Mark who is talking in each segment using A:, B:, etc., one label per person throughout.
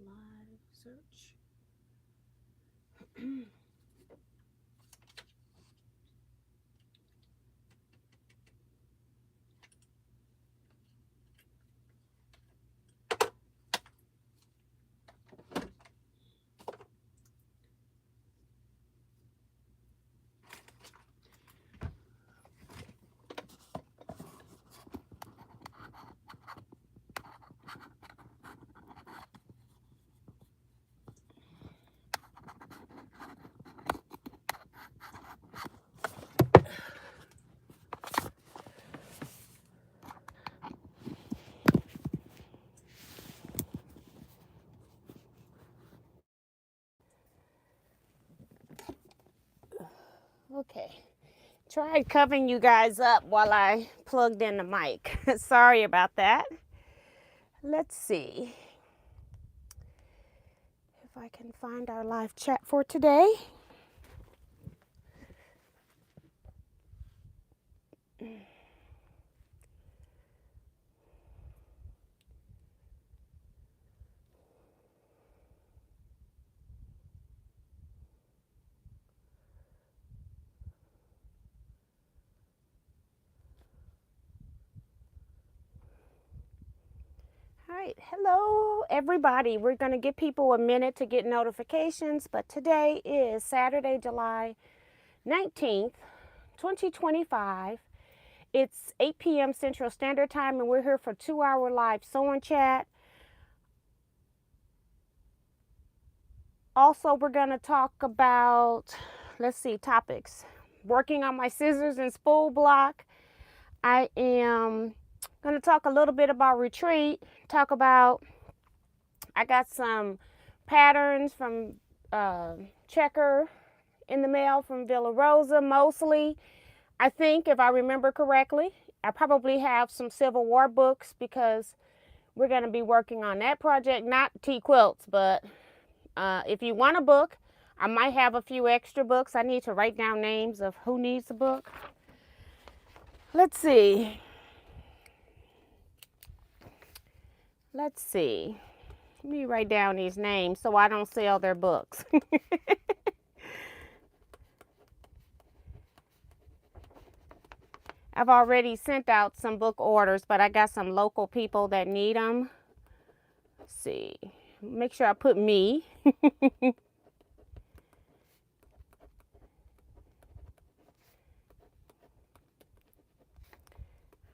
A: live search. Okay. Tried covering you guys up while I plugged in the mic. Sorry about that. Let's see if I can find our live chat for today. All right, hello everybody. We're going to give people a minute to get notifications, but today is Saturday, July 19th, 2025. It's 8 p.m. Central Standard Time, and we're here for 2-hour live sewing chat. Also, we're going to talk about, let's see, topics. Working on my scissors and spool block. I am going to talk a little bit about retreat, talk about, I got some patterns from Checker in the mail from Villa Rosa, mostly. I think, if I remember correctly, I probably have some Civil War books because we're going to be working on that project, not Teaquilts, but if you want a book, I might have a few extra books. I need to write down names of who needs a book. Let's see. Let me write down these names so I don't sell their books. I've already sent out some book orders, but I got some local people that need them. Let's see. Make sure I put me.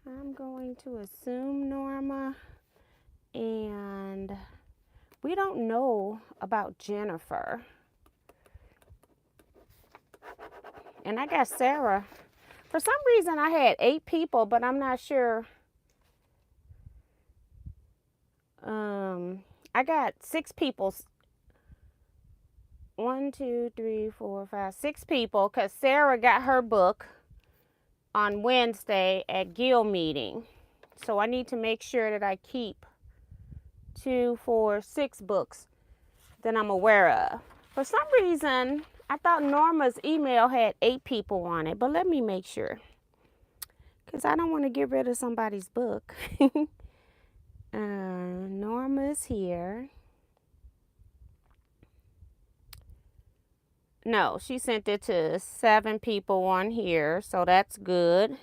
A: I'm going to assume Norma, and we don't know about Jennifer. And I got Sarah. For some reason, I had 8 people, but I'm not sure. I got 6 people. 1, 2, 3, 4, 5, 6 people, because Sarah got her book on Wednesday at Guild meeting. So I need to make sure that I keep 2, 4, 6 books that I'm aware of. For some reason, I thought Norma's email had 8 people on it, but let me make sure, because I don't want to get rid of somebody's book. Norma's here. No, she sent it to 7 people on here, so that's good.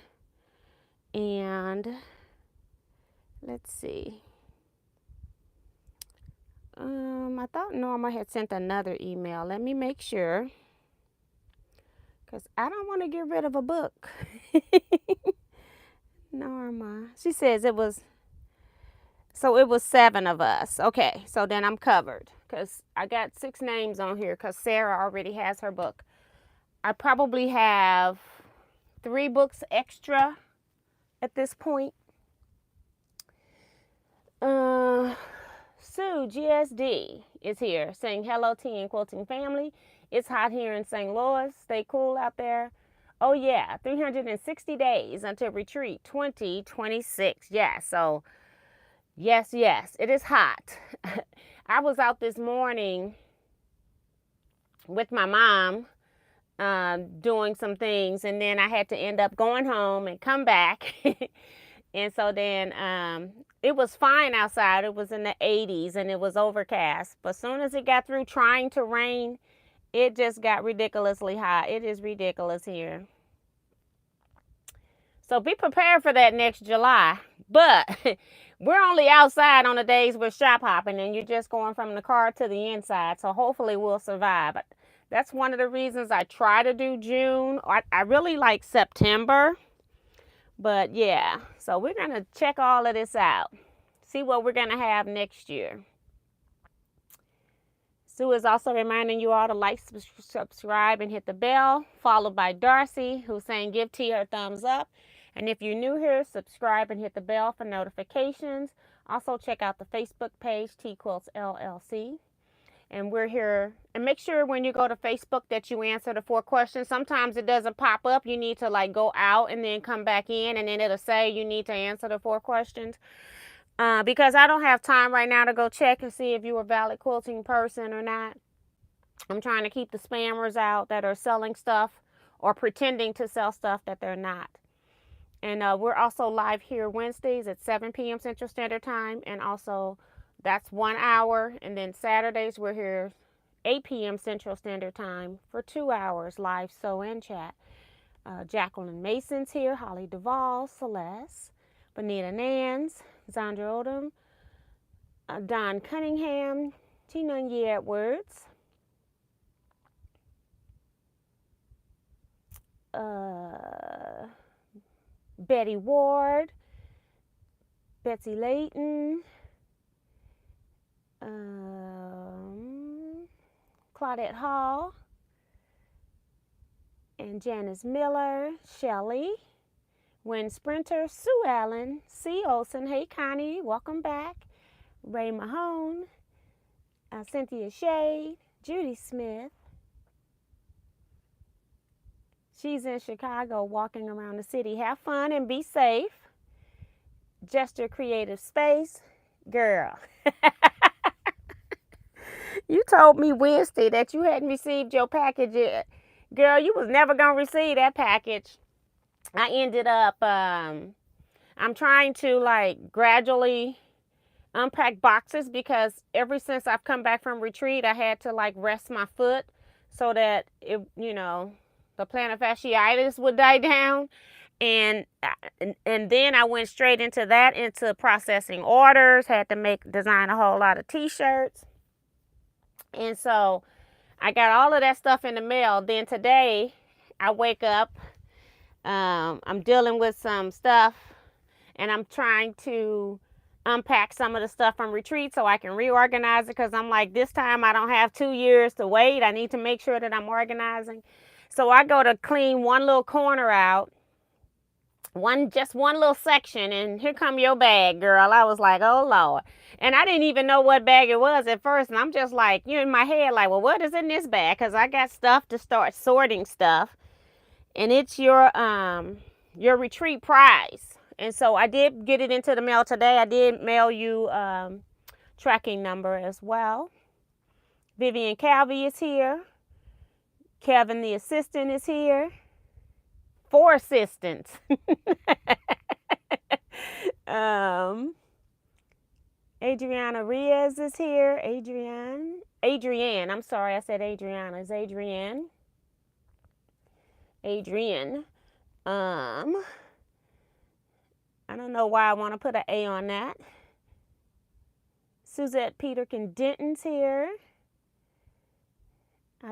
A: And let's see. I thought Norma had sent another email. Let me make sure, because I don't want to get rid of a book. Norma. She says it was 7 of us. Okay, so then I'm covered, because I got 6 names on here because Sarah already has her book. I probably have 3 books extra at this point. Sue GSD is here saying, hello, tea and quilting family. It's hot here in St. Louis. Stay cool out there. Oh yeah, 360 days until retreat 2026. Yeah, so yes, it is hot. I was out this morning with my mom doing some things, and then I had to end up going home and come back. And so then it was fine outside. It was in the 80s and it was overcast. But as soon as it got through trying to rain, it just got ridiculously hot. It is ridiculous here. So be prepared for that next July. But we're only outside on the days we're shop hopping and you're just going from the car to the inside. So hopefully we'll survive. But that's one of the reasons I try to do June. I really like September. But yeah, so we're going to check all of this out. See what we're going to have next year. Sue is also reminding you all to like, subscribe, and hit the bell. Followed by Darcy, who's saying give T her thumbs up. And if you're new here, subscribe and hit the bell for notifications. Also check out the Facebook page, Teaquilts LLC. And we're here. And make sure when you go to Facebook that you answer the 4 questions. Sometimes it doesn't pop up. You need to like go out and then come back in. And then it'll say you need to answer the 4 questions. Because I don't have time right now to go check and see if you're a valid quilting person or not. I'm trying to keep the spammers out that are selling stuff or pretending to sell stuff that they're not. And we're also live here Wednesdays at 7 p.m. Central Standard Time. And also that's 1 hour. And then Saturdays we're here 8 p.m. Central Standard Time for 2 hours live sew and chat. Jacqueline Mason's here, Holly Duvall, Celeste, Bonita Nans, Zandra Odom, Don Cunningham, Tina Ye Edwards, Betty Ward, Betsy Layton, Claudette Hall, and Janice Miller, Shelley, Wynn Sprinter, Sue Allen, C. Olson, hey Connie, welcome back, Ray Mahone, Cynthia Shade, Judy Smith. She's in Chicago walking around the city. Have fun and be safe. Gesture Creative Space. Girl. You told me Wednesday that you hadn't received your package yet. Girl, you was never going to receive that package. I ended up, I'm trying to like gradually unpack boxes because ever since I've come back from retreat, I had to like rest my foot so that it, you know, the plantar fasciitis would die down. And then I went straight into that, into processing orders, had to design a whole lot of t-shirts. And so I got all of that stuff in the mail. Then today I wake up, I'm dealing with some stuff and I'm trying to unpack some of the stuff from retreat so I can reorganize it, because I'm like, this time I don't have 2 years to wait. I need to make sure that I'm organizing. So I go to clean one little corner out, just one little section, and here come your bag, girl. I was like, oh Lord. And I didn't even know what bag it was at first, and I'm just like, you know, in my head like, well, what is in this bag? Because I got stuff to start sorting stuff, and it's your retreat prize. And so I did get it into the mail today. I did mail you tracking number as well. Vivian Calvi is here. Kevin the assistant is here. 4 assistants. Adriana Riaz is here. Adrienne. I'm sorry, I said Adriana. It's Adrienne. I don't know why I want to put an A on that. Suzette Peterkin Denton's here.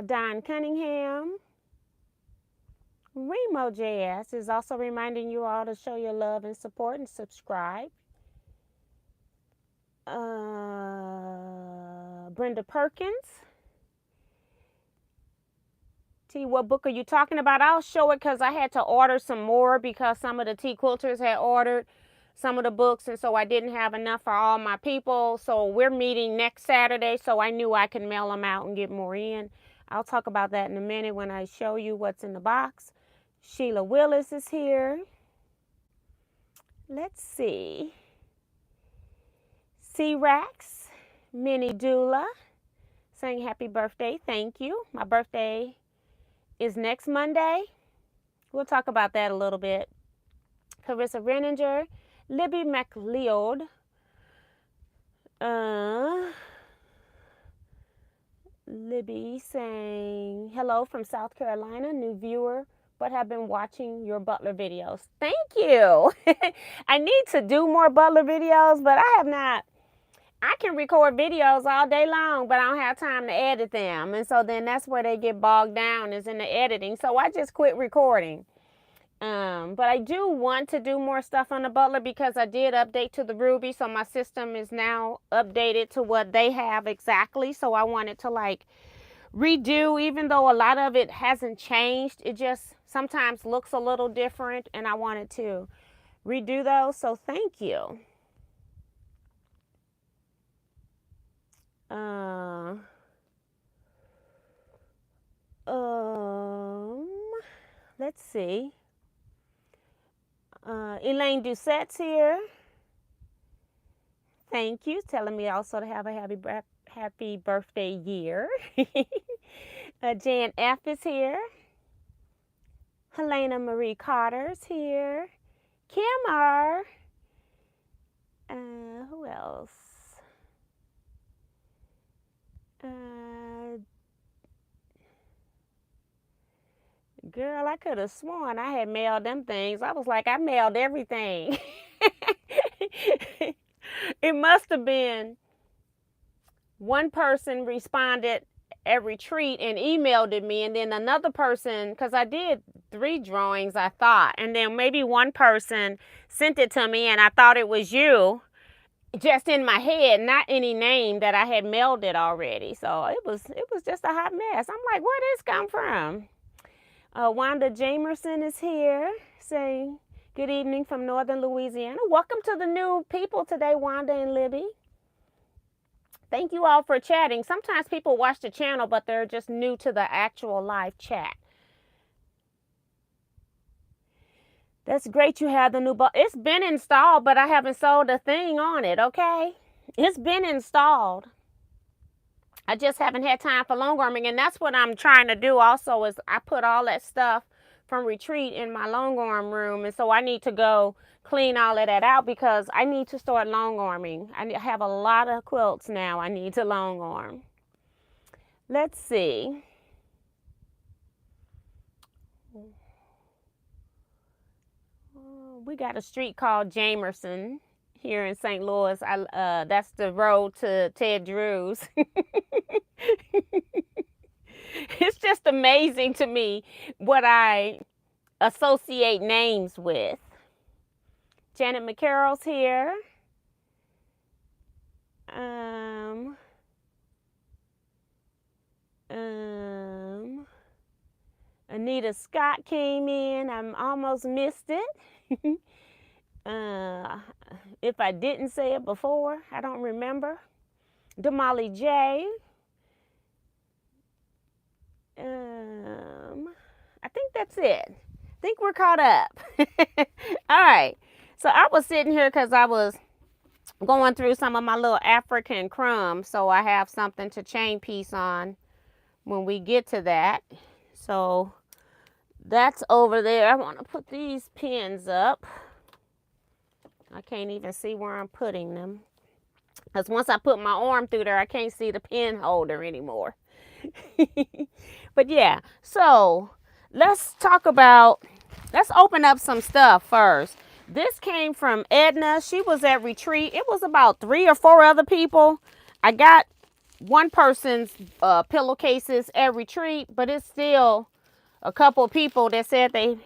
A: Don Cunningham. Remo JS is also reminding you all to show your love and support and subscribe. Brenda Perkins. T, what book are you talking about? I'll show it because I had to order some more because some of the tea quilters had ordered some of the books, and so I didn't have enough for all my people. So we're meeting next Saturday, so I knew I could mail them out and get more in. I'll talk about that in a minute when I show you what's in the box. Sheila Willis is here. Let's see. C-Rax, Minnie Dula, saying happy birthday. Thank you. My birthday is next Monday. We'll talk about that a little bit. Carissa Renninger, Libby McLeod, Libby saying, hello from South Carolina, new viewer, but have been watching your butler videos. Thank you. I need to do more butler videos, but I have not. I can record videos all day long, but I don't have time to edit them. And so then that's where they get bogged down, is in the editing. So I just quit recording. But I do want to do more stuff on the butler because I did update to the Ruby. So my system is now updated to what they have exactly. So I wanted to like redo, even though a lot of it hasn't changed. It just sometimes looks a little different, and I wanted to redo those. So thank you. Let's see. Elaine Doucette's here. Thank you. Telling me also to have a happy birthday year. Jan F is here. Helena Marie Carter's here. Kim R. Who else? Girl, I could have sworn I had mailed them things. I was like, I mailed everything. It must have been one person responded at retreat and emailed it me, and then another person, because I did 3 drawings, I thought, and then maybe one person sent it to me and I thought it was you, just in my head, not any name that I had mailed it already. So it was just a hot mess. I'm like, where did this come from? Wanda Jamerson is here saying good evening from Northern Louisiana. Welcome to the new people today, Wanda and Libby. Thank you all for chatting. Sometimes people watch the channel, but they're just new to the actual live chat. That's great you have the new butler. It's been installed, but I haven't sold a thing on it, okay? It's been installed. I just haven't had time for long arming, and that's what I'm trying to do also, is I put all that stuff from retreat in my long arm room, and so I need to go clean all of that out because I need to start long arming. I have a lot of quilts now I need to long arm. Let's see. We got a street called Jamerson here in St. Louis. That's the road to Ted Drew's. It's just amazing to me what I associate names with. Janet McCarroll's here. Anita Scott came in. I almost missed it. If I didn't say it before, I don't remember. Damali J. I think that's it. I think we're caught up. All right. So I was sitting here because I was going through some of my little African crumbs, so I have something to chain piece on when we get to that. So that's over there. I want to put these pins up. I can't even see where I'm putting them, because once I put my arm through there, I can't see the pin holder anymore. But yeah, so let's open up some stuff first. This came from Edna. She was at retreat. It was about 3 or 4 other people. I got one person's pillowcases at retreat, but it's still a couple of people that said they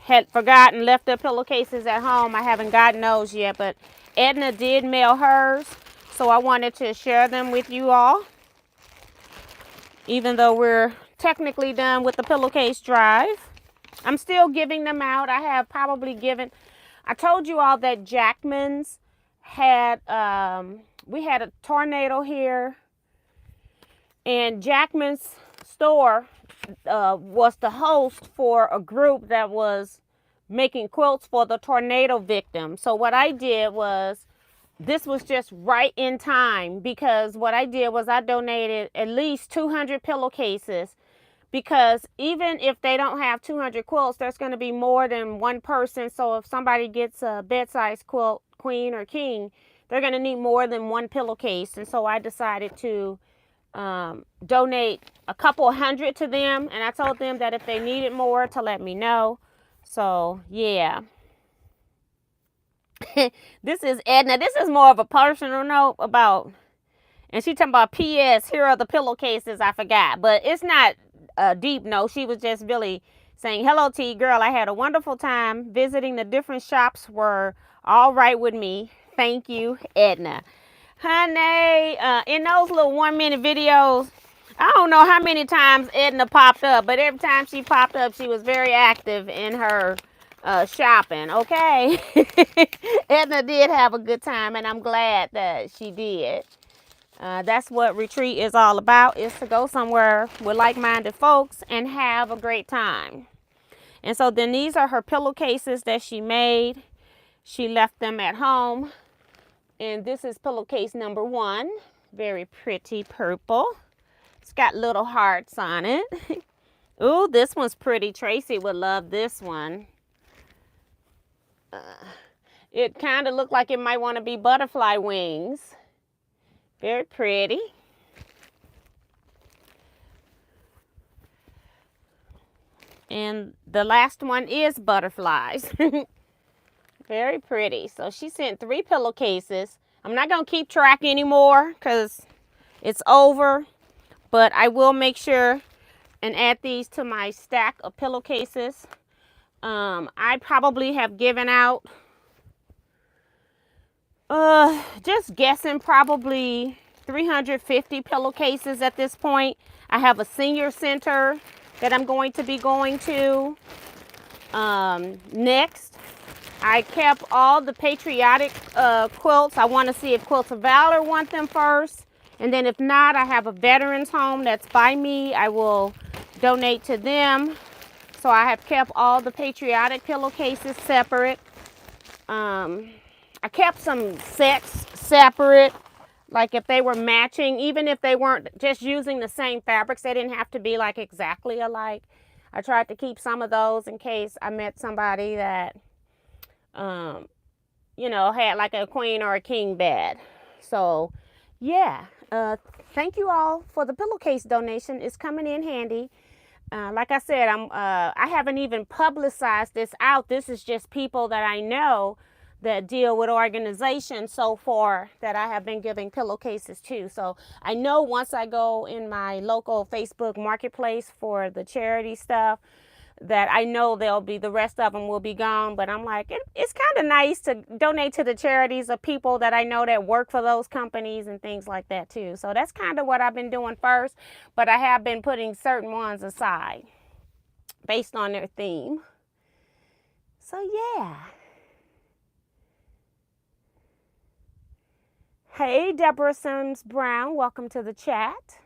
A: had forgotten, left their pillowcases at home. I haven't gotten those yet, but Edna did mail hers, so I wanted to share them with you all. Even though we're technically done with the pillowcase drive, I'm still giving them out. I have probably given, I told you all that Jackman's had, we had a tornado here, and Jackman's store was the host for a group that was making quilts for the tornado victim. So what I did was, this was just right in time, because what I did was I donated at least 200 pillowcases, because even if they don't have 200 quilts, there's going to be more than one person. So if somebody gets a bed-size quilt, queen or king, they're going to need more than one pillowcase. And so I decided to donate a couple hundred to them. And I told them that if they needed more to let me know. So, yeah. This is Edna. This is more of a personal note about, and she talking about P.S. Here are the pillowcases I forgot. But it's not a deep note. She was just really saying, hello, T. Girl, I had a wonderful time. Visiting the different shops were all right with me. Thank you, Edna. Honey, in those little 1-minute videos, I don't know how many times Edna popped up, but every time she popped up, she was very active in her shopping, okay? Edna did have a good time, and I'm glad that she did. That's what retreat is all about, is to go somewhere with like-minded folks and have a great time. And so then these are her pillowcases that she made. She left them at home. And this is pillowcase number 1. Very pretty purple. It's got little hearts on it. Ooh, this one's pretty. Tracy would love this one. It kind of looked like it might want to be butterfly wings. Very pretty. And the last one is butterflies. Very pretty. So she sent 3 pillowcases. I'm not going to keep track anymore because it's over. But I will make sure and add these to my stack of pillowcases. I probably have given out, just guessing, probably 350 pillowcases at this point. I have a senior center that I'm going to be going to next. I kept all the patriotic quilts. I want to see if Quilts of Valor want them first. And then if not, I have a veterans home that's by me. I will donate to them. So I have kept all the patriotic pillowcases separate. I kept some sets separate. Like if they were matching, even if they weren't just using the same fabrics, they didn't have to be like exactly alike. I tried to keep some of those in case I met somebody that, you know, had like a queen or a king bed. So yeah, thank you all for the pillowcase donation. It's coming in handy. Like I said, I haven't even publicized this out. This is just people that I know that deal with organizations so far that I have been giving pillowcases to. So I know once I go in my local Facebook marketplace for the charity stuff, that I know they'll be, the rest of them will be gone. But I'm like, it's kind of nice to donate to the charities of people that I know that work for those companies and things like that too. So that's kind of what I've been doing first, but I have been putting certain ones aside based on their theme. So yeah. Hey, Deborah Sims Brown, welcome to the chat.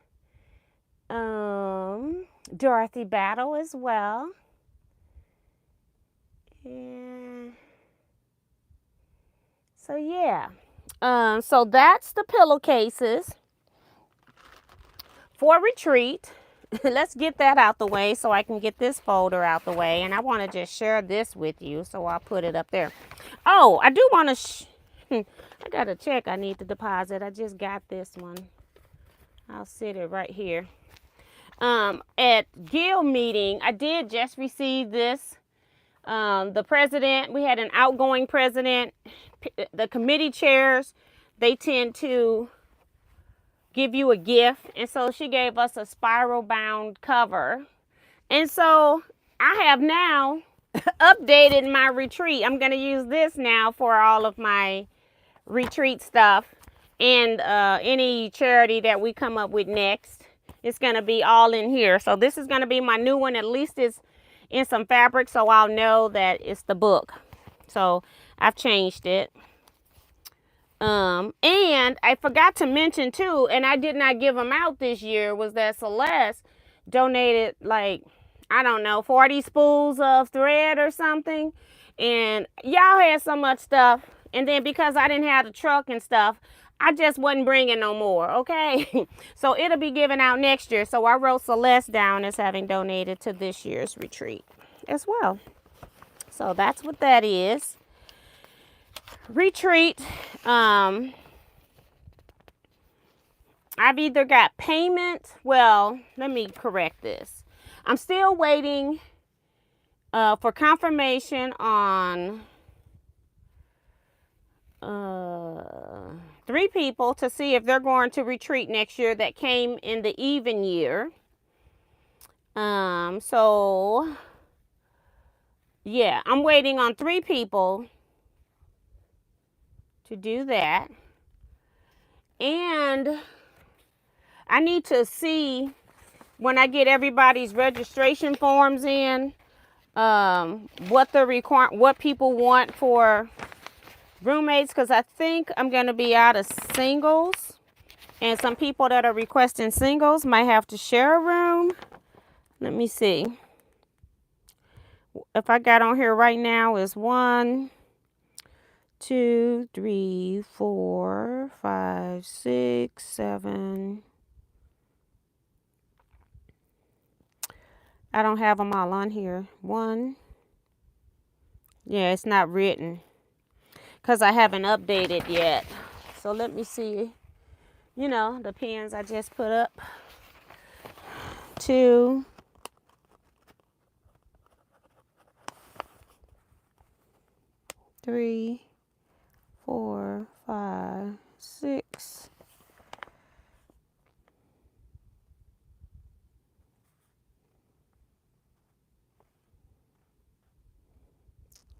A: Dorothy Battle as well. Yeah. So yeah. So that's the pillowcases for retreat. Let's get that out the way so I can get this folder out the way. And I want to just share this with you, so I'll put it up there. Oh, I do want to... I got a check I need to deposit. I just got this one. I'll sit it right here. At Guild meeting, I did just receive this. The president, we had an outgoing president. The committee chairs, they tend to give you a gift. And so she gave us a spiral bound cover. And so I have now updated my retreat. I'm going to use this now for all of my retreat stuff and any charity that we come up with next. It's going to be all in here. So this is going to be my new one. At least it's in some fabric, so I'll know that it's the book. So I've changed it. And I forgot to mention too, and I did not give them out this year, was that Celeste donated like, I don't know, 40 spools of thread or something. And y'all had so much stuff. And then because I didn't have the truck and stuff, I just wasn't bringing no more, okay? So it'll be given out next year. So I wrote Celeste down as having donated to this year's retreat as well. So that's what that is. retreat. I've either got payment. Well, let me correct this. I'm still waiting for confirmation on 3 people to see if they're going to retreat next year that came in the even year. So yeah, I'm waiting on 3 people to do that. And I need to see when I get everybody's registration forms in, what people want for roommates, because I think I'm going to be out of singles, and some people that are requesting singles might have to share a room. Let me see. If I got on here right now is 1, 2, 3, 4, 5, 6, 7. I don't have them all on here. 1. Yeah, it's not written because I haven't updated yet. So let me see. You know, the pins I just put up. 2. 3, 4, 5, 6.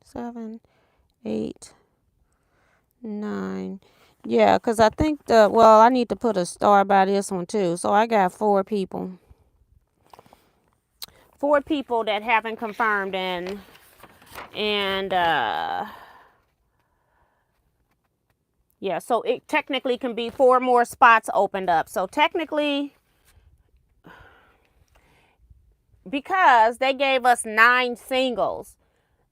A: 7, 8, 9. Yeah, because I think I need to put a star by this one too. So I got 4 people. 4 people that haven't confirmed, and yeah, so it technically can be 4 more spots opened up. So technically, because they gave us 9 singles,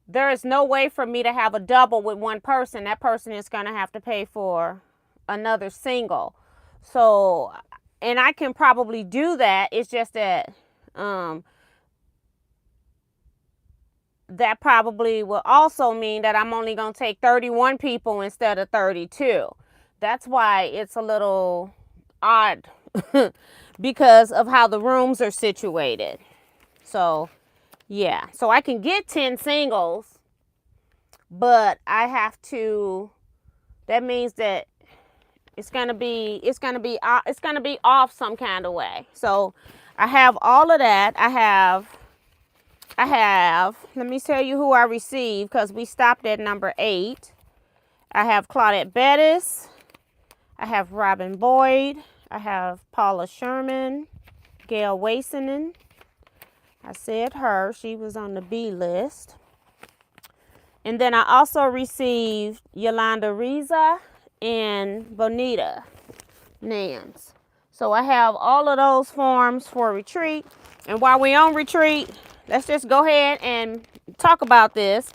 A: there is no way for me to have a double with one person. That person is going to have to pay for another single. So, and I can probably do that. It's just that that probably will also mean that I'm only going to take 31 people instead of 32. That's why it's a little odd because of how the rooms are situated. So, yeah. So I can get 10 singles, but I have to, that means that it's going to be off some kind of way. So, I have all of that. I have, let me tell you who I received because we stopped at number 8. I have Claudette Bettis. I have Robin Boyd. I have Paula Sherman. Gail Wasonen. I said her. She was on the B list. And then I also received Yolanda Riza and Bonita Nance. So I have all of those forms for retreat. And while we're on retreat, let's just go ahead and talk about this.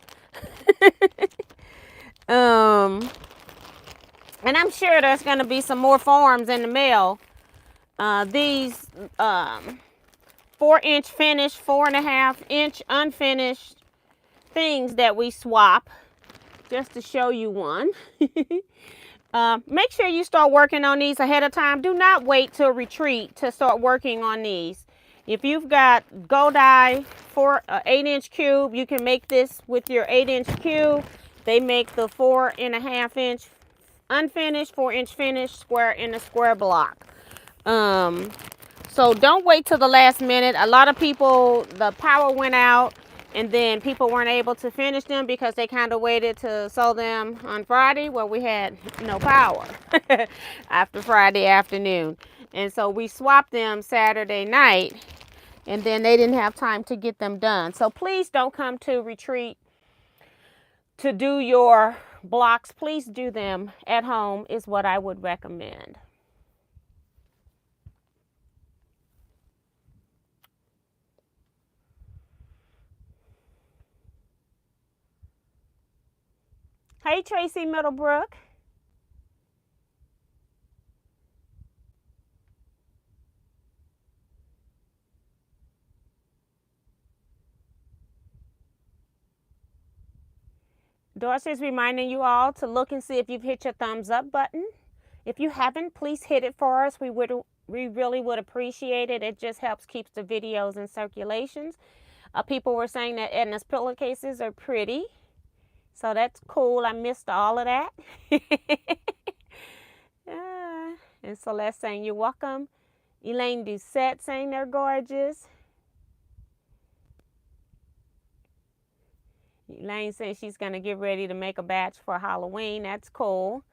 A: And I'm sure there's going to be some more forms in the mail. These 4-inch finished, 4.5-inch unfinished things that we swap, just to show you one. Make sure you start working on these ahead of time. Do not wait till retreat to start working on these. If you've got go dye for an 8-inch cube, you can make this with your 8-inch cube. They make the 4.5-inch unfinished, 4-inch finished square in a square block. So don't wait till the last minute. A lot of people, the power went out and then people weren't able to finish them because they kind of waited to sew them on Friday. Well, we had no power after Friday afternoon. And so we swapped them Saturday night, and then they didn't have time to get them done. So please don't come to retreat to do your blocks. Please do them at home is what I would recommend. Hey, Tracy Middlebrook. Dorsey's reminding you all to look and see if you've hit your thumbs up button. If you haven't, please hit it for us. We really would appreciate it. It just helps keep the videos in circulations. People were saying that Edna's pillowcases are pretty. So that's cool. I missed all of that. And Celeste saying you're welcome. Elaine Doucette saying they're gorgeous. Elaine saying she's going to get ready to make a batch for Halloween. That's cool.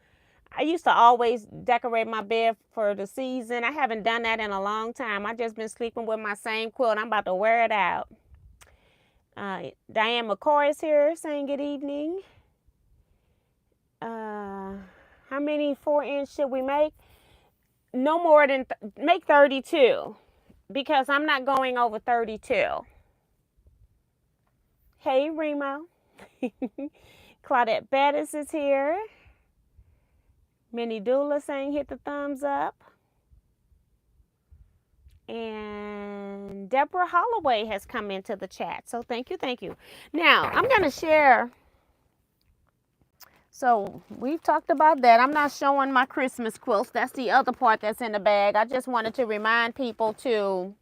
A: I used to always decorate my bed for the season. I haven't done that in a long time. I've just been sleeping with my same quilt. I'm about to wear it out. Diane McCoy is here saying good evening. How many 4-inch should we make? No more than, make 32, because I'm not going over 32. Hey, Remo. Claudette Bettis is here. Minnie Doula saying hit the thumbs up. And Deborah Holloway has come into the chat. So thank you, thank you. Now, I'm going to share. So we've talked about that. I'm not showing my Christmas quilts. That's the other part that's in the bag. I just wanted to remind people to,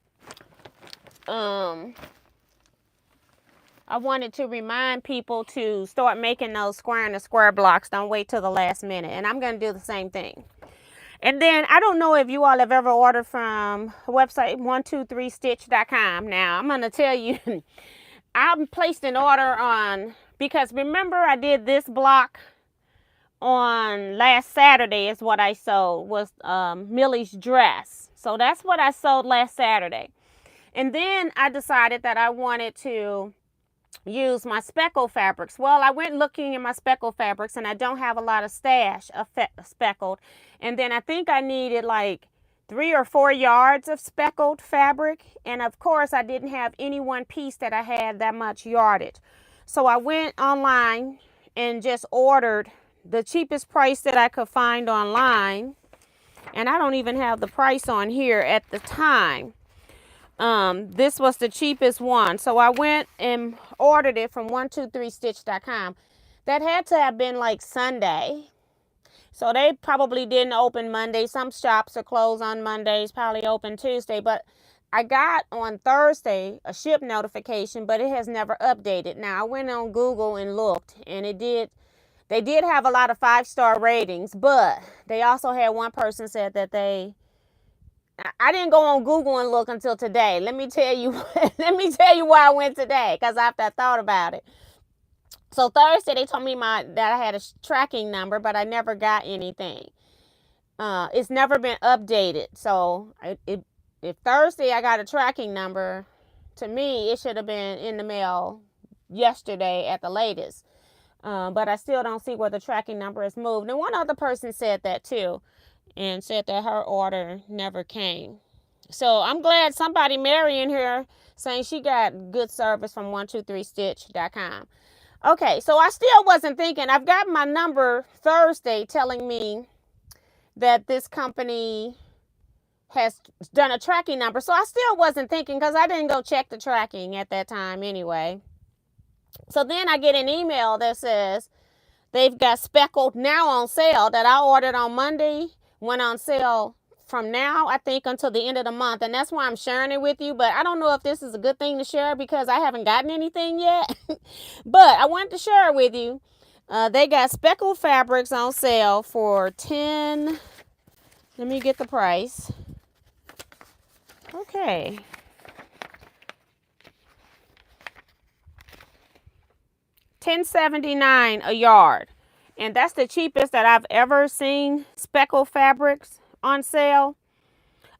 A: start making those square and the square blocks. Don't wait till the last minute. And I'm going to do the same thing. And then I don't know if you all have ever ordered from a website 123stitch.com. Now I'm going to tell you, I placed an order on, because remember I did this block on last Saturday is what I sold, was Millie's dress. So that's what I sold last Saturday. And then I decided that I wanted to use my speckle fabrics. Well, I went looking in my speckle fabrics and I don't have a lot of stash of speckled. And then I think I needed like 3 or 4 yards of speckled fabric. And of course I didn't have any one piece that I had that much yardage. So I went online and just ordered the cheapest price that I could find online. And I don't even have the price on here at the time. This was the cheapest one. So I went and ordered it from 123stitch.com. That had to have been like Sunday. So they probably didn't open Monday. Some shops are closed on Mondays, probably open Tuesday. But I got on Thursday a ship notification, but it has never updated. Now I went on Google and looked, and they did have a lot of 5-star ratings, but they also had one person said that I didn't go on Google and look until today. Let me tell you why I went today, because after I thought about it. So Thursday they told me that I had a tracking number, but I never got anything. It's never been updated. So if Thursday I got a tracking number, to me it should have been in the mail yesterday at the latest. But I still don't see where the tracking number has moved. And one other person said that too, and said that her order never came. So I'm glad somebody, Mary, in here saying she got good service from 123stitch.com. Okay, so I still wasn't thinking. I've got my number Thursday telling me that this company has done a tracking number. So I still wasn't thinking, because I didn't go check the tracking at that time anyway. So then I get an email that says they've got speckled now on sale that I ordered on Monday, went on sale from now, I think, until the end of the month. And that's why I'm sharing it with you. But I don't know if this is a good thing to share because I haven't gotten anything yet. But I wanted to share it with you. They got speckled fabrics on sale for $10. Let me get the price. Okay. $10.79 a yard. And that's the cheapest that I've ever seen speckled fabrics on sale.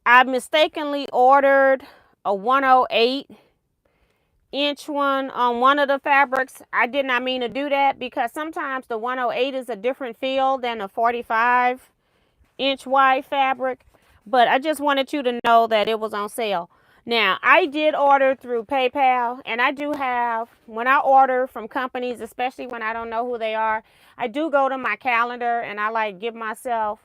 A: I mistakenly ordered a 108-inch one on one of the fabrics. I did not mean to do that, because sometimes the 108 is a different feel than a 45-inch wide fabric. But I just wanted you to know that it was on sale. Now, I did order through PayPal, and I do have, when I order from companies, especially when I don't know who they are, I do go to my calendar and I give myself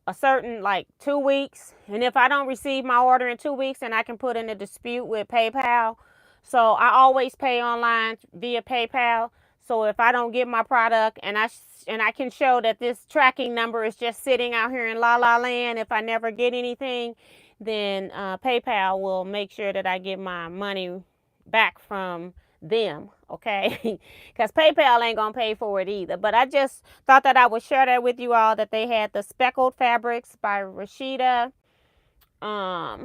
A: a certain 2 weeks. And if I don't receive my order in 2 weeks, then I can put in a dispute with PayPal. So I always pay online via PayPal. So if I don't get my product and I can show that this tracking number is just sitting out here in La La Land, if I never get anything, then PayPal will make sure that I get my money back from them, okay? Because PayPal ain't gonna pay for it either. But I just thought that I would share that with you all, that they had the Speckled Fabrics by Rashida. I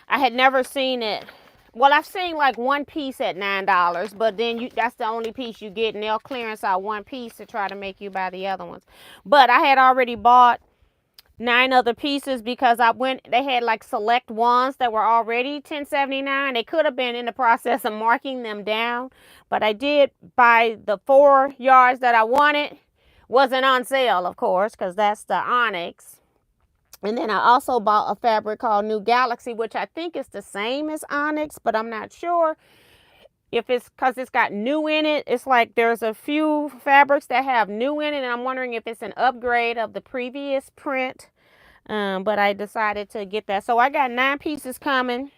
A: had never seen it. Well, I've seen like one piece at $9, but then that's the only piece you get, and they'll clearance out one piece to try to make you buy the other ones. But I had already bought 9 other pieces because they had like select ones that were already $10.79. They could have been in the process of marking them down, but I did buy the 4 yards that I wanted. Wasn't on sale, of course, because that's the Onyx. And then I also bought a fabric called New Galaxy, which I think is the same as Onyx, but I'm not sure if it's because it's got new in it. It's like there's a few fabrics that have new in it, and I'm wondering if it's an upgrade of the previous print. But I decided to get that. So I got 9 pieces coming.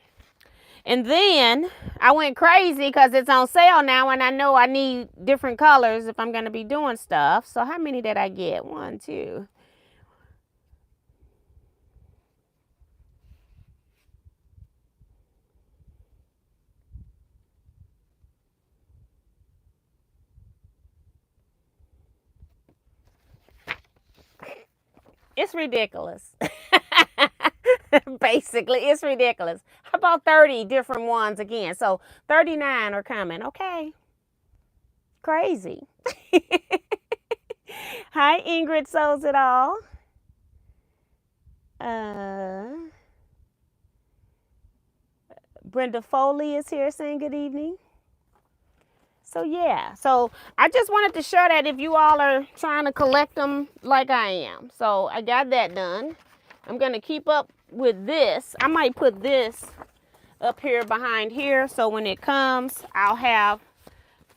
A: And then I went crazy because it's on sale now, and I know I need different colors if I'm going to be doing stuff. So how many did I get? 1, 2. It's ridiculous. Basically, it's ridiculous. How about 30 different ones again? So 39 are coming. Okay. Crazy. Hi, Ingrid Sews It All. Brenda Foley is here saying good evening. So yeah, so I just wanted to share that if you all are trying to collect them like I am. So I got that done. I'm going to keep up with this. I might put this up here behind here, so when it comes, I'm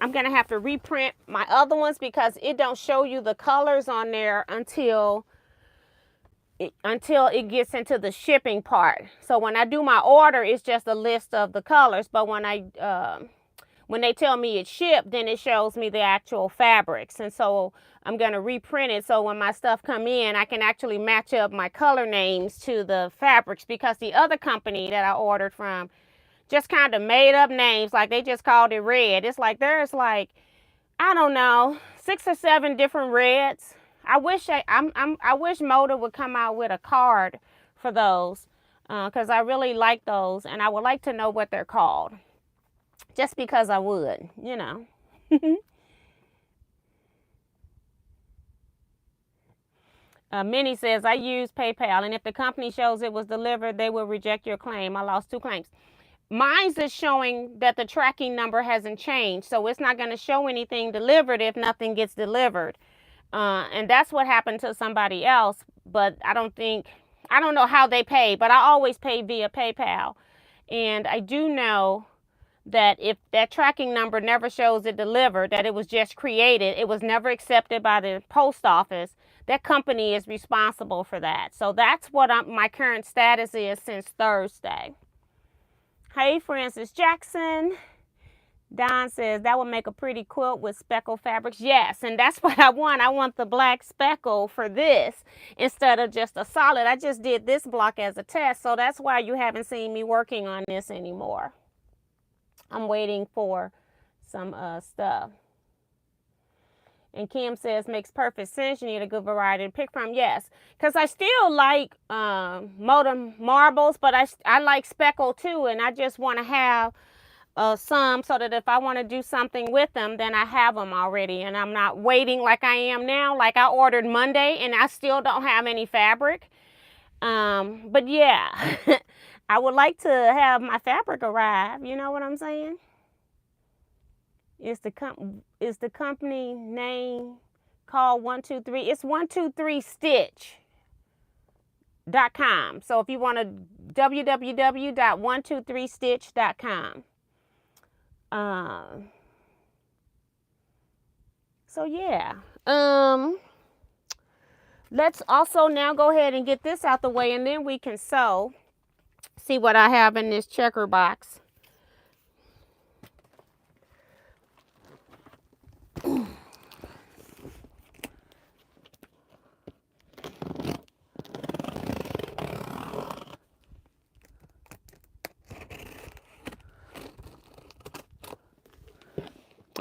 A: going to have to reprint my other ones because it don't show you the colors on there until it gets into the shipping part. So when I do my order, it's just a list of the colors, but when they tell me it's shipped, then it shows me the actual fabrics. And so I'm going to reprint it so when my stuff come in, I can actually match up my color names to the fabrics, because the other company that I ordered from just kind of made up names. Like they just called it red. It's like there's like, I don't know, 6 or 7 different reds. I wish Moda would come out with a card for those because I really like those, and I would like to know what they're called. Just because I would, you know. Minnie says, I use PayPal, and if the company shows it was delivered, they will reject your claim. I lost 2 claims. Mine's is showing that the tracking number hasn't changed, so it's not going to show anything delivered if nothing gets delivered. And that's what happened to somebody else, but I don't know how they pay, but I always pay via PayPal. And I do know that if that tracking number never shows it delivered, that it was just created, it was never accepted by the post office, that company is responsible for that. So that's what my current status is since Thursday. Hey, Francis Jackson. Don says that would make a pretty quilt with speckle fabrics. Yes, and that's what I want. I want the black speckle for this instead of just a solid. I just did this block as a test, so that's why you haven't seen me working on this anymore. I'm waiting for some stuff. And Kim says, makes perfect sense. You need a good variety to pick from. Yes, because I still like Moda marbles, but I like speckle too, and I just want to have some so that if I want to do something with them, then I have them already, and I'm not waiting like I am now. Like I ordered Monday, and I still don't have any fabric. But yeah. I would like to have my fabric arrive. You know what I'm saying? Is the company name called 123? It's 123stitch.com. So if you want to, www.123stitch.com. So yeah. Let's also now go ahead and get this out the way, and then we can sew. See what I have in this checker box.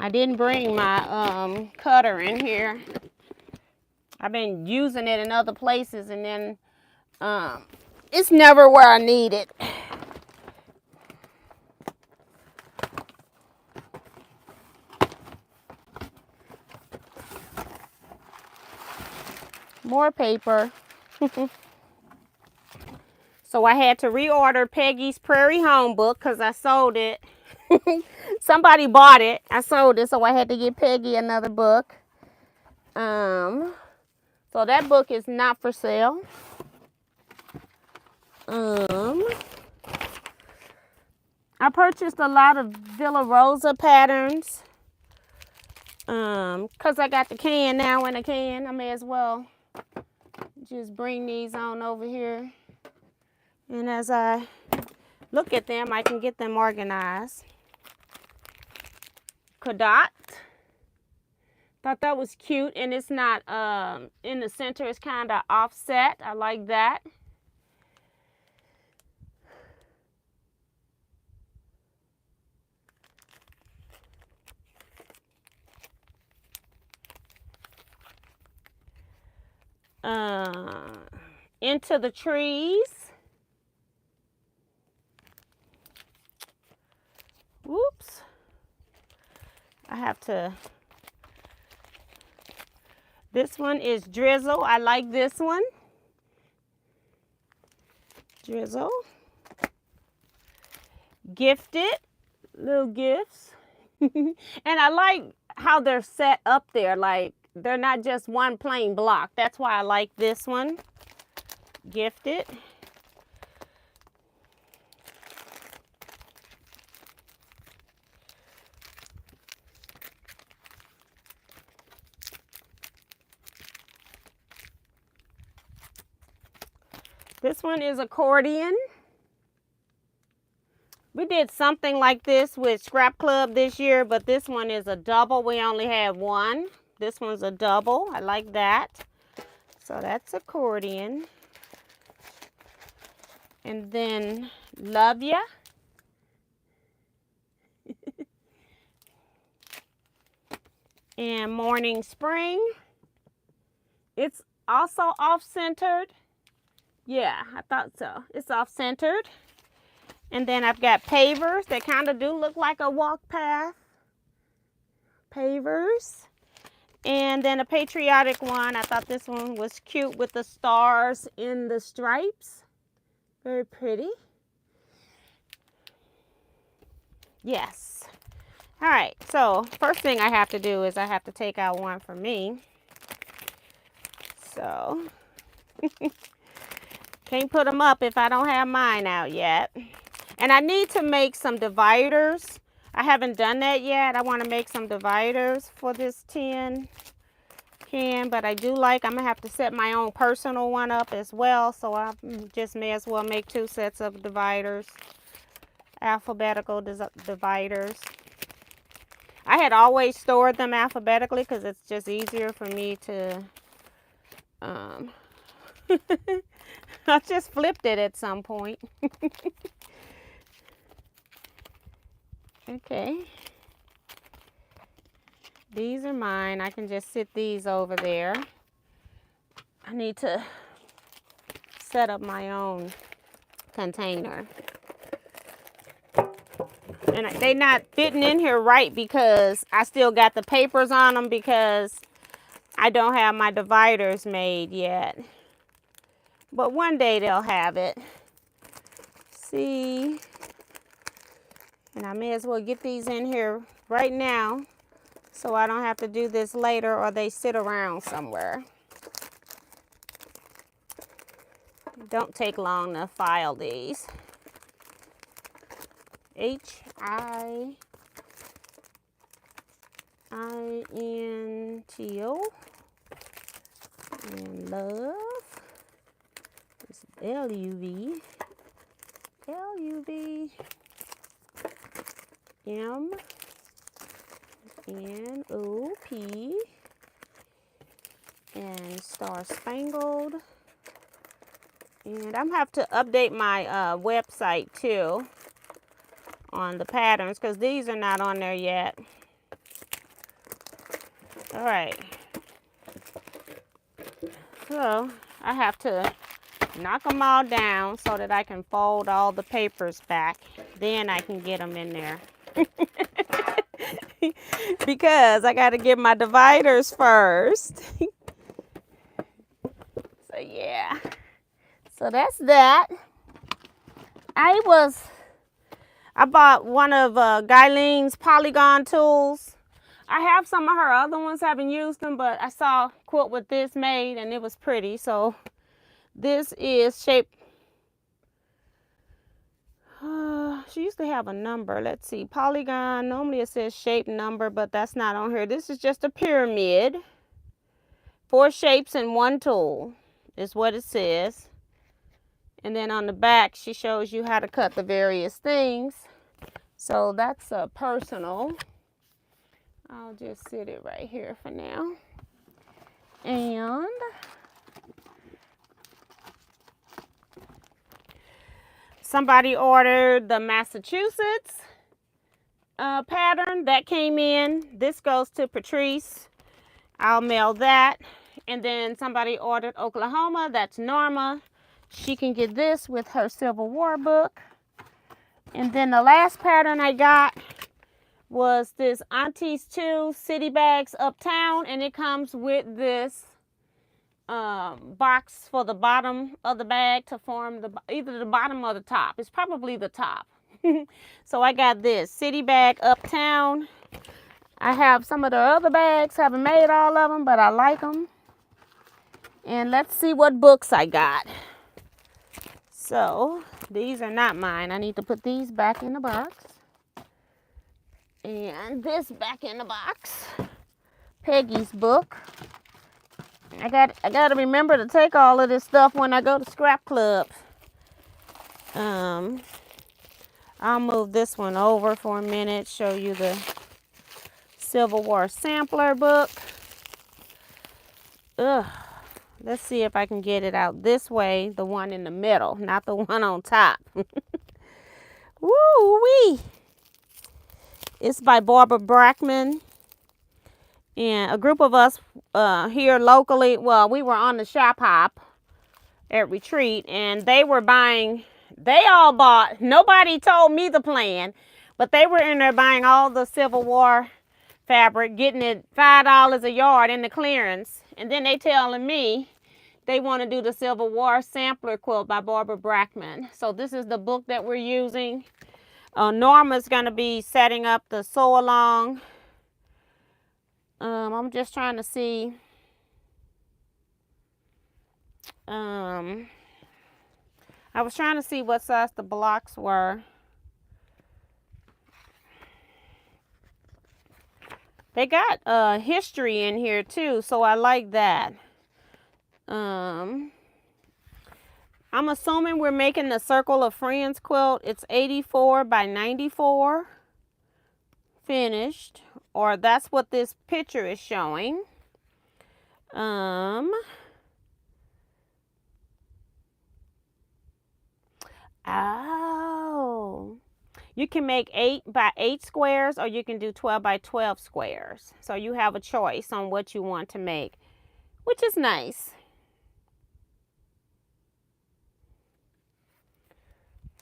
A: I didn't bring my cutter in here. I've been using it in other places, and then it's never where I need it. More paper. So I had to reorder Peggy's Prairie Home book because I sold it. Somebody bought it. I sold it, so I had to get Peggy another book. So that book is not for sale. I purchased a lot of Villa Rosa patterns. Because I got the can now in a can, I may as well just bring these on over here. And as I look at them, I can get them organized. Cadot. Thought that was cute, and it's not in the center. It's kind of offset. I like that. Into the Trees. Whoops. I have to. This one is Drizzle. I like this one. Drizzle. Gifted. Little gifts. And I like how they're set up there. Like, they're not just one plain block. That's why I like this one. Gifted. This one is accordion. We did something like this with Scrap Club this year, but this one is a double. We only have one. This one's a double. I like that. So that's accordion. And then Love Ya. And Morning Spring. It's also off-centered. Yeah, I thought so. It's off-centered. And then I've got pavers that kind of do look like a walk path. Pavers. And then a patriotic one. I thought this one was cute with the stars in the stripes. Very pretty. Yes. All right, so first thing I have to do is I have to take out one for me. So, can't put them up if I don't have mine out yet. And I need to make some dividers. I haven't done that yet. I want to make some dividers for this tin can, but I do like, I'm going to have to set my own personal one up as well. So I just may as well make 2 sets of dividers, alphabetical dividers. I had always stored them alphabetically because it's just easier for me to, I just flipped it at some point. Okay. These are mine. I can just sit these over there. I need to set up my own container. And they're not fitting in here right because I still got the papers on them because I don't have my dividers made yet. But one day they'll have it. See? And I may as well get these in here right now so I don't have to do this later or they sit around somewhere. Don't take long to file these. H-I-N-T-O and love. It's L-U-V. L-U-V. M-N-O-P. And Star Spangled. And I'm have to update my website too on the patterns because these are not on there yet. All right. So I have to knock them all down so that I can fold all the papers back. Then I can get them in there. Because I got to get my dividers first. So yeah. So that's that. I bought one of Guyleen's polygon tools. I have some of her other ones, haven't used them, but I saw a quilt with this made and it was pretty. So this is shape. She used to have a number. Let's see, polygon. Normally it says shape number, but that's not on here. This is just a pyramid. 4 shapes and 1 tool is what it says. And then on the back, she shows you how to cut the various things. So that's personal. I'll just sit it right here for now. And somebody ordered the Massachusetts pattern that came in. This goes to Patrice. I'll mail that. And then somebody ordered Oklahoma. That's Norma. She can get this with her Civil War book. And then the last pattern I got was this Auntie's 2 City Bags Uptown, and it comes with this box for the bottom of the bag to form either the bottom or the top. It's probably the top. So I got this City Bag Uptown. I have some of the other bags, haven't made all of them, but I like them. And let's see what books I got. So these are not mine. I need to put these back in the box. And this back in the box. Peggy's book. I got to remember to take all of this stuff when I go to scrap clubs. I'll move this one over for a minute, show you the Civil War sampler book. Ugh. Let's see if I can get it out this way, the one in the middle, not the one on top. Woo-wee! It's by Barbara Brackman. And a group of us here locally, well, we were on the shop hop at Retreat, and they were buying, they all bought, nobody told me the plan, but they were in there buying all the Civil War fabric, getting it $5 a yard in the clearance. And then they telling me they want to do the Civil War sampler quilt by Barbara Brackman. So this is the book that we're using. Norma's going to be setting up the sew along. I'm just trying to see. I was trying to see what size the blocks were. They got history in here too, so I like that. I'm assuming we're making the Circle of Friends quilt. It's 84 by 94 finished, or that's what this picture is showing. Oh, you can make 8 by 8 squares, or you can do 12 by 12 squares. So you have a choice on what you want to make, which is nice.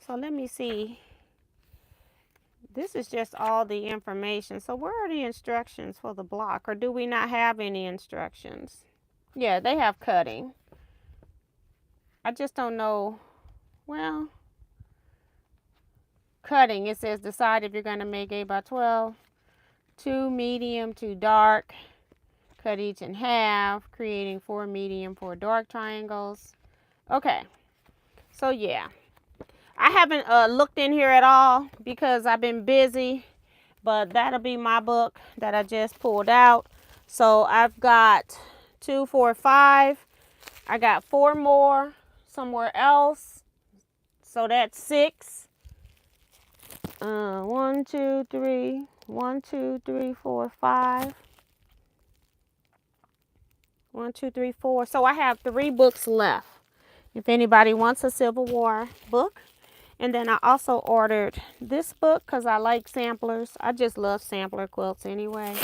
A: So let me see. This is just all the information. So where are the instructions for the block? Or do we not have any instructions? Yeah, they have cutting. I just don't know. Well, cutting, it says decide if you're going to make 8 by 12. 2 medium, 2 dark. Cut each in half, creating 4 medium, 4 dark triangles. Okay. So yeah. I haven't looked in here at all because I've been busy, but that'll be my book that I just pulled out. So I've got 2, 4, 5. I got 4 more somewhere else. So that's 6. 1, 2, 3. 1, 2, 3, 4, 5. 1, 2, 3, 4. So I have 3 books left. If anybody wants a Civil War book. And then I also ordered this book because I like samplers. I just love sampler quilts anyway.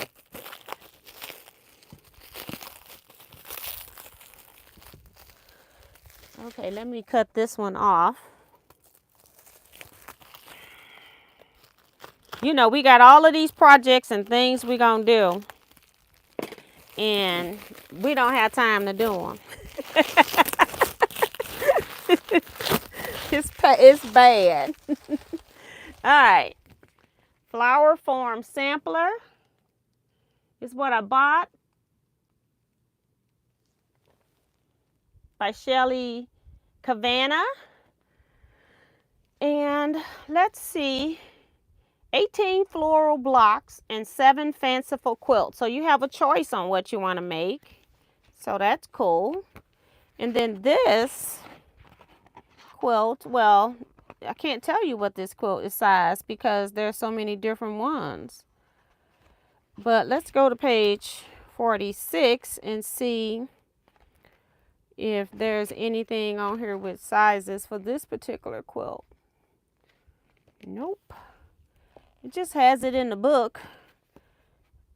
A: Okay, let me cut this one off. You know, we got all of these projects and things we gonna do, and we don't have time to do them. It's bad. All right. Flower Form Sampler is what I bought by Shelly Cavanna. And let's see, 18 floral blocks and 7 fanciful quilts. So you have a choice on what you want to make. So that's cool. And then this quilt, well, I can't tell you what this quilt is size because there's so many different ones. But let's go to page 46 and see if there's anything on here with sizes for this particular quilt. Nope. It just has it in the book.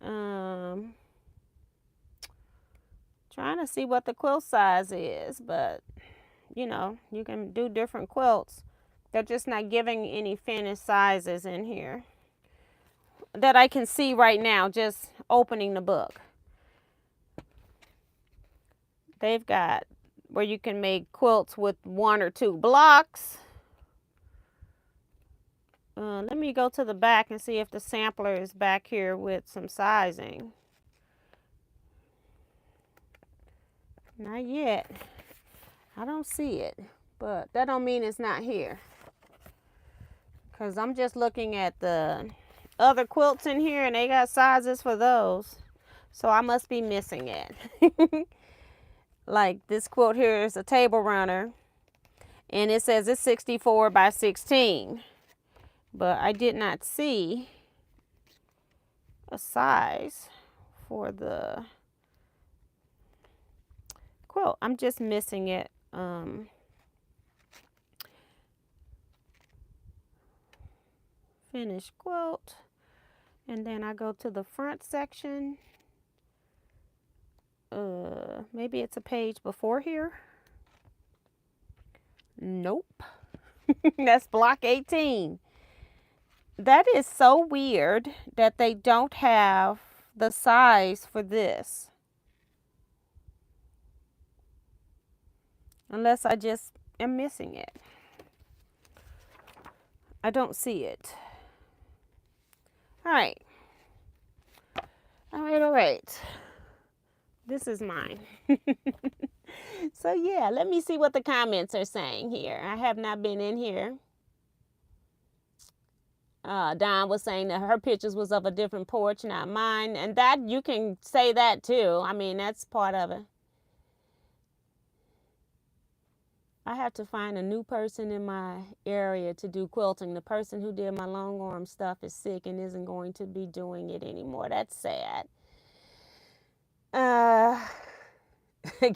A: Trying to see what the quilt size is, but you know, you can do different quilts. They're just not giving any finished sizes in here that I can see right now, just opening the book. They've got where you can make quilts with 1 or 2 blocks. Let me go to the back and see if the sampler is back here with some sizing. Not yet. I don't see it, but that don't mean it's not here. Because I'm just looking at the other quilts in here and they got sizes for those. So I must be missing it. Like this quilt here is a table runner. And it says it's 64 by 16. But I did not see a size for the quilt. I'm just missing it. Finished quilt. And then I go to the front section. Maybe it's a page before here. Nope. That's block 18. That is so weird that they don't have the size for this. Unless I just am missing it. I don't see it. All right. All right. This is mine. So yeah, let me see what the comments are saying here. I have not been in here. Dawn was saying that her pictures was of a different porch, not mine. And that, you can say that too. I mean, that's part of it. I have to find a new person in my area to do quilting. The person who did my long arm stuff is sick and isn't going to be doing it anymore. That's sad.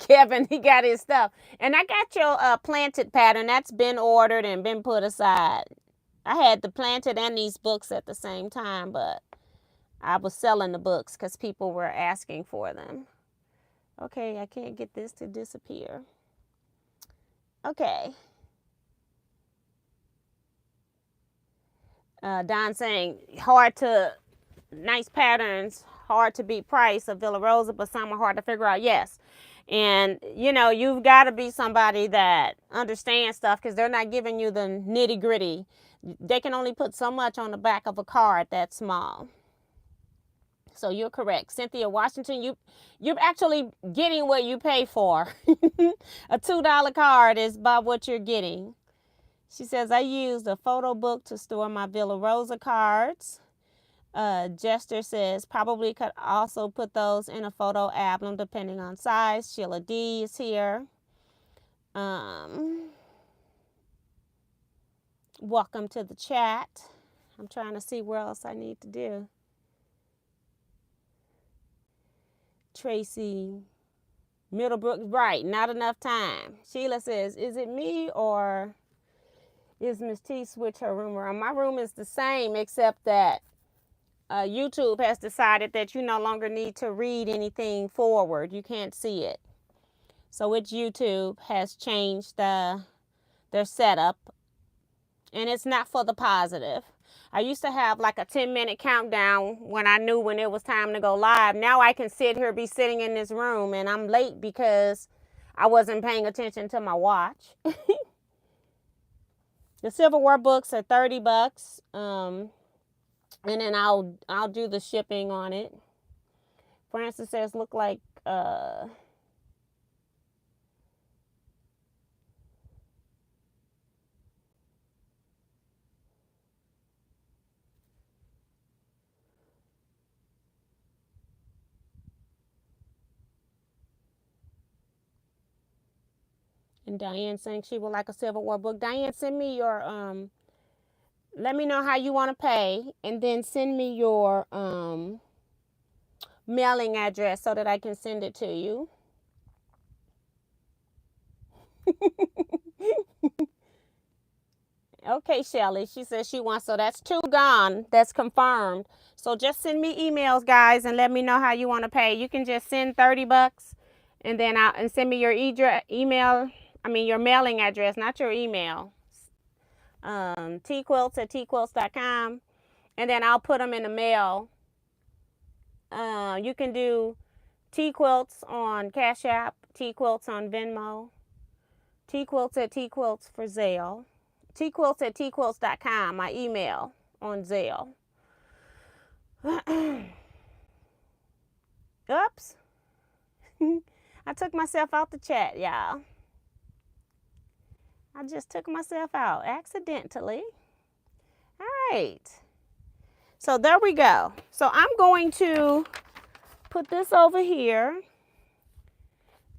A: Kevin, he got his stuff. And I got your planted pattern. That's been ordered and been put aside. I had the planted and these books at the same time, but I was selling the books because people were asking for them. Okay, I can't get this to disappear. Okay. Don saying, nice patterns, hard to beat price of Villa Rosa, but some are hard to figure out. Yes. And, you know, you've got to be somebody that understands stuff because they're not giving you the nitty gritty. They can only put so much on the back of a card that small. So you're correct. Cynthia Washington, you're actually getting what you pay for. A $2 card is about what you're getting. She says, I used a photo book to store my Villa Rosa cards. Jester says, probably could also put those in a photo album depending on size. Sheila D is here. Welcome to the chat. I'm trying to see where else I need to do. Tracy Middlebrook, right, not enough time. Sheila says, is it me or is Miss T switch her room around? My room is the same except that YouTube has decided that you no longer need to read anything forward. You can't see it. So which YouTube has changed their setup, and it's not for the positive. I used to have like a 10-minute countdown when I knew when it was time to go live. Now I can be sitting in this room, and I'm late because I wasn't paying attention to my watch. The silverware books are $30. And then I'll do the shipping on it. Francis says look like and Diane saying she would like a silverware book. Diane, send me your let me know how you want to pay, and then send me your mailing address so that I can send it to you. Okay, Shelly. She says she wants, so that's 2 gone. That's confirmed. So just send me emails, guys, and let me know how you want to pay. You can just send $30, and then send me your email. I mean your mailing address, not your email. Teaquilts at teaquilts.com, and then I'll put them in the mail. You can do Teaquilts on CashApp, Teaquilts on Venmo, Teaquilts at Teaquilts for Zelle, Teaquilts at teaquilts.com, my email on Zelle. Oops. I took myself out the chat, y'all. I just took myself out accidentally. All right. So there we go. So I'm going to put this over here.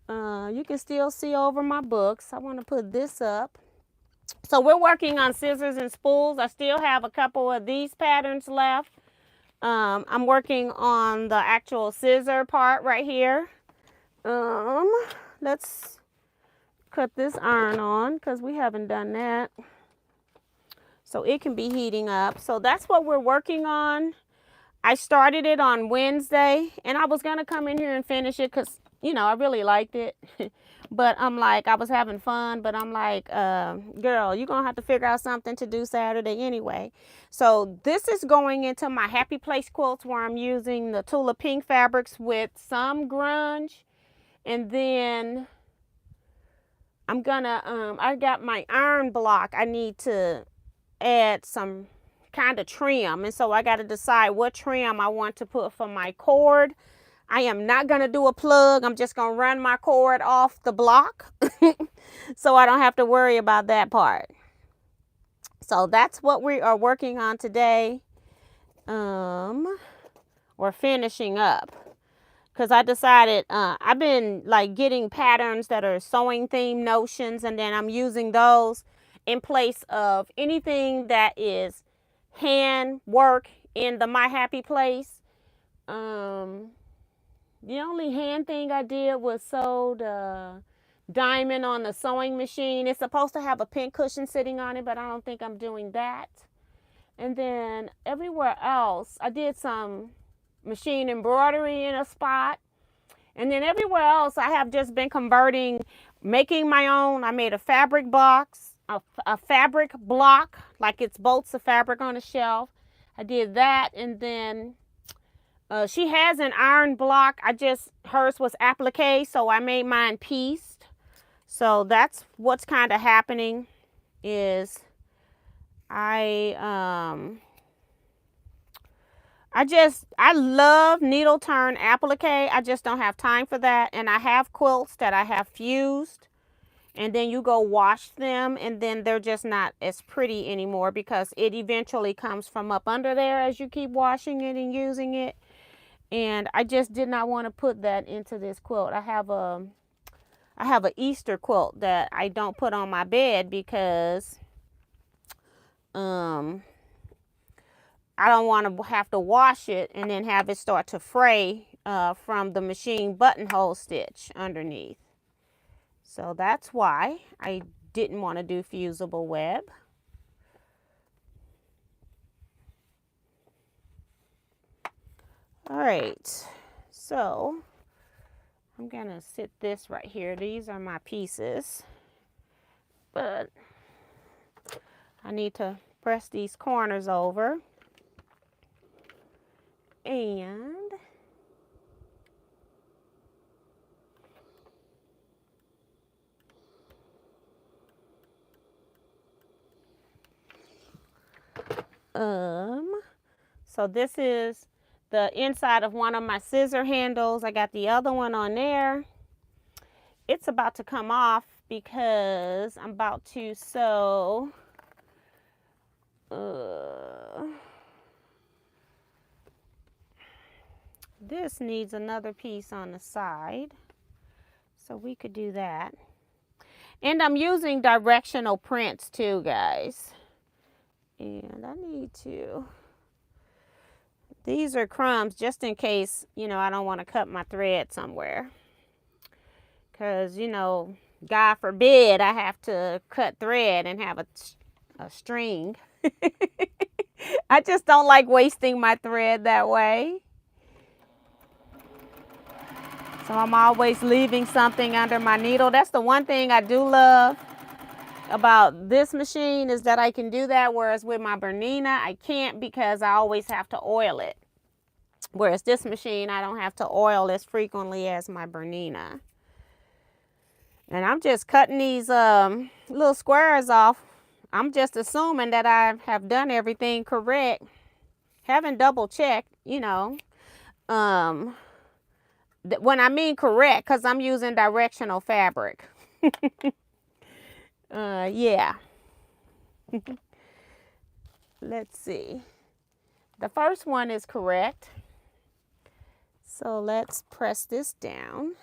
A: You can still see over my books. I want to put this up. So we're working on scissors and spools. I still have a couple of these patterns left. I'm working on the actual scissor part right here. Let's cut this iron on because we haven't done that. So it can be heating up. So that's what we're working on. I started it on Wednesday, and I was going to come in here and finish it because, you know, I really liked it. But I'm like, I was having fun, but I'm like, girl, you're going to have to figure out something to do Saturday anyway. So this is going into my Happy Place quilts where I'm using the Tula Pink fabrics with some grunge. And then I'm going to, I got my iron block. I need to add some kind of trim, and so I got to decide what trim I want to put for my cord. I am not going to do a plug. I'm just going to run my cord off the block so I don't have to worry about that part. So that's what we are working on today. We're finishing up because I decided I've been like getting patterns that are sewing theme notions, and then I'm using those in place of anything that is hand work in the My Happy Place. The only hand thing I did was sew the diamond on the sewing machine. It's supposed to have a pink cushion sitting on it, but I don't think I'm doing that. And then everywhere else, I did some machine embroidery in a spot. And then everywhere else, I have just been converting, making my own. I made a fabric box. A fabric block, like it's bolts of fabric on a shelf. I did that, and then she has an iron block. Hers was applique, so I made mine pieced. So that's what's kind of happening is I love needle turn applique. I just don't have time for that, and I have quilts that I have fused. And then you go wash them, and then they're just not as pretty anymore because it eventually comes from up under there as you keep washing it and using it. And I just did not want to put that into this quilt. I have a Easter quilt that I don't put on my bed because I don't want to have to wash it and then have it start to fray from the machine buttonhole stitch underneath. So that's why I didn't want to do fusible web. All right, so I'm gonna sit this right here. These are my pieces, but I need to press these corners over, and so this is the inside of one of my scissor handles. I got the other one on there. It's about to come off because I'm about to sew this needs another piece on the side, so we could do that. And I'm using directional prints too, guys. And I need to, these are crumbs just in case, you know, I don't want to cut my thread somewhere. Because, you know, God forbid I have to cut thread and have a string. I just don't like wasting my thread that way. So I'm always leaving something under my needle. That's the one thing I do love about this machine, is that I can do that, whereas with my Bernina I can't, because I always have to oil it. Whereas this machine, I don't have to oil as frequently as my Bernina. And I'm just cutting these little squares off. I'm just assuming that I have done everything correct. Haven't double checked, you know. When I mean correct, because I'm using directional fabric. Yeah. Let's see. The first one is correct. So let's press this down.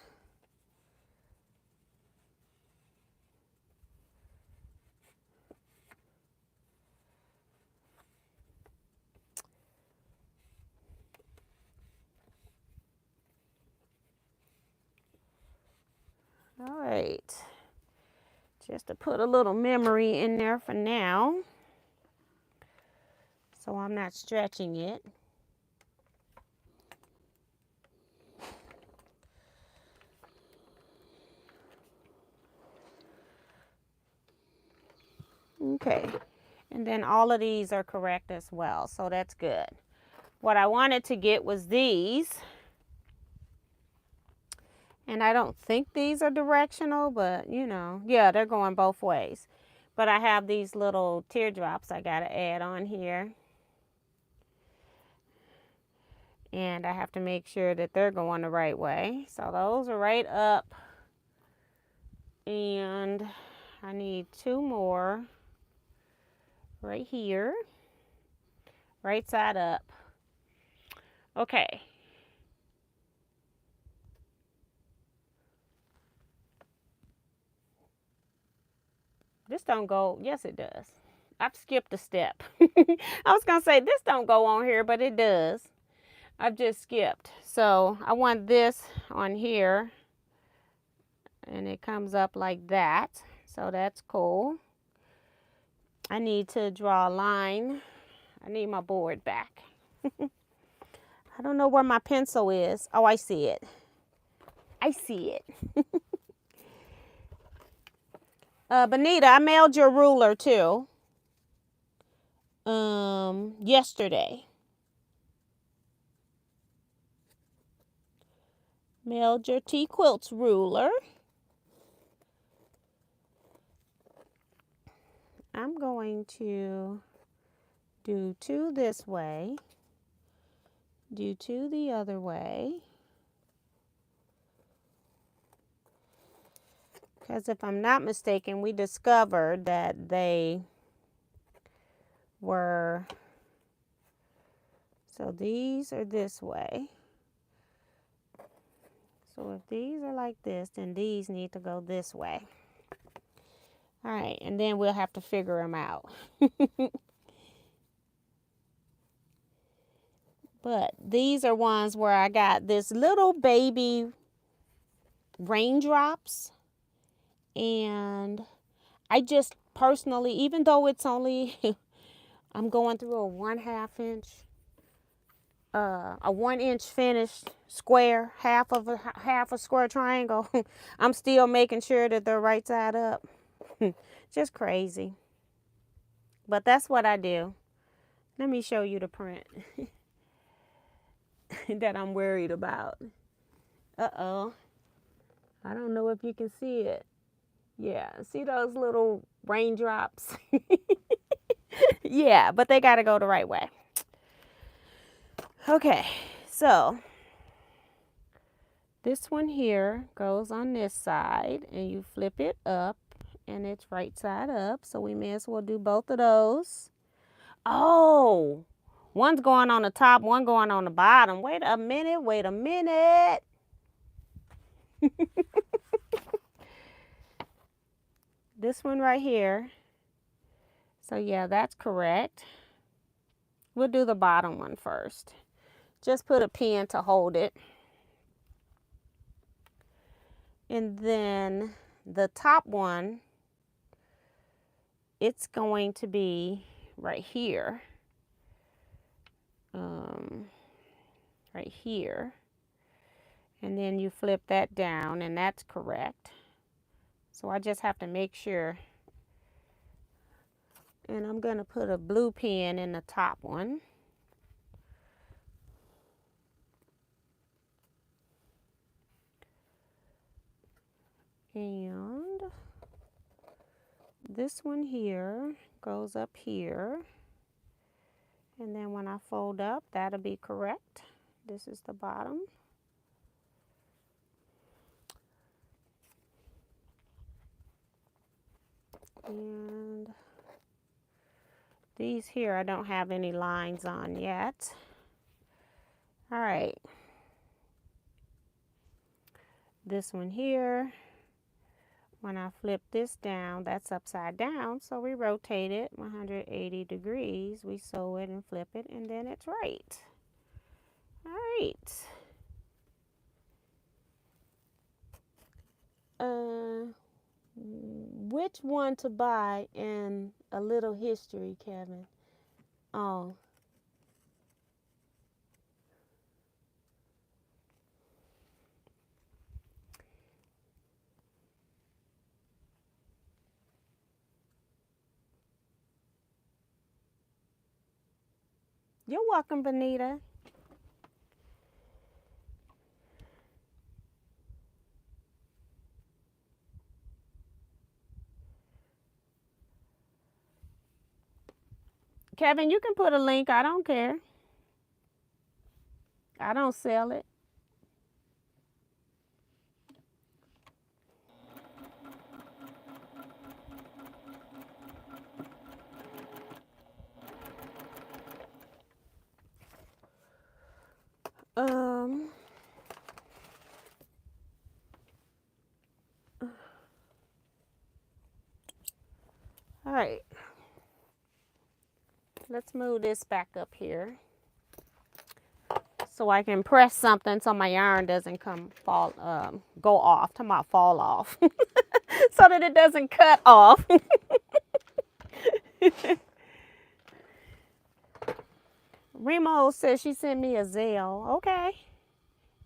A: All right. Just to put a little memory in there for now, so I'm not stretching it. Okay, and then all of these are correct as well, so that's good. What I wanted to get was these, and I don't think these are directional, but you know, yeah, they're going both ways. But I have these little teardrops I gotta add on here, and I have to make sure that they're going the right way. So those are right up, and I need two more right here, right side up. Okay. This don't go, yes it does. I've skipped a step. I was gonna say this don't go on here, but it does. I've just skipped. So I want this on here, and it comes up like that. So that's cool. I need to draw a line. I need my board back. I don't know where my pencil is. Oh, I see it. I see it. Benita, I mailed your ruler too. Yesterday. Mailed your Teaquilts ruler. I'm going to do two this way, do two the other way, because if I'm not mistaken, we discovered that they were, so these are this way. So if these are like this, then these need to go this way. All right, and then we'll have to figure them out. But these are ones where I got this little baby raindrops, and I just personally, even though it's only, I'm going through a 1/2 inch a 1-inch finished square, half a square triangle. I'm still making sure that they're right side up. Just crazy. But that's what I do. Let me show you the print that I'm worried about. Uh-oh. I don't know if you can see it. Yeah, see those little raindrops? Yeah, but they got to go the right way. Okay, so this one here goes on this side, and you flip it up, and it's right side up. So we may as well do both of those. Oh, one's going on the top, one going on the bottom. Wait a minute, wait a minute. This one right here. So yeah, that's correct. We'll do the bottom one first. Just put a pin to hold it. And then the top one, it's going to be right here. Right here. And then you flip that down, and that's correct. So I just have to make sure. And I'm going to put a blue pin in the top one. And this one here goes up here. And then when I fold up, that'll be correct. This is the bottom. And these here, I don't have any lines on yet. All right. This one here, when I flip this down, that's upside down. So we rotate it 180 degrees. We sew it and flip it, and then it's right. All right. Which one to buy in A Little History, Kevin? Oh. You're welcome, Benita. Kevin, you can put a link. I don't care. I don't sell it. All right. Let's move this back up here so I can press something so my yarn doesn't go off. Talking about fall off. So that it doesn't cut off. Remo says she sent me a Zelle. Okay.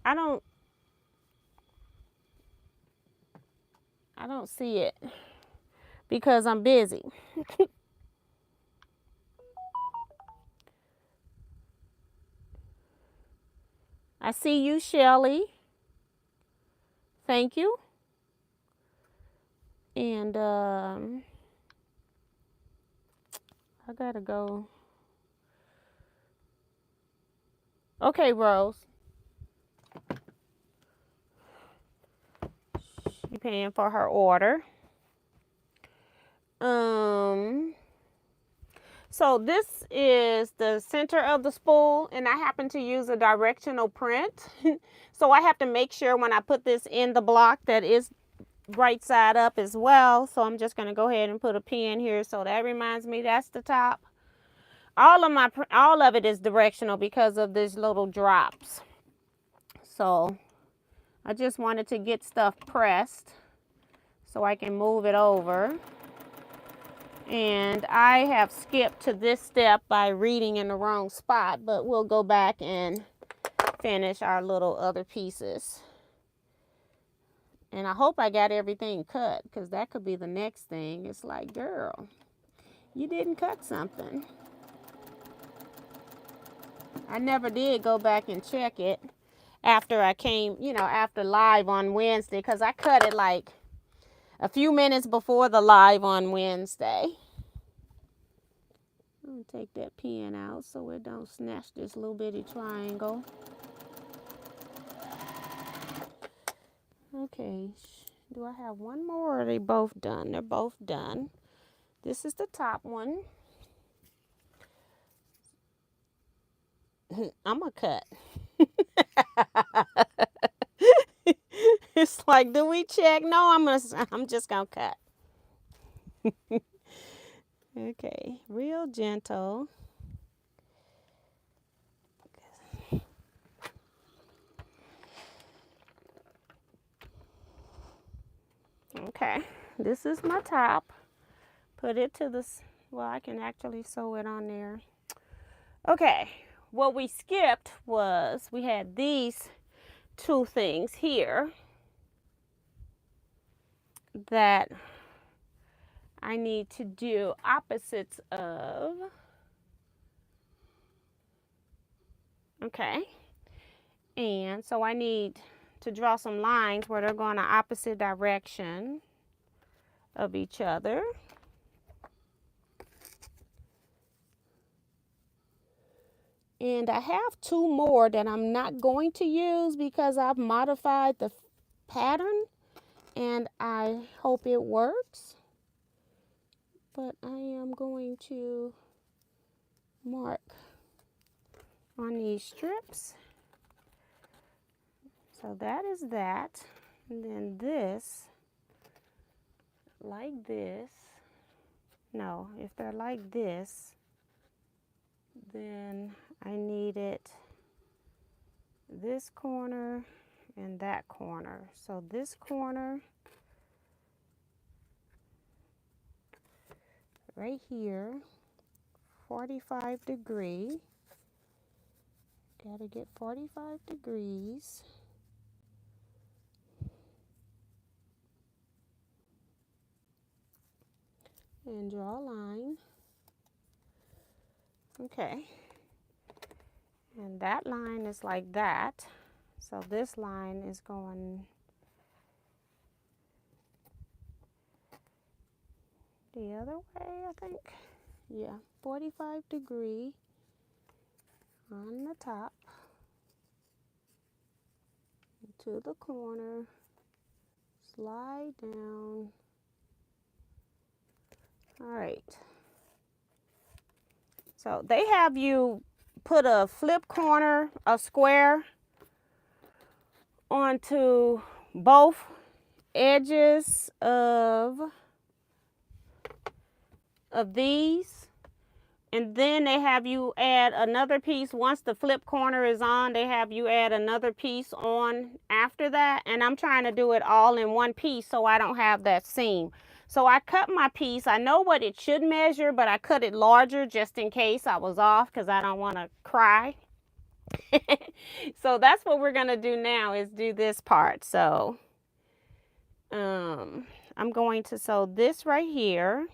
A: I don't see it because I'm busy. I see you, Shelly. Thank you. And I gotta go. Okay, Rose. She paying for her order. So this is the center of the spool, and I happen to use a directional print. So I have to make sure when I put this in the block that it's right side up as well. So I'm just going to go ahead and put a pin here. So that reminds me that's the top. All of it is directional because of these little drops. So I just wanted to get stuff pressed so I can move it over And I have skipped to this step by reading in the wrong spot, but we'll go back and finish our little other pieces. And I hope I got everything cut, because that could be the next thing. It's like, girl, you didn't cut something. I never did go back and check it after I came, you know, after live on Wednesday, because I cut it like a few minutes before the live on Wednesday. I'm going to take that pen out so it don't snatch this little bitty triangle. Okay, do I have one more, or are they both done? They're both done. This is the top one. I'm going to cut. It's like, do we check? No, I'm just going to cut. Okay, real gentle. Okay, this is my top. Put it to this, well, I can actually sew it on there. Okay, what we skipped was we had these two things here that I need to do opposites of. Okay, and so I need to draw some lines where they're going the opposite direction of each other. And I have two more that I'm not going to use because I've modified the pattern and I hope it works. But I am going to mark on these strips. So that is that. And then this, like this. No, if they're like this, then I need it this corner and that corner. So this corner right here, 45 degree. Gotta get 45 degrees. And draw a line. Okay. And that line is like that. So this line is going the other way, I think. Yeah, 45 degree on the top to the corner, slide down. All right. So they have you put a flip corner, a square, onto both edges of these, and then they have you add another piece. Once the flip corner is on, they have you add another piece on after that, and I'm trying to do it all in one piece so I don't have that seam. So I cut my piece. I know what it should measure, but I cut it larger just in case I was off, because I don't want to cry. So that's what we're going to do now, is do this part. So I'm going to sew this right here.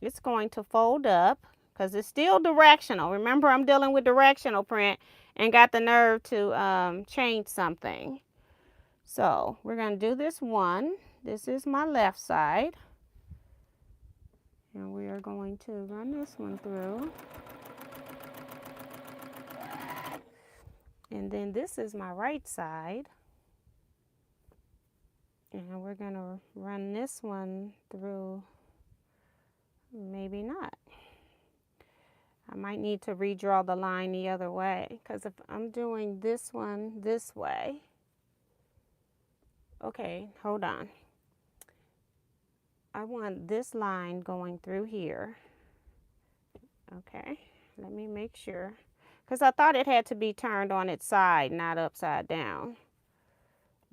A: It's going to fold up because it's still directional. Remember, I'm dealing with directional print and got the nerve to change something. So we're going to do this one. This is my left side. And we are going to run this one through. And then this is my right side. And we're going to run this one through. Maybe not. I might need to redraw the line the other way, because if I'm doing this one this way. Okay, hold on. I want this line going through here. Okay, let me make sure, because I thought it had to be turned on its side, not upside down.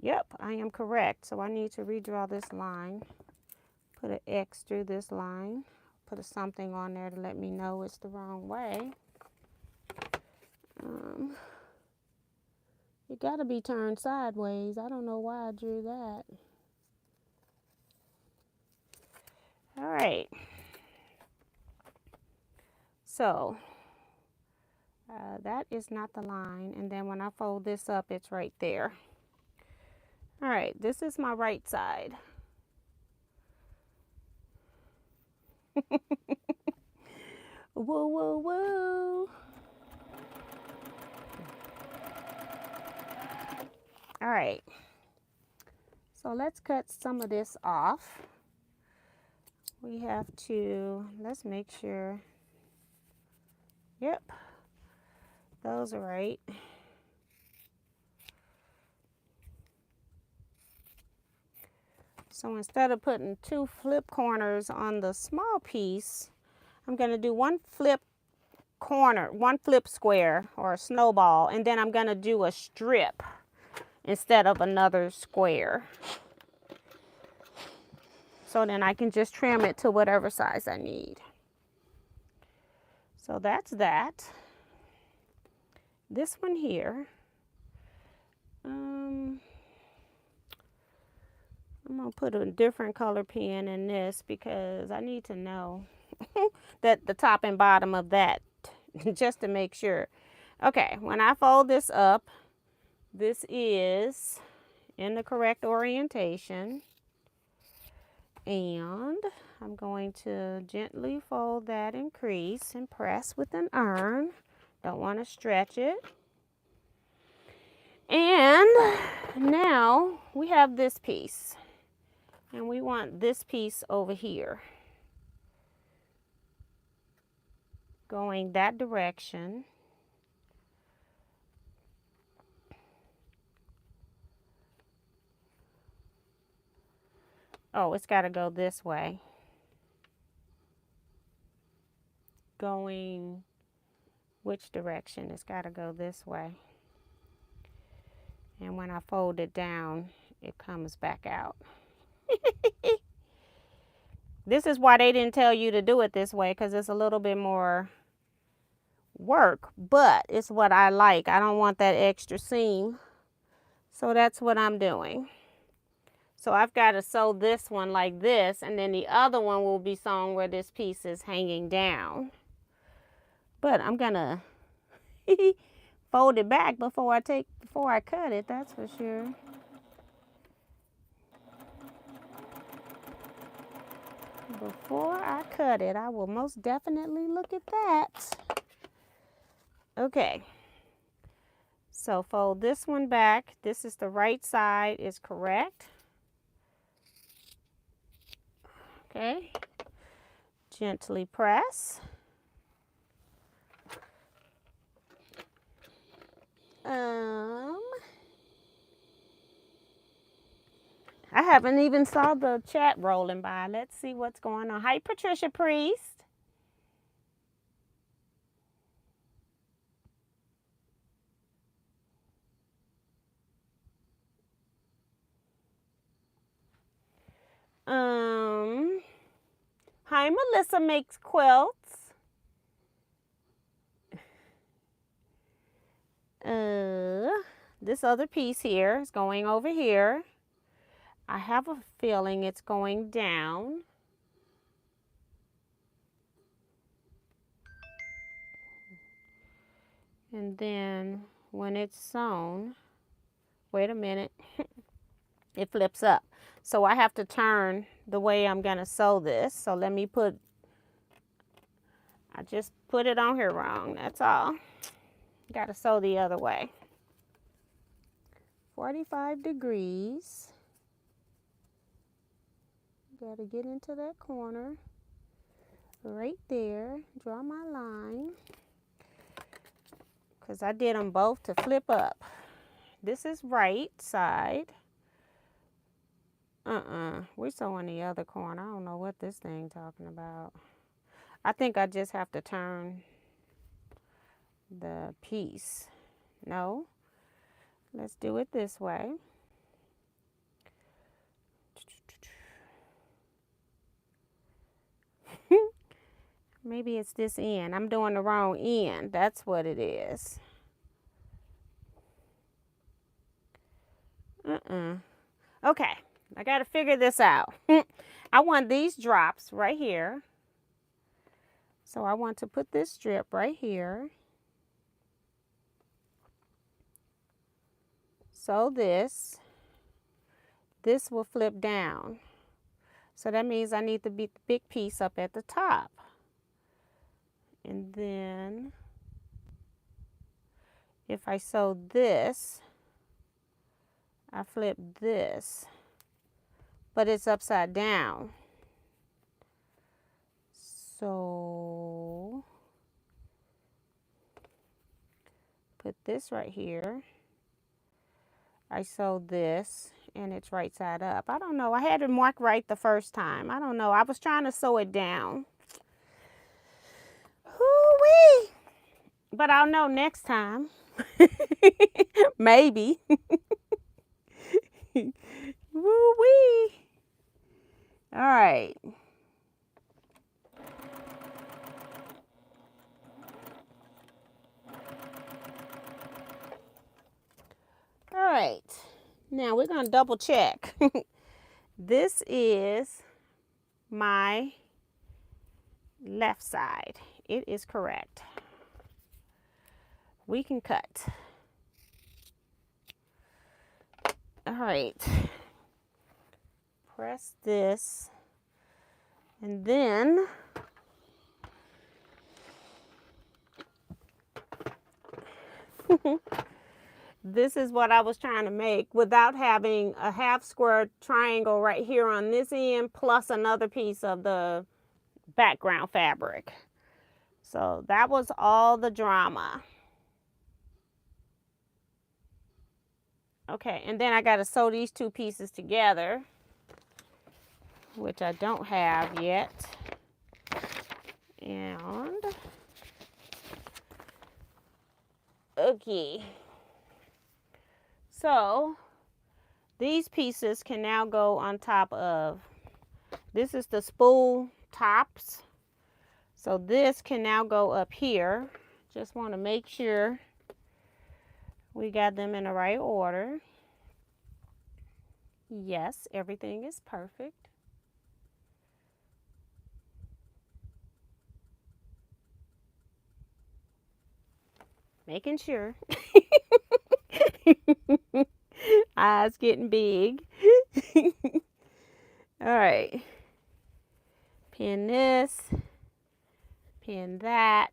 A: Yep, I am correct. So I need to redraw this line. Put an X through this line. put something on there to let me know it's the wrong way. It got to be turned sideways. I don't know why I drew that. All right. So that is not the line. And then when I fold this up, it's right there. All right, this is my right side. Whoa, whoa, whoa. All right. So let's cut some of this off. We have to, let's make sure. Yep, those are right. So instead of putting 2 flip corners on the small piece, I'm going to do 1 flip corner, 1 flip square or a snowball, and then I'm going to do a strip instead of another square. So then I can just trim it to whatever size I need. So that's that. This one here, I'm going to put a different color pen in this because I need to know that the top and bottom of that just to make sure. Okay, when I fold this up, this is in the correct orientation. And I'm going to gently fold that in crease and press with an iron. Don't want to stretch it. And now we have this piece. And we want this piece over here. Going that direction. Oh, it's got to go this way. Going which direction? It's got to go this way. And when I fold it down, it comes back out. This is why they didn't tell you to do it this way, because it's a little bit more work, but it's what I like. I don't want that extra seam. So that's what I'm doing. So I've got to sew this one like this, and then the other one will be sewn where this piece is hanging down. But I'm gonna fold it back before I cut it, that's for sure. Before I cut it, I will most definitely look at that. Okay. So fold this one back. This is the right side is correct. Okay. Gently press. I haven't even saw the chat rolling by. Let's see what's going on. Hi, Patricia Priest. Hi, Melissa Makes Quilts. This other piece here is going over here. I have a feeling it's going down. And then when it's sewn, wait a minute, it flips up. So I have to turn the way I'm gonna sew this. So let me I just put it on here wrong, that's all. Gotta sew the other way. 45 degrees. Gotta get into that corner. Right there, draw my line. Because I did them both to flip up. This is right side. We're sewing the other corner. I don't know what this thing talking about. I think I just have to turn the piece. No. Let's do it this way. Maybe it's this end. I'm doing the wrong end. That's what it is. Okay, I got to figure this out. I want these drops right here. So I want to put this strip right here. So this will flip down. So that means I need the big piece up at the top. And then if I sew this, I flip this, but it's upside down. So put this right here. I sew this and it's right side up. I don't know. I had it marked right the first time. I don't know. I was trying to sew it down. Hoo-wee! But I'll know next time. Maybe. Woo-wee! All right. All right. Now we're going to double check. This is my left side. It is correct. We can cut. All right. Press this. And then this is what I was trying to make without having a half square triangle right here on this end plus another piece of the background fabric. So that was all the drama. Okay, and then I got to sew these two pieces together, which I don't have yet. And okay. So these pieces can now go on top of, this is the spool tops. So this can now go up here. Just want to make sure we got them in the right order. Yes, everything is perfect. Making sure. Eyes getting big. All right. Pin this. Pin that.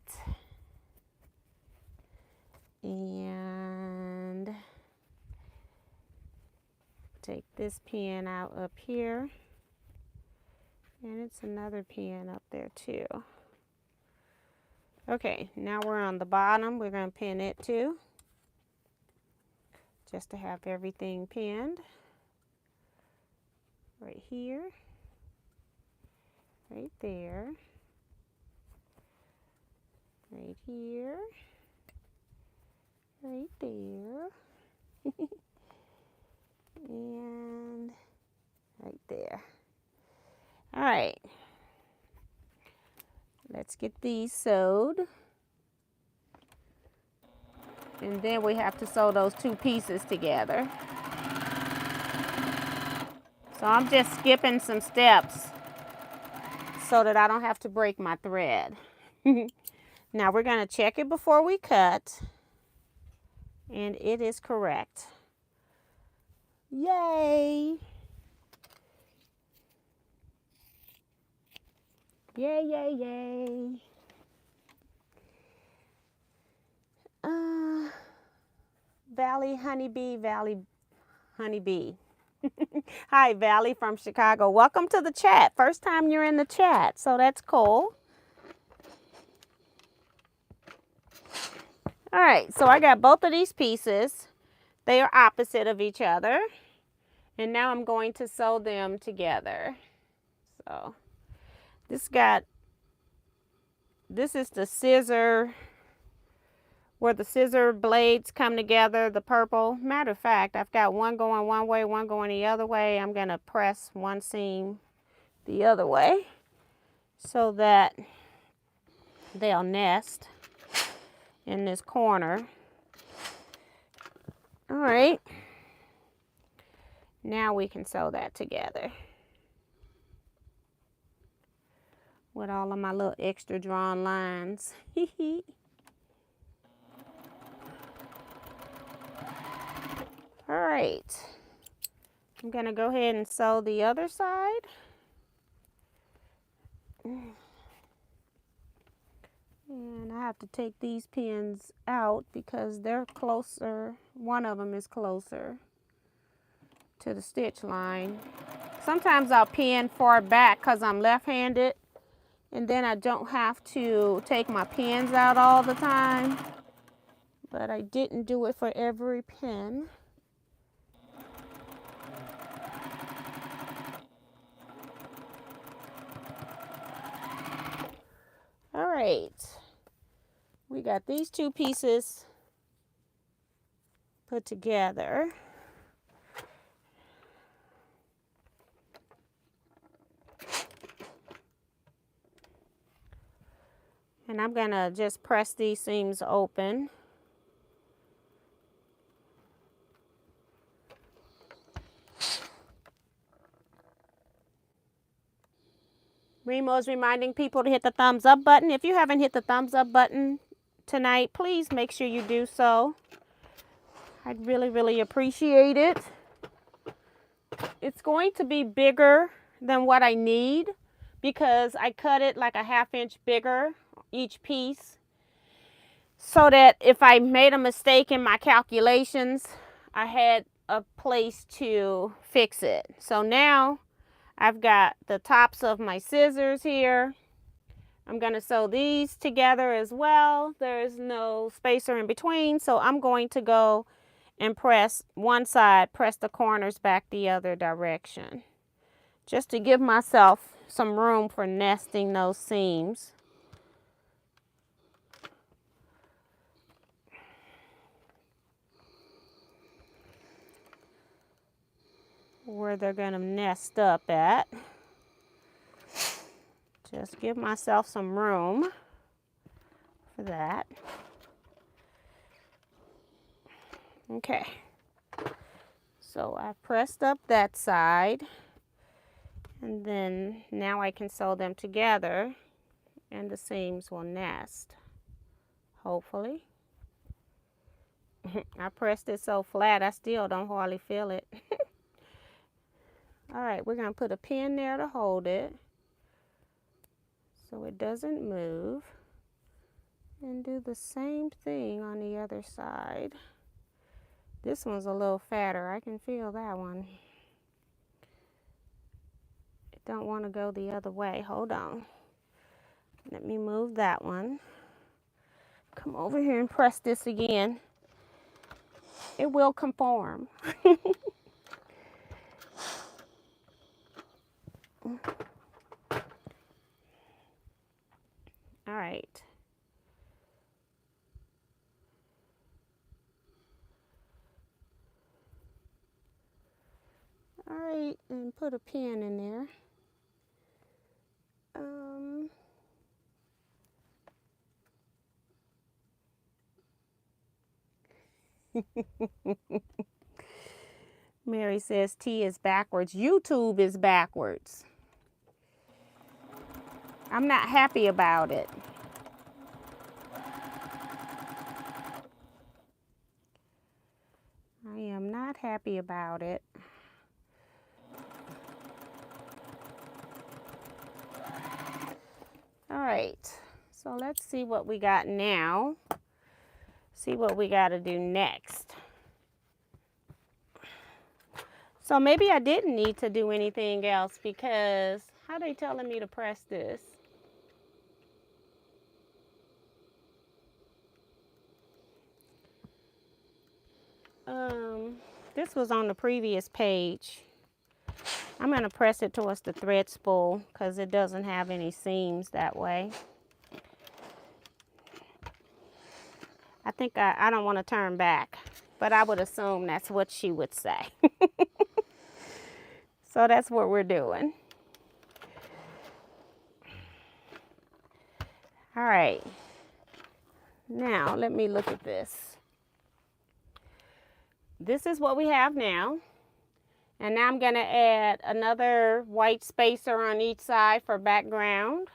A: And take this pin out up here. And it's another pin up there too. Okay, now we're on the bottom. We're going to pin it too, just to have everything pinned. Right here, right there, right here, right there, and right there. All right. Let's get these sewed. And then we have to sew those two pieces together. So I'm just skipping some steps so that I don't have to break my thread. Now we're going to check it before we cut. And it is correct. Yay! Yay, yay, yay. Valley Honeybee, Valley Honeybee. Hi, Valley from Chicago. Welcome to the chat. First time you're in the chat, so that's cool. All right, so I got both of these pieces. They are opposite of each other. And now I'm going to sew them together. So this is the scissor, where the scissor blades come together, the purple. Matter of fact, I've got one going one way, one going the other way. I'm going to press one seam the other way so that they'll nest in this corner. All right. Now we can sew that together with all of my little extra drawn lines. All right. I'm gonna go ahead and sew the other side. And I have to take these pins out because they're closer. One of them is closer to the stitch line. Sometimes I'll pin far back because I'm left-handed, and then I don't have to take my pins out all the time. But I didn't do it for every pin. All right, we got these two pieces put together. And I'm gonna just press these seams open. Remo is reminding people to hit the thumbs up button. If you haven't hit the thumbs up button tonight, please make sure you do so. I'd really appreciate it. It's going to be bigger than what I need because I cut it like a 1/2 inch bigger each piece, so that if I made a mistake in my calculations, I had a place to fix it. So now I've got the tops of my scissors here. I'm going to sew these together as well. There's no spacer in between, so I'm going to go and press one side, press the corners back the other direction, just to give myself some room for nesting those seams. Where they're going to nest up at. Just give myself some room for that. Okay, so I pressed up that side, and then now I can sew them together and the seams will nest, hopefully. I pressed it so flat I still don't hardly feel it. All right, we're going to put a pin there to hold it so it doesn't move, and do the same thing on the other side. This one's a little fatter. I can feel that one. I don't want to go the other way. Hold on. Let me move that one. Come over here and press this again. It will conform. All right. All right, and put a pin in there. Mary says T is backwards. YouTube is backwards. I'm not happy about it. I am not happy about it. All right, so let's see what we got now. See what we got to do next. So maybe I didn't need to do anything else, because how are they telling me to press this? This was on the previous page. I'm going to press it towards the thread spool because it doesn't have any seams that way. I think I don't want to turn back, but I would assume that's what she would say. So that's what we're doing. All right. Now, let me look at this. This is what we have now. And now I'm going to add another white spacer on each side for background.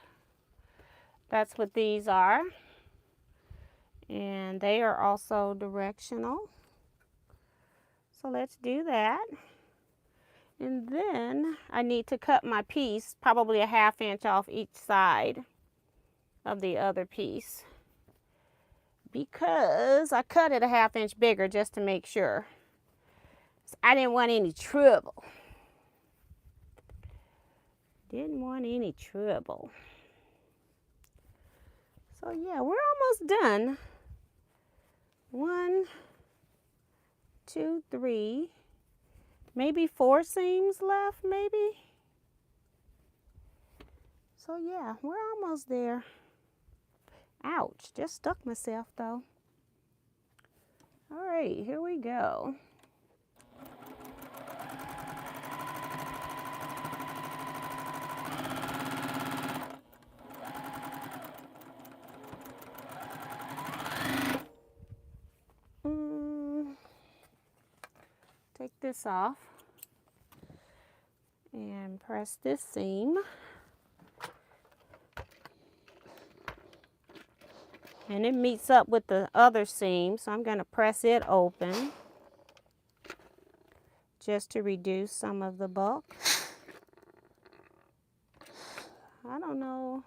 A: That's what these are. And they are also directional. So let's do that. And then I need to cut my piece, probably a 1/2 inch off each side of the other piece, because I cut it a 1/2 inch bigger just to make sure. I didn't want any trouble. Didn't want any trouble. So yeah, we're almost done. 1, 2, 3, maybe 4 seams left, maybe. So yeah, we're almost there. Ouch, just stuck myself though. All right, here we go. Take this off and press this seam. And it meets up with the other seam, so I'm going to press it open just to reduce some of the bulk. I don't know.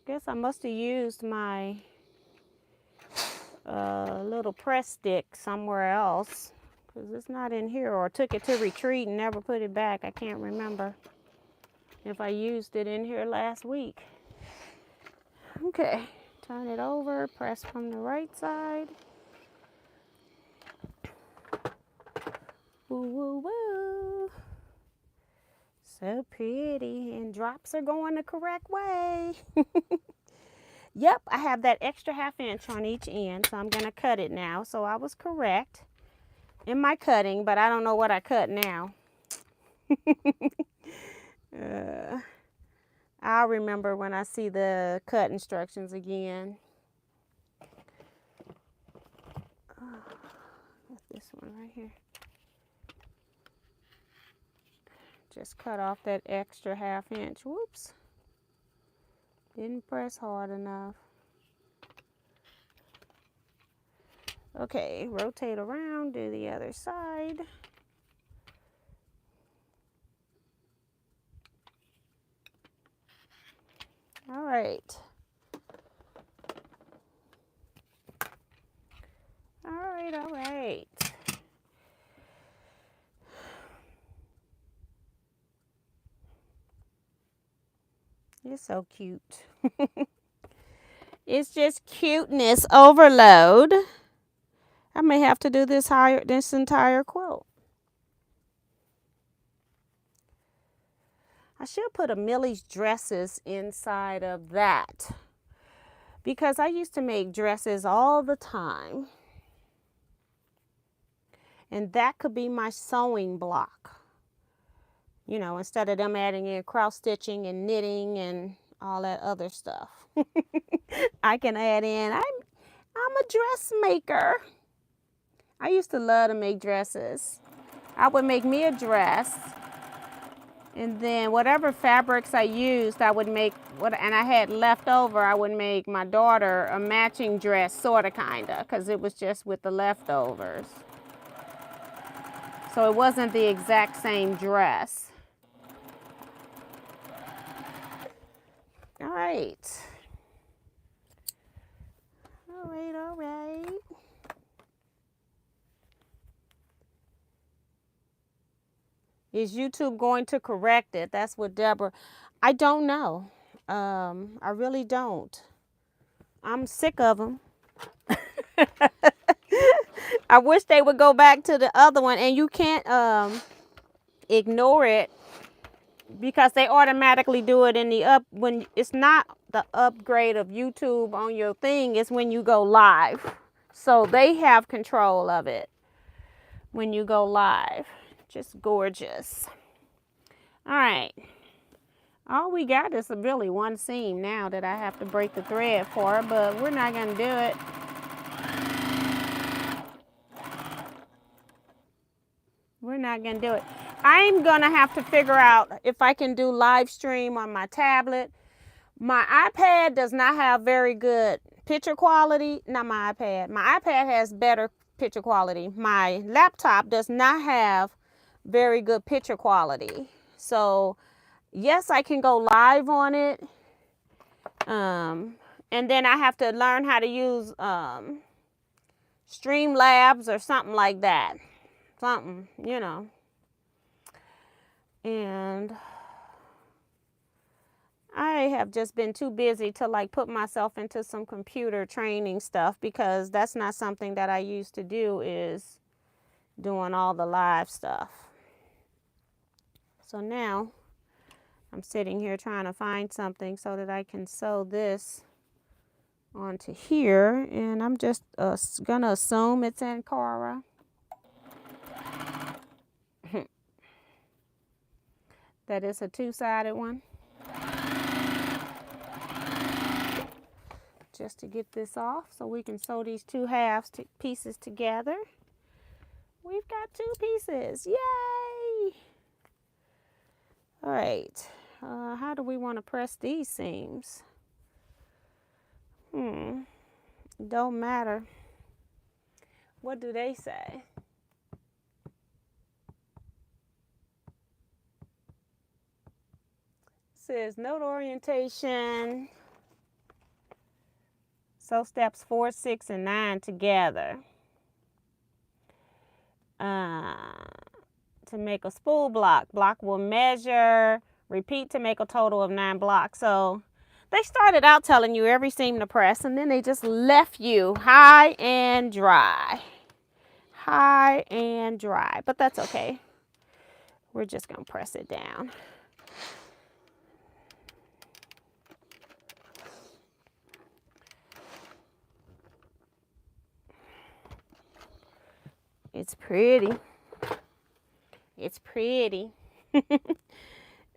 A: Guess I must have used my little press stick somewhere else, because it's not in here, or took it to retreat and never put it back. I can't remember if I used it in here last week. Okay, turn it over, press from the right side. Woo, woo, woo. So pretty, and drops are going the correct way. Yep, I have that extra 1/2 inch on each end, so I'm going to cut it now. So I was correct in my cutting, but I don't know what I cut now. I'll remember when I see the cut instructions again. This one right here. Just cut off that extra 1/2 inch. Whoops. Didn't press hard enough. Okay, rotate around, do the other side. All right. All right, all right. It's so cute. It's just cuteness overload. I may have to do this entire quilt. I should put a Millie's dresses inside of that, because I used to make dresses all the time. And that could be my sewing block. You know, instead of them adding in cross stitching and knitting and all that other stuff. I can add in, I'm a dressmaker. I used to love to make dresses. I would make me a dress, and then whatever fabrics I used, I would make, and I had left over, I would make my daughter a matching dress, sort of, kind of, because it was just with the leftovers. So it wasn't the exact same dress. All right. All right, all right. Is YouTube going to correct it? That's what Deborah, I don't know. I really don't. I'm sick of them. I wish they would go back to the other one, and you can't ignore it, because they automatically do it in the when it's not the upgrade of YouTube on your thing, it's when you go live. So they have control of it when you go live. Just gorgeous. All right. All we got is really one seam now that I have to break the thread for, but we're not going to do it. We're not going to do it. I'm going to have to figure out if I can do live stream on my tablet. My iPad does not have very good picture quality. Not my iPad. My iPad has better picture quality. My laptop does not have very good picture quality. So yes, I can go live on it. And then I have to learn how to use Streamlabs or something like that. Something, you know. And I have just been too busy to like put myself into some computer training stuff, because that's not something that I used to do, is doing all the live stuff. So now I'm sitting here trying to find something so that I can sew this onto here, and I'm just gonna assume it's Ankara. That is a two-sided one. Just to get this off so we can sew these two pieces together. We've got two pieces. Yay! All right. How do we want to press these seams? Don't matter. What do they say? It says note orientation. Sew steps 4, 6, and 9 together. To make a spool block. Block will measure, repeat to make a total of 9 blocks. So they started out telling you every seam to press, and then they just left you high and dry. High and dry. But that's okay. We're just going to press it down. It's pretty. It's pretty.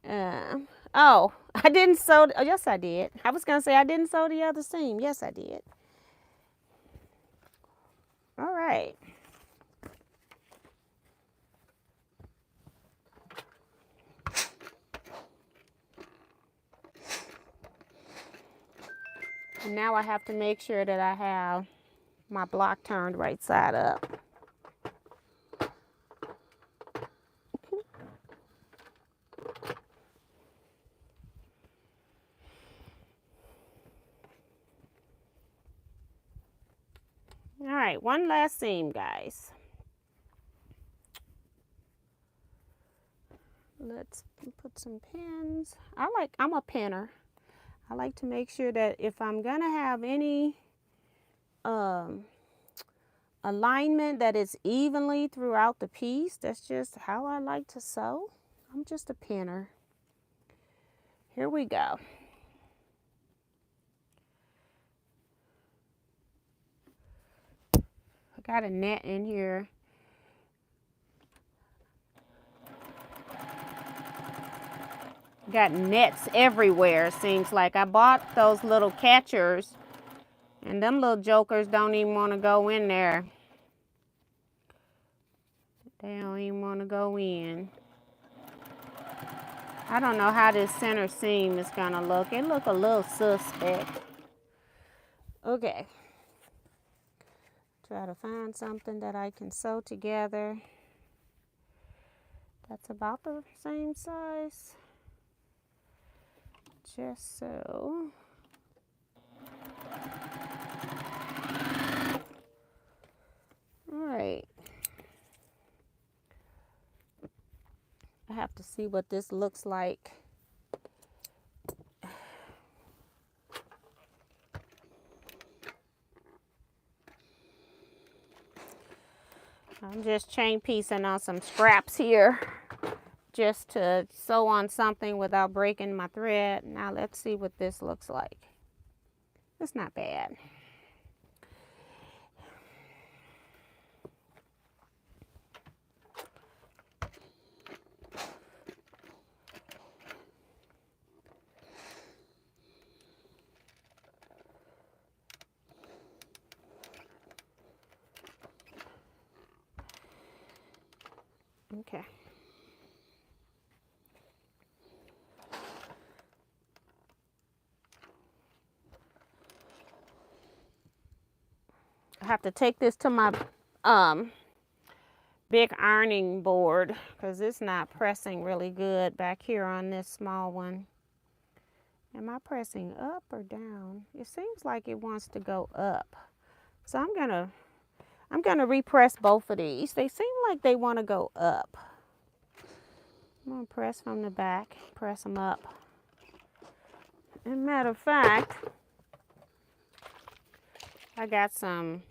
A: Oh, I didn't sew. Oh, yes, I did. I was going to say I didn't sew the other seam. Yes, I did. All right. And now I have to make sure that I have my block turned right side up. All right, one last seam, guys. Let's put some pins. I'm a pinner. I like to make sure that if I'm gonna have any alignment, that it's evenly throughout the piece. That's just how I like to sew. I'm just a pinner. Here we go. I got a net in here. Got nets everywhere, seems like. I bought those little catchers, and them little jokers don't even want to go in there. They don't even want to go in. I don't know how this center seam is going to look. It look a little suspect. Okay. Try to find something that I can sew together that's about the same size. Just so. All right. I have to see what this looks like. I'm just chain piecing on some scraps here just to sew on something without breaking my thread. Now let's see what this looks like. It's not bad. Okay. I have to take this to my big ironing board because it's not pressing really good back here on this small one. Am I pressing up or down? It seems like it wants to go up. So I'm gonna repress both of these. They seem like they want to go up. I'm gonna press from the back, press them up. As a matter of fact, I got some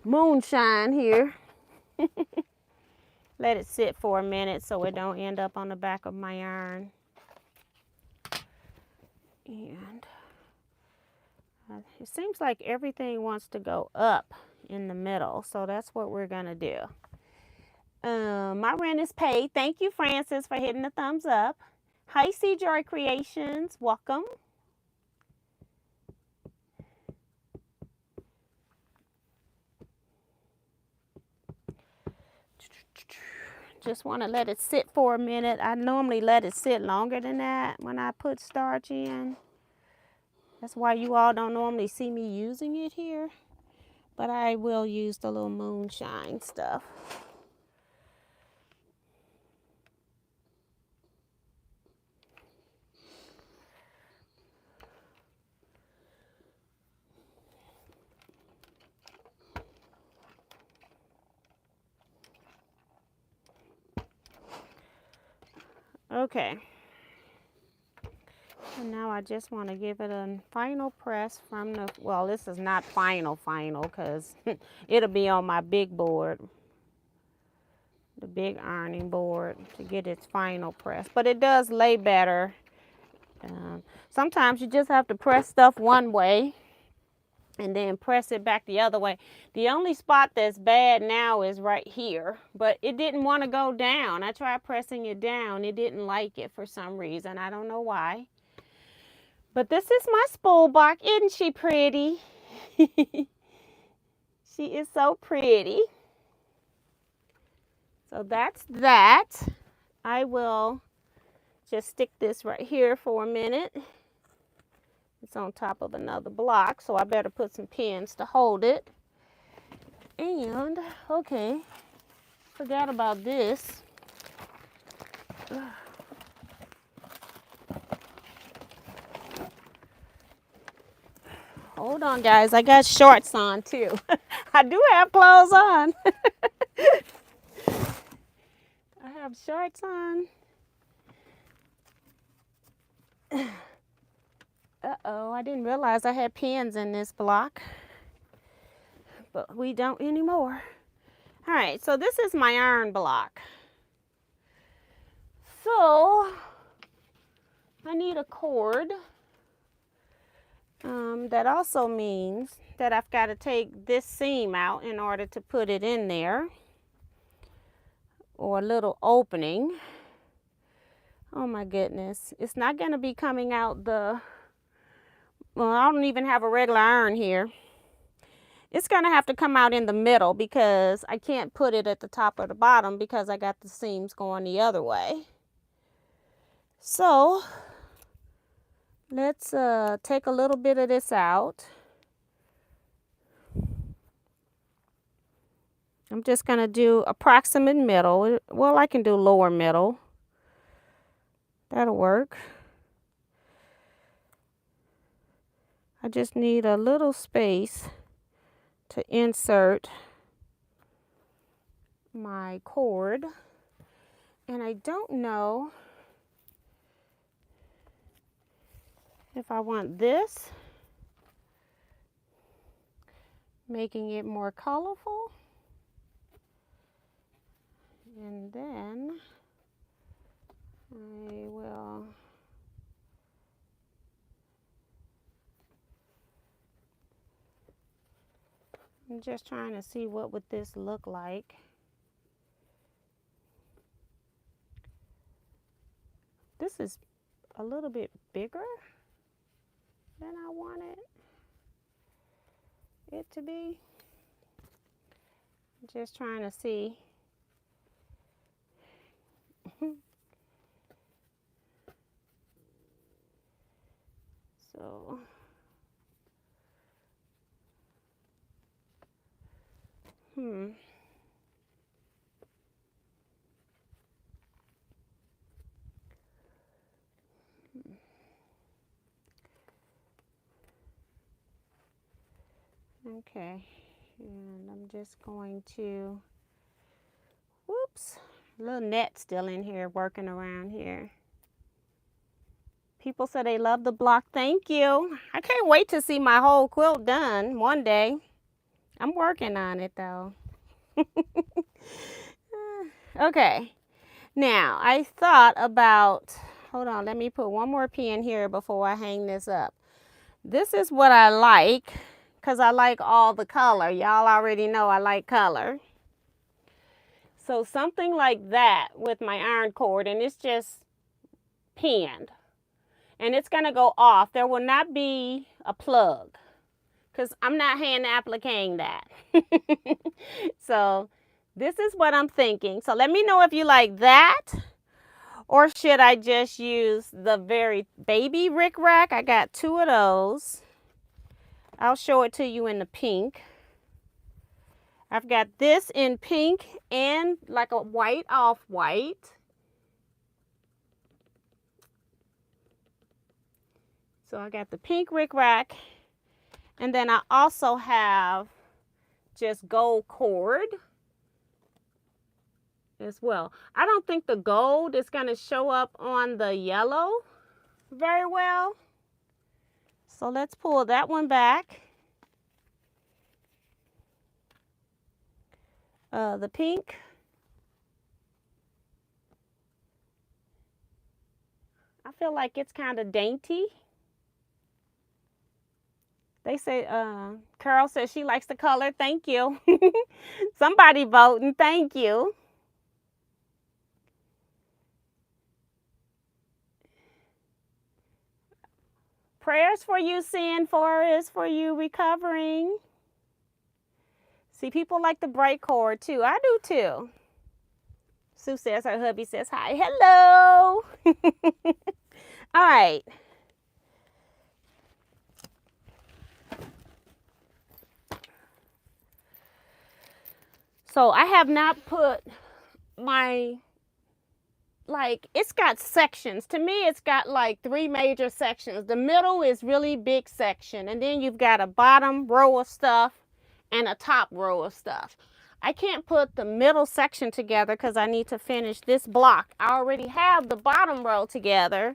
A: moonshine here. Let it sit for a minute so it don't end up on the back of my iron. And it seems like everything wants to go up in the middle, so that's what we're gonna do. My rent is paid. Thank you, Francis, for hitting the thumbs up. Hi, C Joy Creations. Welcome. Just want to let it sit for a minute. I normally let it sit longer than that when I put starch in. That's why you all don't normally see me using it here. But I will use the little moonshine stuff. Okay. And now I just want to give it a final press from the, well, this is not final because it'll be on my big board, the big ironing board, to get its final press. But it does lay better. Sometimes you just have to press stuff one way and then press it back the other way. The only spot that's bad now is right here, but it didn't want to go down. I tried pressing it down. It didn't like it for some reason. I don't know why. But this is my spool block. Isn't she pretty? She is so pretty. So that's that. I will just stick this right here for a minute. It's on top of another block, so I better put some pins to hold it. And, okay, forgot about this. Hold on, guys. I got shorts on, too. I do have clothes on. I have shorts on. Uh-oh, I didn't realize I had pins in this block. But we don't anymore. All right, so this is my iron block. So, I need a cord. That also means that I've got to take this seam out in order to put it in there, or a little opening. Oh my goodness, it's not going to be coming out the, well, I don't even have a regular iron here. It's going to have to come out in the middle because I can't put it at the top or the bottom because I got the seams going the other way. So let's take a little bit of this out. I'm just going to do approximate middle. Well, I can do lower middle. That'll work. I just need a little space to insert my cord. And I don't know if I want this, making it more colorful. And then I will I'm just trying to see what would this look like. This is a little bit bigger than I wanted it to be. I'm just trying to see Okay, and I'm just going to, whoops, a little net still in here working around here. People say they love the block. Thank you. I can't wait to see my whole quilt done one day. I'm working on it though. Okay, now I thought about, hold on, let me put one more pin here before I hang this up. This is what I like, because I like all the color. Y'all already know I like color. So something like that with my iron cord, and it's just pinned. And it's going to go off. There will not be a plug, because I'm not hand appliquing that. So this is what I'm thinking. So let me know if you like that, or should I just use the very baby rickrack? I got 2 of those. I'll show it to you in the pink. I've got this in pink and like a white off-white. So I got the pink rickrack, and then I also have just gold cord as well. I don't think the gold is going to show up on the yellow very well. So let's pull that one back. The pink. I feel like it's kind of dainty. They say, Carol says she likes the color. Thank you. Somebody voting. Thank you. Prayers for you, Sin Forest, for you recovering. See, people like the bright cord too. I do too. Sue says her hubby says hi. Hello. All right. So I have not put my, like, it's got sections. To me, it's got like 3 major sections. The middle is really big section, and then you've got a bottom row of stuff and a top row of stuff. I can't put the middle section together because I need to finish this block. I already have the bottom row together,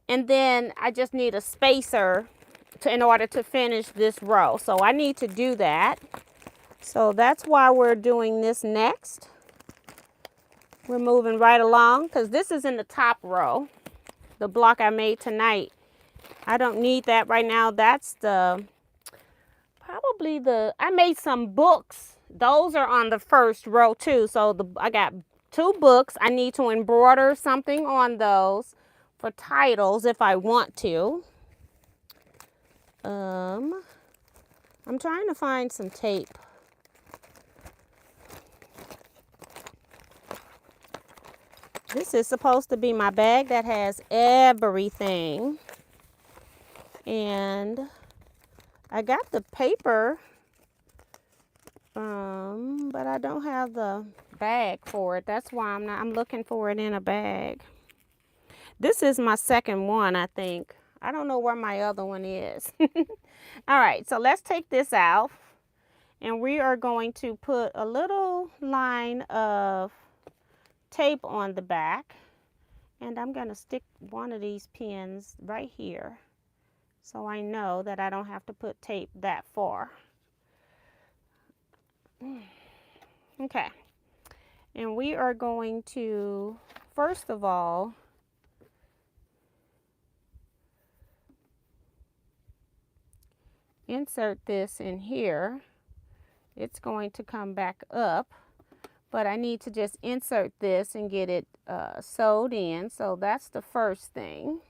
A: and then I just need a spacer in order to finish this row. So I need to do that. So that's why we're doing this next. We're moving right along because this is in the top row. The block I made tonight, I don't need that right now. That's the, probably the, I made some books. Those are on the first row too. So I got 2 books. I need to embroider something on those for titles if I want to. I'm trying to find some tape. This is supposed to be my bag that has everything. And I got the paper, but I don't have the bag for it. That's why I'm looking for it in a bag. This is my second one, I think. I don't know where my other one is. All right, so let's take this out. And we are going to put a little line of tape on the back. And I'm going to stick one of these pins right here, so I know that I don't have to put tape that far. Okay. And we are going to, first of all, insert this in here. It's going to come back up, but I need to just insert this and get it sewed in. So that's the first thing.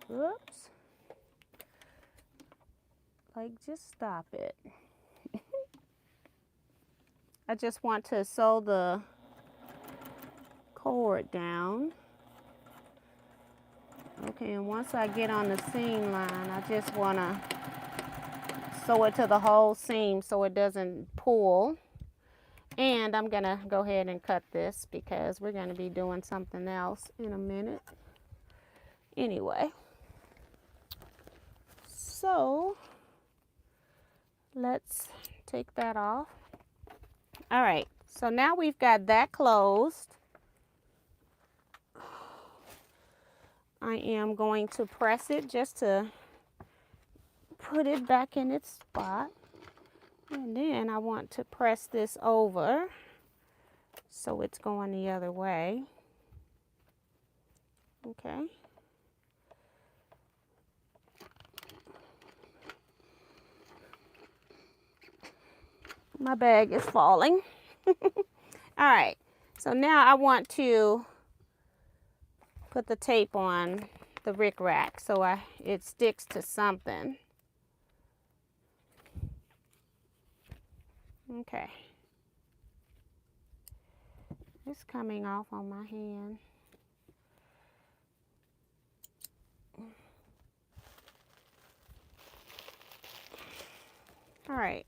A: Whoops. Like, just stop it. I just want to sew the cord down. Okay, and once I get on the seam line, I just want to sew it to the whole seam so it doesn't pull. And I'm going to go ahead and cut this because we're going to be doing something else in a minute. Anyway, so let's take that off. All right, so now we've got that closed. I am going to press it just to put it back in its spot. And then I want to press this over so it's going the other way. Okay. My bag is falling. All right, so now I want to put the tape on the rickrack so it sticks to something. Okay. It's coming off on my hand. All right.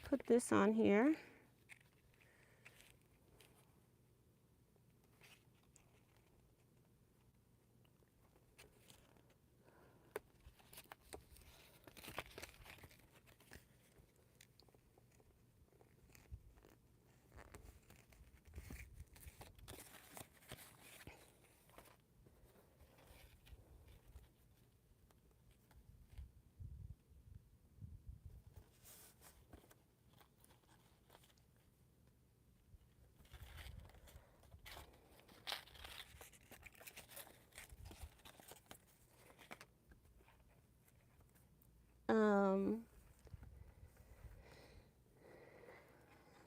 A: Put this on here.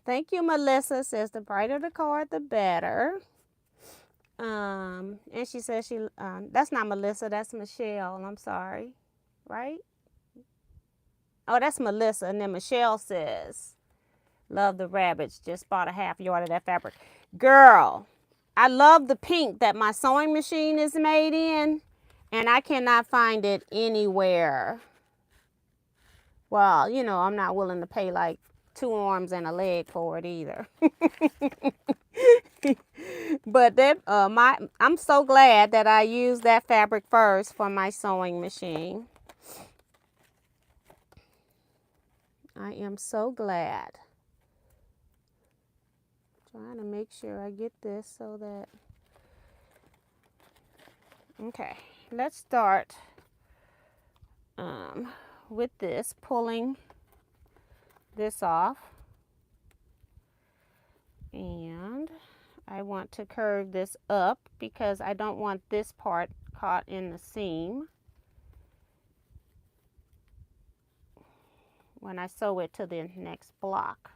A: Thank you, Melissa. Says the brighter the card, the better. And she says that's not Melissa, that's Michelle. I'm sorry, right? Oh, that's Melissa. And then Michelle says, love the rabbits. Just bought a half yard of that fabric. Girl, I love the pink that my sewing machine is made in, and I cannot find it anywhere. Well, you know, I'm not willing to pay like 2 arms and a leg for it either. But I'm so glad that I used that fabric first for my sewing machine. I am so glad. Trying to make sure I get this so that, okay, let's start with this, pulling this off. And I want to curve this up because I don't want this part caught in the seam when I sew it to the next block.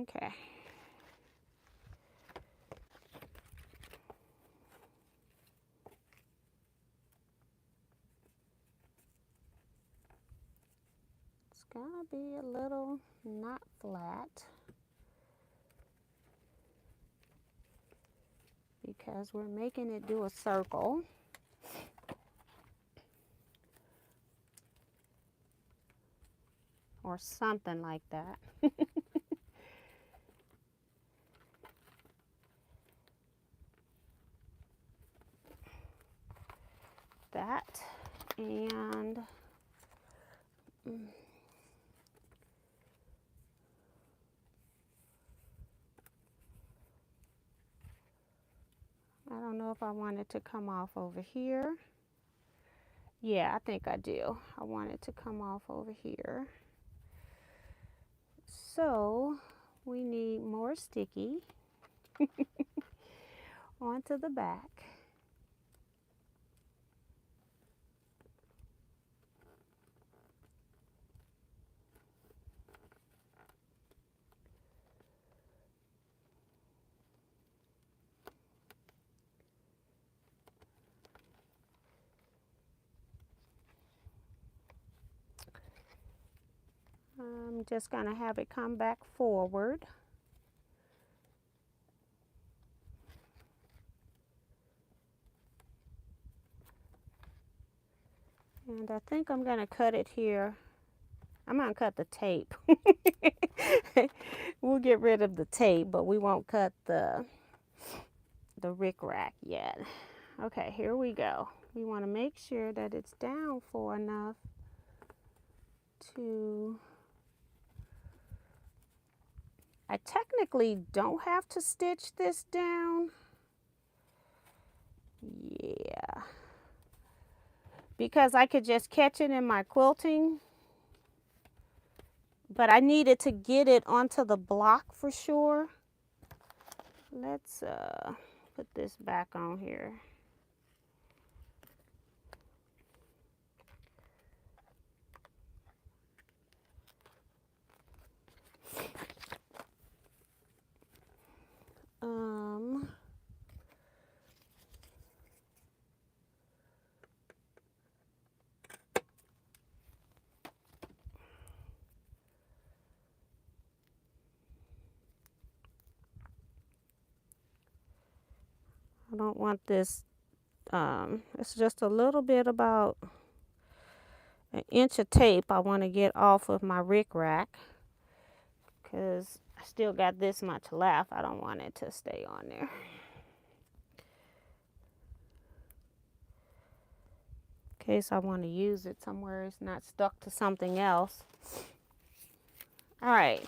A: Okay. It's gonna be a little not flat because we're making it do a circle. Or something like that. That and I don't know if I want it to come off over here. Yeah, I think I do. I want it to come off over here. So we need more sticky. onto the back. I'm just going to have it come back forward. And I think I'm going to cut it here. I'm going to cut the tape. We'll get rid of the tape, but we won't cut the rickrack yet. Okay, here we go. We want to make sure that it's down far enough to... I technically don't have to stitch this down. Yeah. Because I could just catch it in my quilting. But I needed to get it onto the block for sure. Let's put this back on here. I don't want this, it's just a little bit about an inch of tape I want to get off of my rickrack because I still got this much left. I don't want it to stay on there. In case I want to use it somewhere it's not stuck to something else. All right,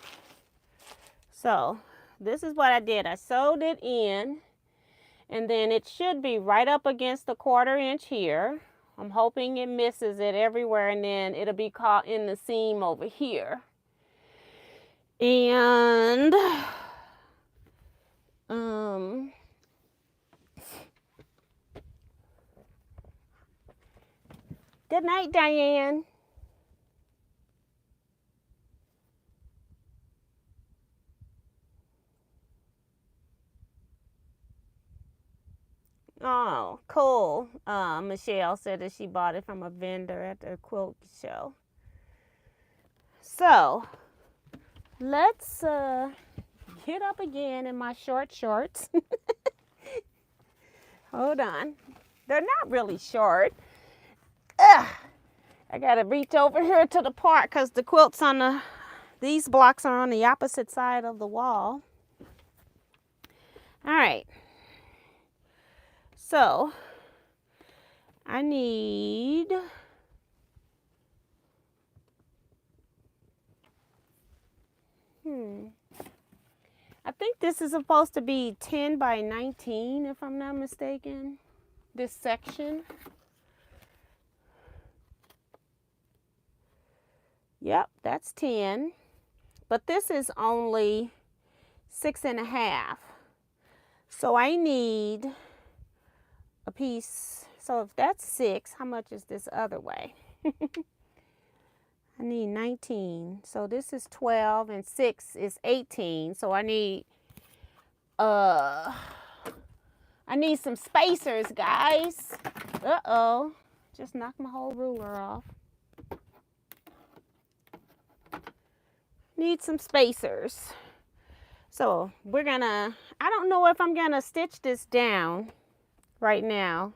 A: so this is what I did. I sewed it in. And then it should be right up against the 1/4 inch here. I'm hoping it misses it everywhere, and then it'll be caught in the seam over here. And good night, Diane. Oh, cool. Michelle said that she bought it from a vendor at the quilt show. So, let's get up again in my short shorts. Hold on. They're not really short. Ugh. I gotta reach over here to the part because the quilts on these blocks are on the opposite side of the wall. All right. So, I need I think this is supposed to be 10 by 19 if I'm not mistaken, this section. Yep, that's 10, but this is only 6.5. So I need a piece. So if that's 6, how much is this other way? I need 19. So this is 12 and 6 is 18. So I need some spacers, guys. Uh-oh. Just knocked my whole ruler off. Need some spacers. So we're gonna, I don't know if I'm gonna stitch this down right now.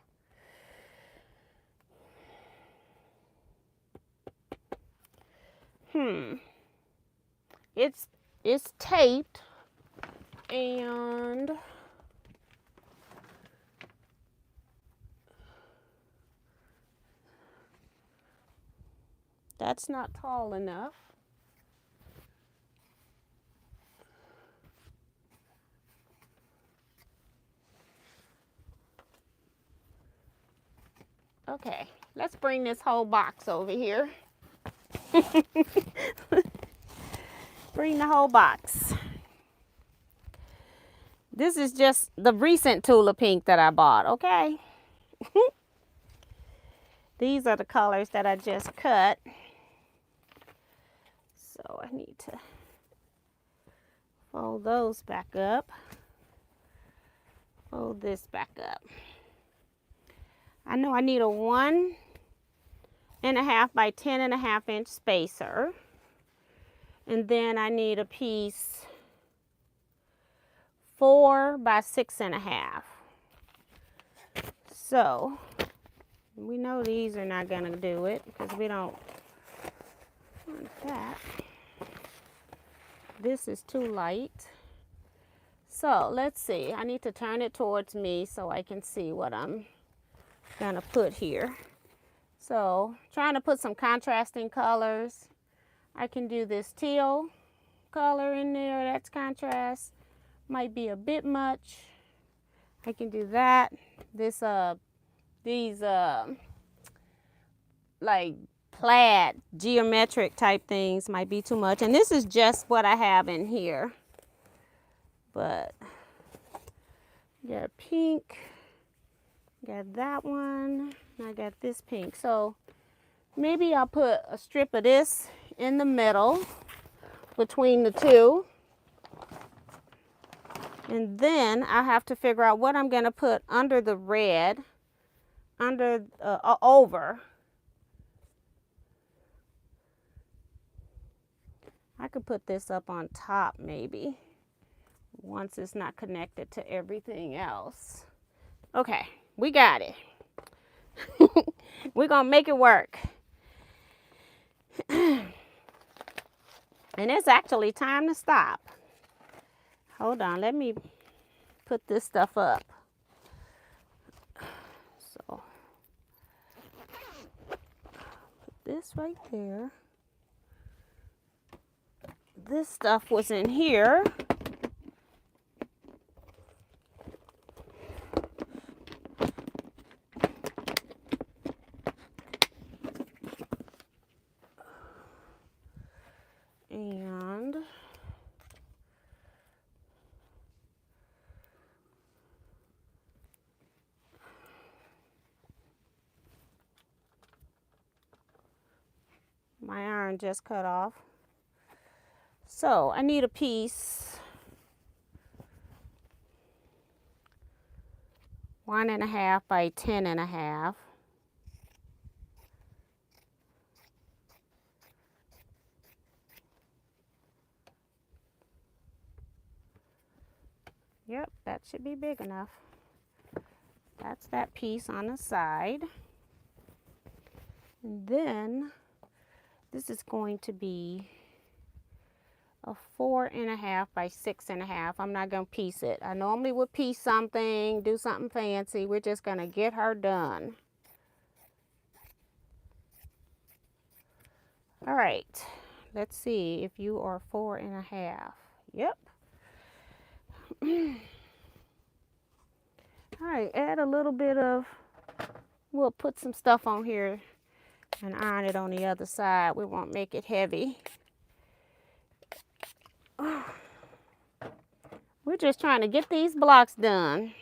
A: It's taped and that's not tall enough. Okay, let's bring this whole box over here. Bring the whole box. This is just the recent Tula Pink that I bought, okay? These are the colors that I just cut. So I need to fold those back up. Fold this back up. I know I need a 1.5 by 10.5 inch spacer. And then I need a piece 4 by 6.5. So we know these are not gonna do it because we don't want that. This is too light. So let's see, I need to turn it towards me so I can see what I'm gonna put here. So trying to put some contrasting colors. I can do this teal color in there, that's contrast. Might be a bit much. I can do that. These like plaid geometric type things might be too much. And this is just what I have in here. But got pink, got that one, and I got this pink. So maybe I'll put a strip of this in the middle between the two. And then I have to figure out what I'm going to put under the red, over. I could put this up on top maybe, once it's not connected to everything else. Okay, we got it. We're going to make it work. And it's actually time to stop. Hold on, let me put this stuff up. So, put this right there. This stuff was in here. And my iron just cut off. So I need a piece 1.5 by 10.5. Yep, that should be big enough. That's that piece on the side. And then this is going to be a 4.5 by 6.5. I'm not going to piece it. I normally would piece something, do something fancy. We're just going to get her done. All right, let's see if you are 4.5. Yep. All right, add a little bit of, we'll put some stuff on here and iron it on the other side. We won't make it heavy. We're just trying to get these blocks done.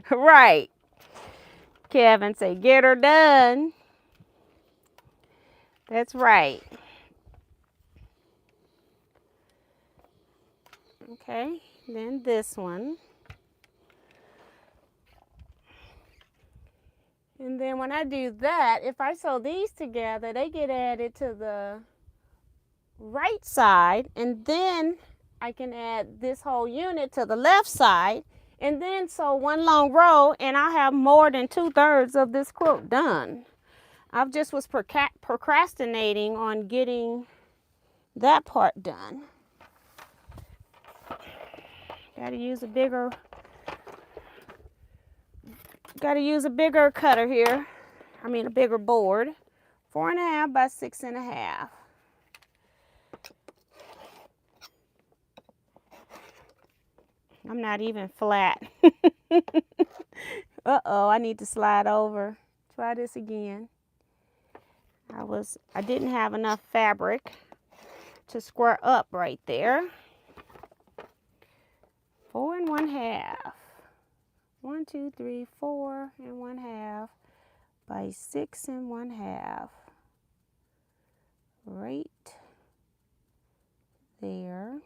A: Right. Kevin say, get her done. That's right. Okay, then this one. And then when I do that, if I sew these together, they get added to the right side, and then I can add this whole unit to the left side, and then sew one long row, and I'll have more than 2/3 of this quilt done. I just was procrastinating on getting that part done. Gotta use a bigger cutter here. I mean a bigger board. 4.5 by 6.5. I'm not even flat. Uh-oh, I need to slide over. Try this again. I didn't have enough fabric. to square up right there. 4 1/2. 1, 2, 3, 4 1/2 by 6 1/2. Right there.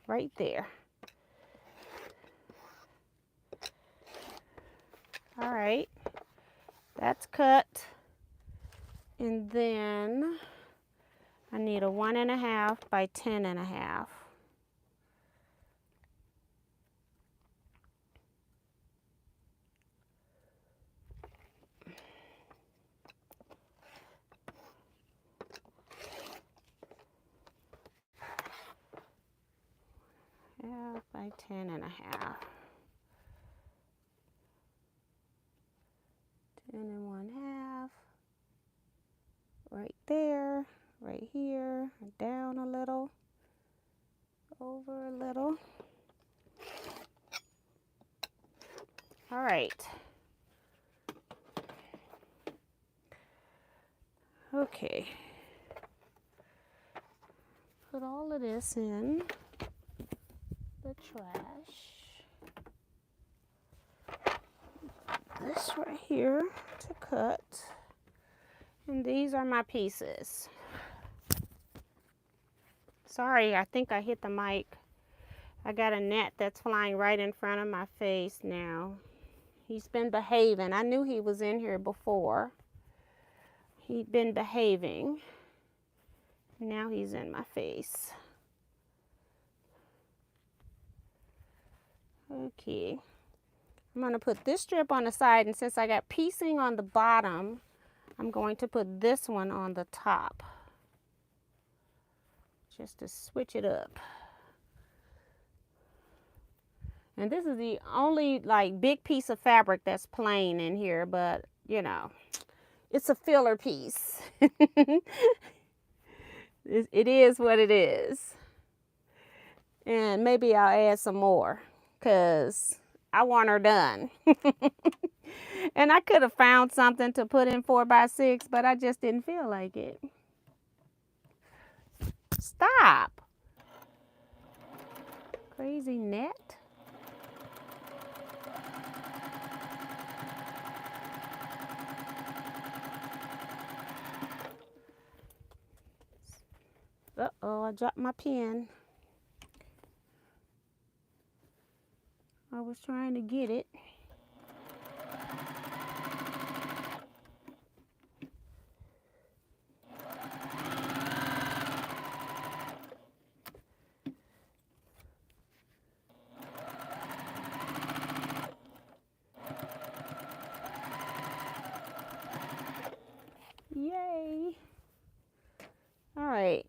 A: Right there. All right, that's cut. And then I need a 1 1/2 by 10 1/2. By 10 1/2. 10 1/2. Right there, right here, down a little, over a little. All right. Okay. Put all of this in the trash. This right here to cut. And these are my pieces. Sorry, I think I hit the mic. I got a gnat that's flying right in front of my face now. He's been behaving. I knew he was in here before. He'd been behaving. Now he's in my face. Okay. I'm going to put this strip on the side, and since I got piecing on the bottom, I'm going to put this one on the top. Just to switch it up. And this is the only like big piece of fabric that's plain in here, but you know, it's a filler piece. It is what it is. And maybe I'll add some more because I want her done. And I could have found something to put in 4 by 6, but I just didn't feel like it. Stop. Crazy net. Uh-oh, I dropped my pen. I was trying to get it. Yay. All right.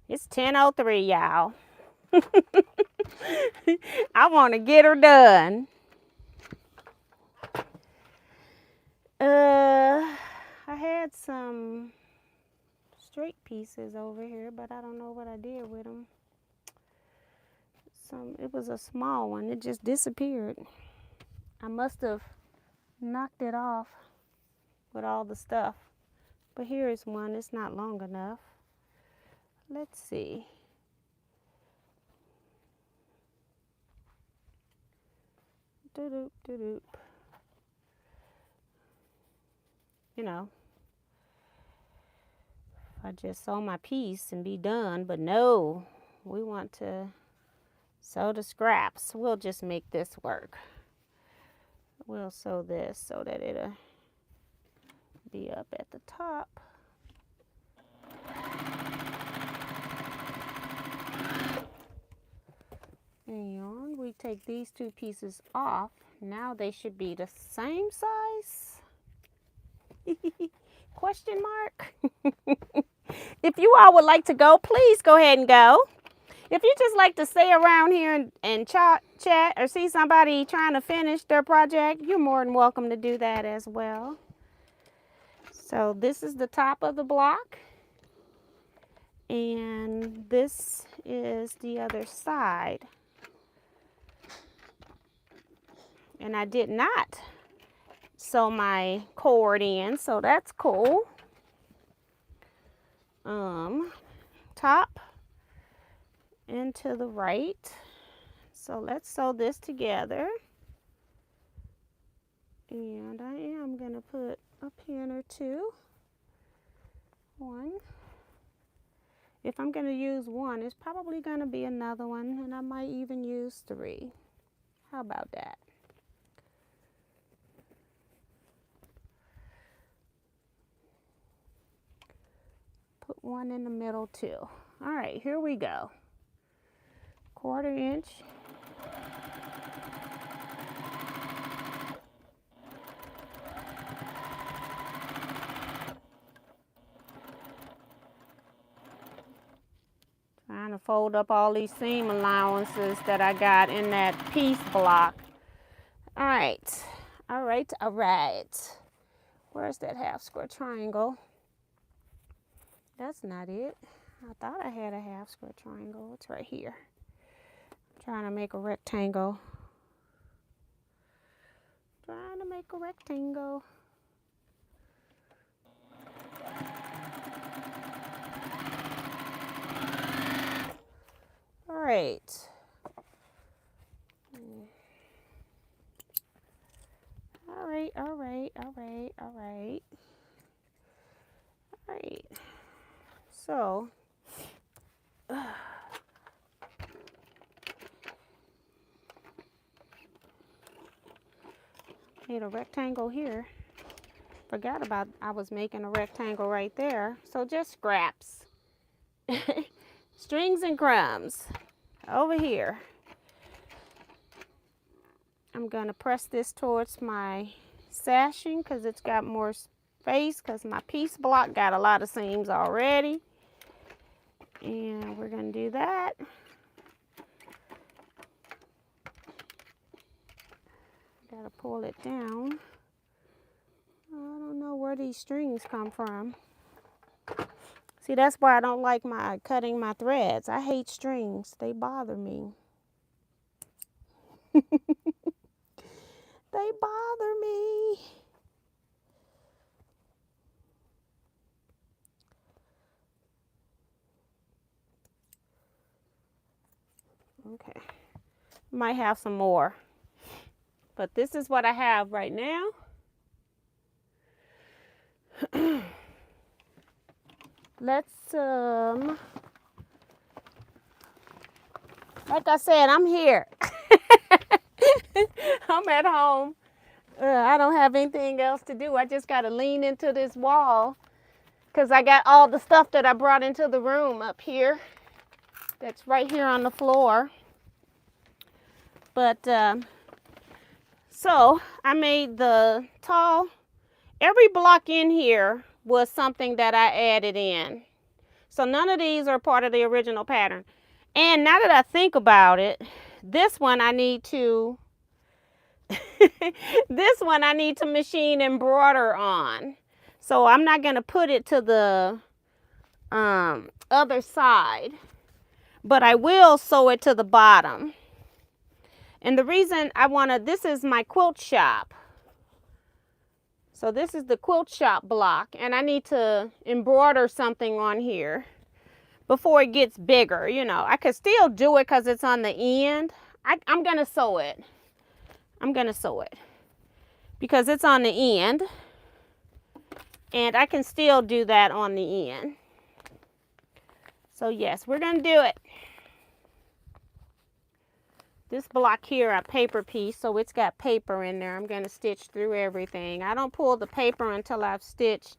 A: It's 10:03, y'all. I want to get her done. I had some straight pieces over here, but I don't know what I did with them. It was a small one. It just disappeared. I must have knocked it off with all the stuff. But here is one. It's not long enough. Let's see. Doop, doop, doop. You know, if I just sew my piece and be done, but no, we want to sew the scraps. We'll just make this work. We'll sew this so that it'll be up at the top. And we take these 2 pieces off. Now they should be the same size. Question mark. If you all would like to go, please go ahead and go. If you just like to stay around here and chat or see somebody trying to finish their project, you're more than welcome to do that as well. So this is the top of the block. And this is the other side. And I did not sew my cord in, so that's cool. Top and to the right. So let's sew this together. And I am going to put a pin or two. One. If I'm going to use one, it's probably going to be another one, and I might even use 3. How about that? Put one in the middle too. All right, here we go. 1/4 inch. Trying to fold up all these seam allowances that I got in that piece block. All right, all right, all right. Where's that half square triangle? That's not it. I thought I had a half square triangle. It's right here. I'm trying to make a rectangle. Trying to make a rectangle. All right. All right, all right, all right, all right. All right. So, made a rectangle here. Forgot about I was making a rectangle right there. So just scraps. Strings and crumbs over here. I'm going to press this towards my sashing because it's got more space because my piece block got a lot of seams already. And we're going to do that. Got to pull it down. I don't know where these strings come from. See, that's why I don't like cutting my threads. I hate strings. They bother me. They bother me. Okay. Might have some more. But this is what I have right now. Let's, like I said, I'm here. I'm at home. I don't have anything else to do. I just got to lean into this wall because I got all the stuff that I brought into the room up here. That's right here on the floor. But, so I made the tall. Every block in here was something that I added in. So none of these are part of the original pattern. And now that I think about it, this one I need to this one I need to machine embroider on. So I'm not going to put it to the other side, but I will sew it to the bottom. And the reason I want to, this is my quilt shop. So this is the quilt shop block, and I need to embroider something on here before it gets bigger. You know, I could still do it because it's on the end. I'm going to sew it. I'm going to sew it because it's on the end, and I can still do that on the end. So yes, we're going to do it. This block here, a paper piece, so it's got paper in there. I'm going to stitch through everything. I don't pull the paper until I've stitched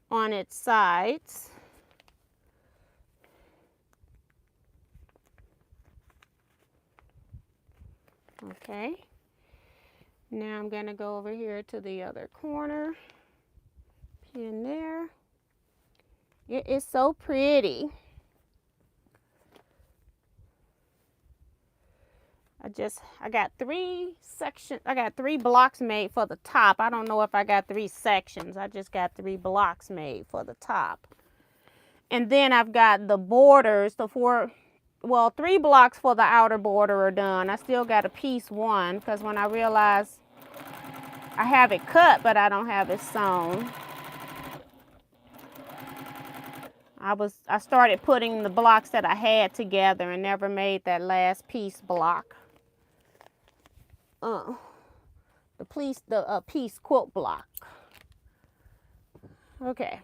A: on its sides. Okay. Now I'm going to go over here to the other corner. Pin there. It is so pretty. I got 3 sections. I got 3 blocks made for the top. I don't know if I got 3 sections. I just got 3 blocks made for the top. And then I've got the borders, the 4 well, 3 blocks for the outer border are done. I still got a piece 1 because when I realized I have it cut, but I don't have it sewn. I started putting the blocks that I had together and never made that last piece block. The piece quilt block. Okay.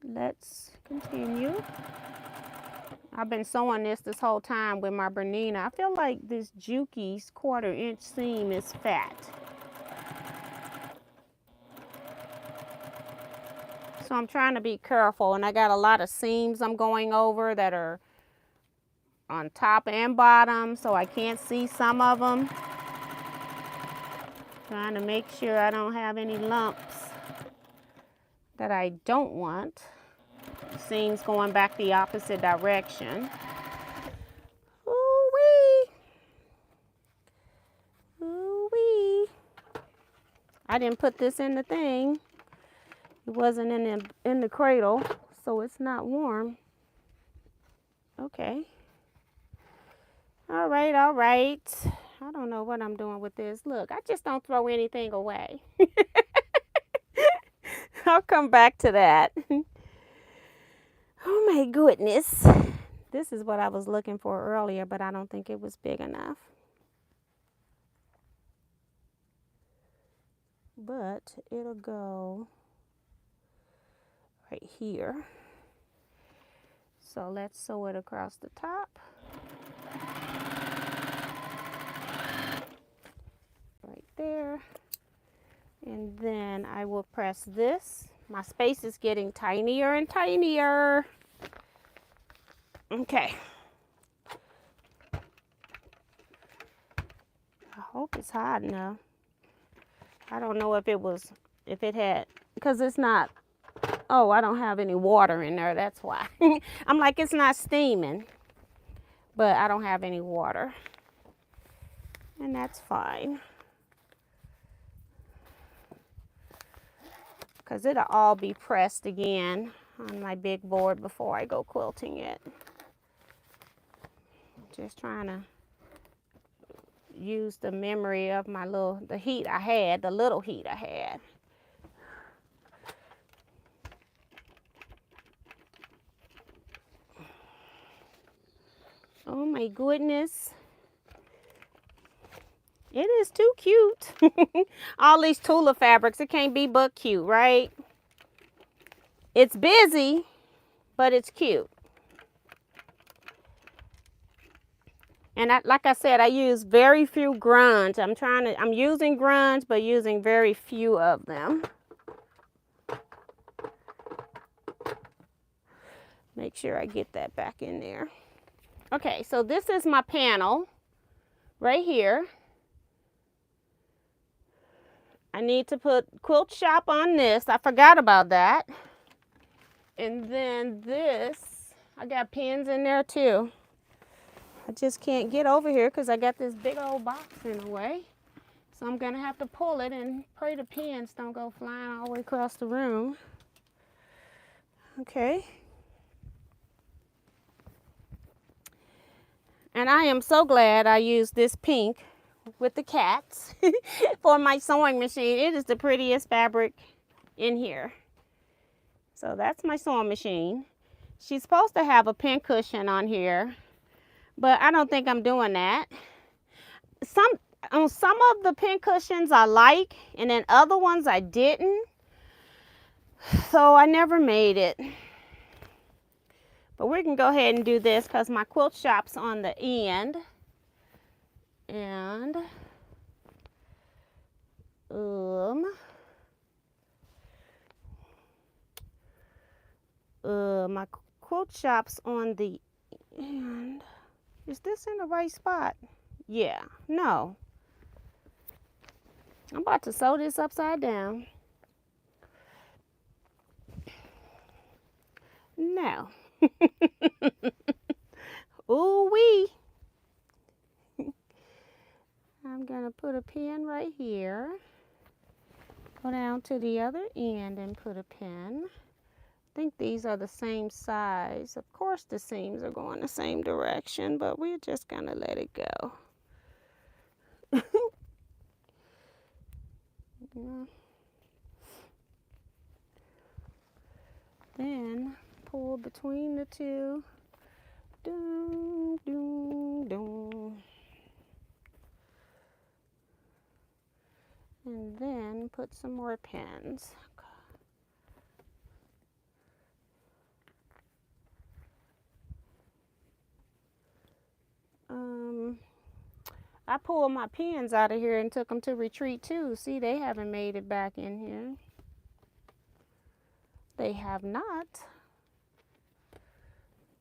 A: Let's continue. I've been sewing this whole time with my Bernina. I feel like this Juki's 1/4 inch seam is fat. So I'm trying to be careful, and I got a lot of seams I'm going over that are on top and bottom, so I can't see some of them. Trying to make sure I don't have any lumps that I don't want. Seams going back the opposite direction. Ooh-wee. Ooh-wee. I didn't put this in the thing. It wasn't in the cradle, so it's not warm. Okay. All right, all right. I don't know what I'm doing with this. Look, I just don't throw anything away. I'll come back to that. Oh my goodness. This is what I was looking for earlier, but I don't think it was big enough. But it'll go right here. So let's sew it across the top. Right there. And then I will press this. My space is getting tinier and tinier. Okay. I hope it's hot enough. I don't know if it had, because it's not, oh, I don't have any water in there, that's why. I'm like, it's not steaming, but I don't have any water. And that's fine. Because it'll all be pressed again on my big board before I go quilting it. Just trying to use the memory of my the heat I had, the little heat I had. Oh my goodness. It is too cute. All these Tula fabrics, it can't be but cute, right? It's busy, but it's cute. And like I said, I use very few grunge. I'm using grunge, but using very few of them. Make sure I get that back in there. Okay, so this is my panel right here. I need to put Quilt Shop on this. I forgot about that. And then this, I got pins in there too. I just can't get over here because I got this big old box in the way. So I'm going to have to pull it and pray the pins don't go flying all the way across the room. Okay. And I am so glad I used this pink with the cats for my sewing machine. It is the prettiest fabric in here. So that's my sewing machine. She's supposed to have a pin cushion on here, but I don't think I'm doing that. On some of the pin cushions I like, and then other ones I didn't. So I never made it. But we can go ahead and do this because my quilt shop's on the end. And my quilt shop's on the end. Is this in the right spot? Yeah, no. I'm about to sew this upside down. No. Ooh-wee. I'm going to put a pin right here. Go down to the other end and put a pin. think these are the same size. Of course the seams are going the same direction, but we're just gonna let it go. Yeah. Then pull between the two. Doom, doom, doom. And then put some more pins. I pulled my pins out of here and took them to retreat too. See, they haven't made it back in here. They have not.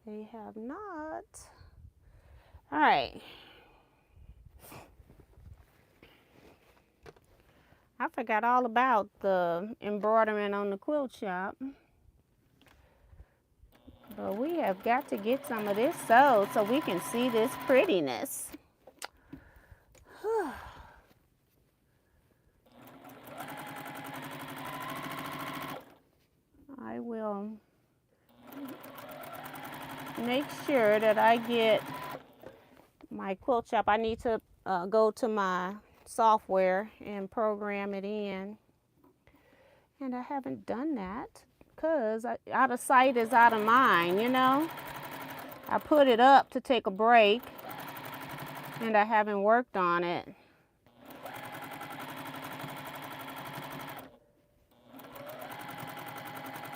A: They have not. All right. I forgot all about the embroidering on the quilt shop. But we have got to get some of this sewed so we can see this prettiness. I will make sure that I get my quilt shop. I need to go to my software and program it in. And I haven't done that because out of sight is out of mind, you know. I put it up to take a break and I haven't worked on it.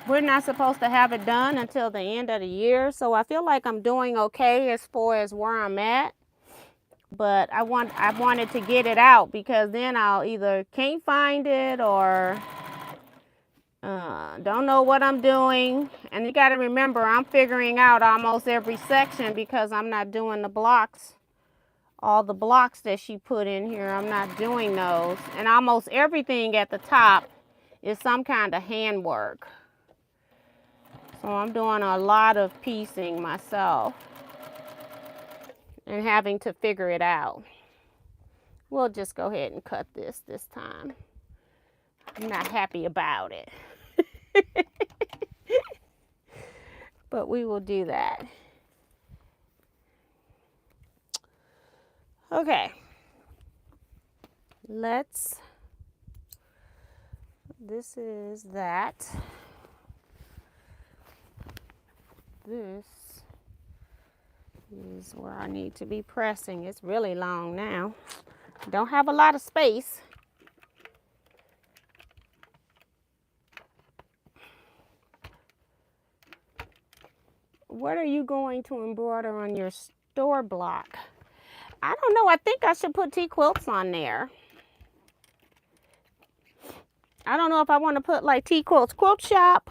A: We're not supposed to have it done until the end of the year, so I feel like I'm doing okay as far as where I'm at. But I wanted to get it out because then I'll either can't find it or don't know what I'm doing. And you got to remember, I'm figuring out almost every section because I'm not doing the blocks. All the blocks that she put in here, I'm not doing those. And almost everything at the top is some kind of handwork. So I'm doing a lot of piecing myself and having to figure it out. We'll just go ahead and cut this time. I'm not happy about it. But we will do that. Okay. This is that. This is where I need to be pressing. It's really long now. Don't have a lot of space. What are you going to embroider on your store block? I don't know. I think I should put Teaquilts on there. I don't know if I want to put like Teaquilts Quilt Shop.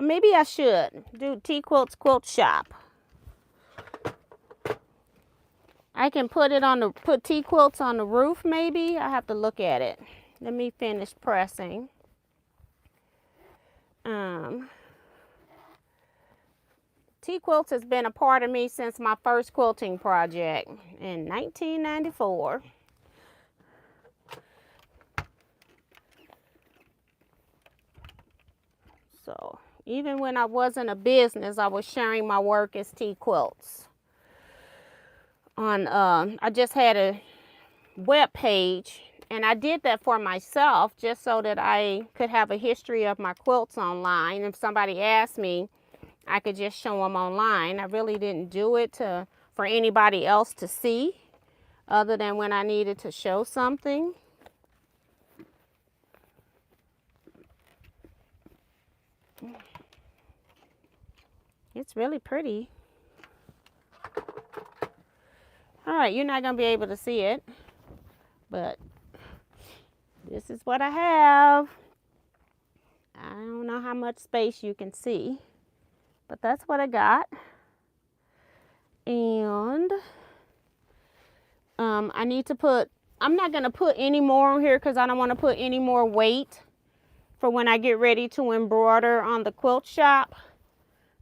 A: Maybe I should do Teaquilts Quilt Shop. I can put Teaquilts on the roof maybe. I have to look at it. Let me finish pressing. Teaquilts has been a part of me since my first quilting project in 1994. So even when I wasn't a business, I was sharing my work as Teaquilts. I just had a web page, and I did that for myself just so that I could have a history of my quilts online. If somebody asked me, I could just show them online. I really didn't do it for anybody else to see, other than when I needed to show something. It's really pretty. All right, you're not going to be able to see it, but this is what I have. I don't know how much space you can see, but that's what I got. And I need to I'm not going to put any more on here because I don't want to put any more weight for when I get ready to embroider on the quilt shop.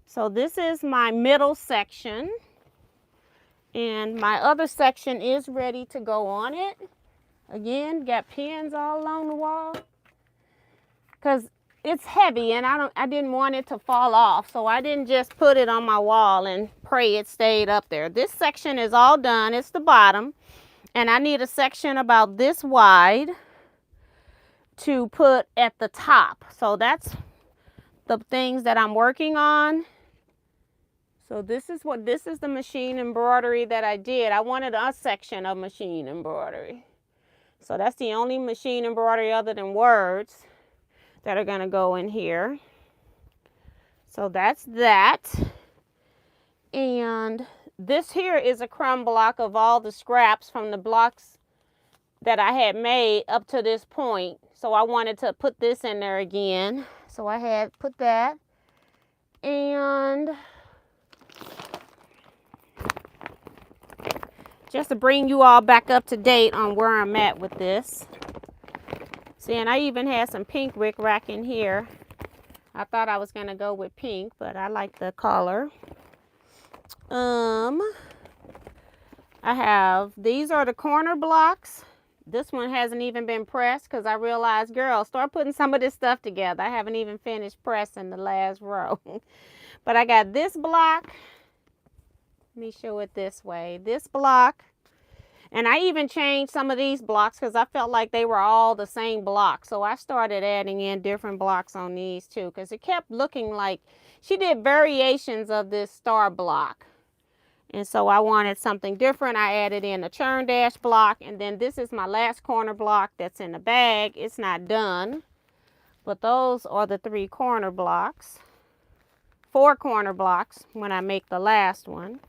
A: So this is my middle section, and my other section is ready to go on it. Again, got pins all along the wall because it's heavy, and I didn't want it to fall off, so I didn't just put it on my wall and pray it stayed up there. This section is all done. It's the bottom, and I need a section about this wide to put at the top. So that's the things that I'm working on. So this is the machine embroidery that I did. I wanted a section of machine embroidery. So that's the only machine embroidery other than words that are going to go in here. So that's that. And this here is a crumb block of all the scraps from the blocks that I had made up to this point. So I wanted to put this in there again. So I had put that. And just to bring you all back up to date on where I'm at with this. See, and I even had some pink rickrack in here. I thought I was going to go with pink, but I like the color. I have, these are the corner blocks. This one hasn't even been pressed because I realized, girl, start putting some of this stuff together. I haven't even finished pressing the last row. But I got this block. Let me show it this way. This block. And I even changed some of these blocks because I felt like they were all the same block. So I started adding in different blocks on these too, because it kept looking like she did variations of this star block. And so I wanted something different. I added in a churn dash block. And then this is my last corner block that's in the bag. It's not done. But those are the 3 corner blocks. 4 corner blocks when I make the last one.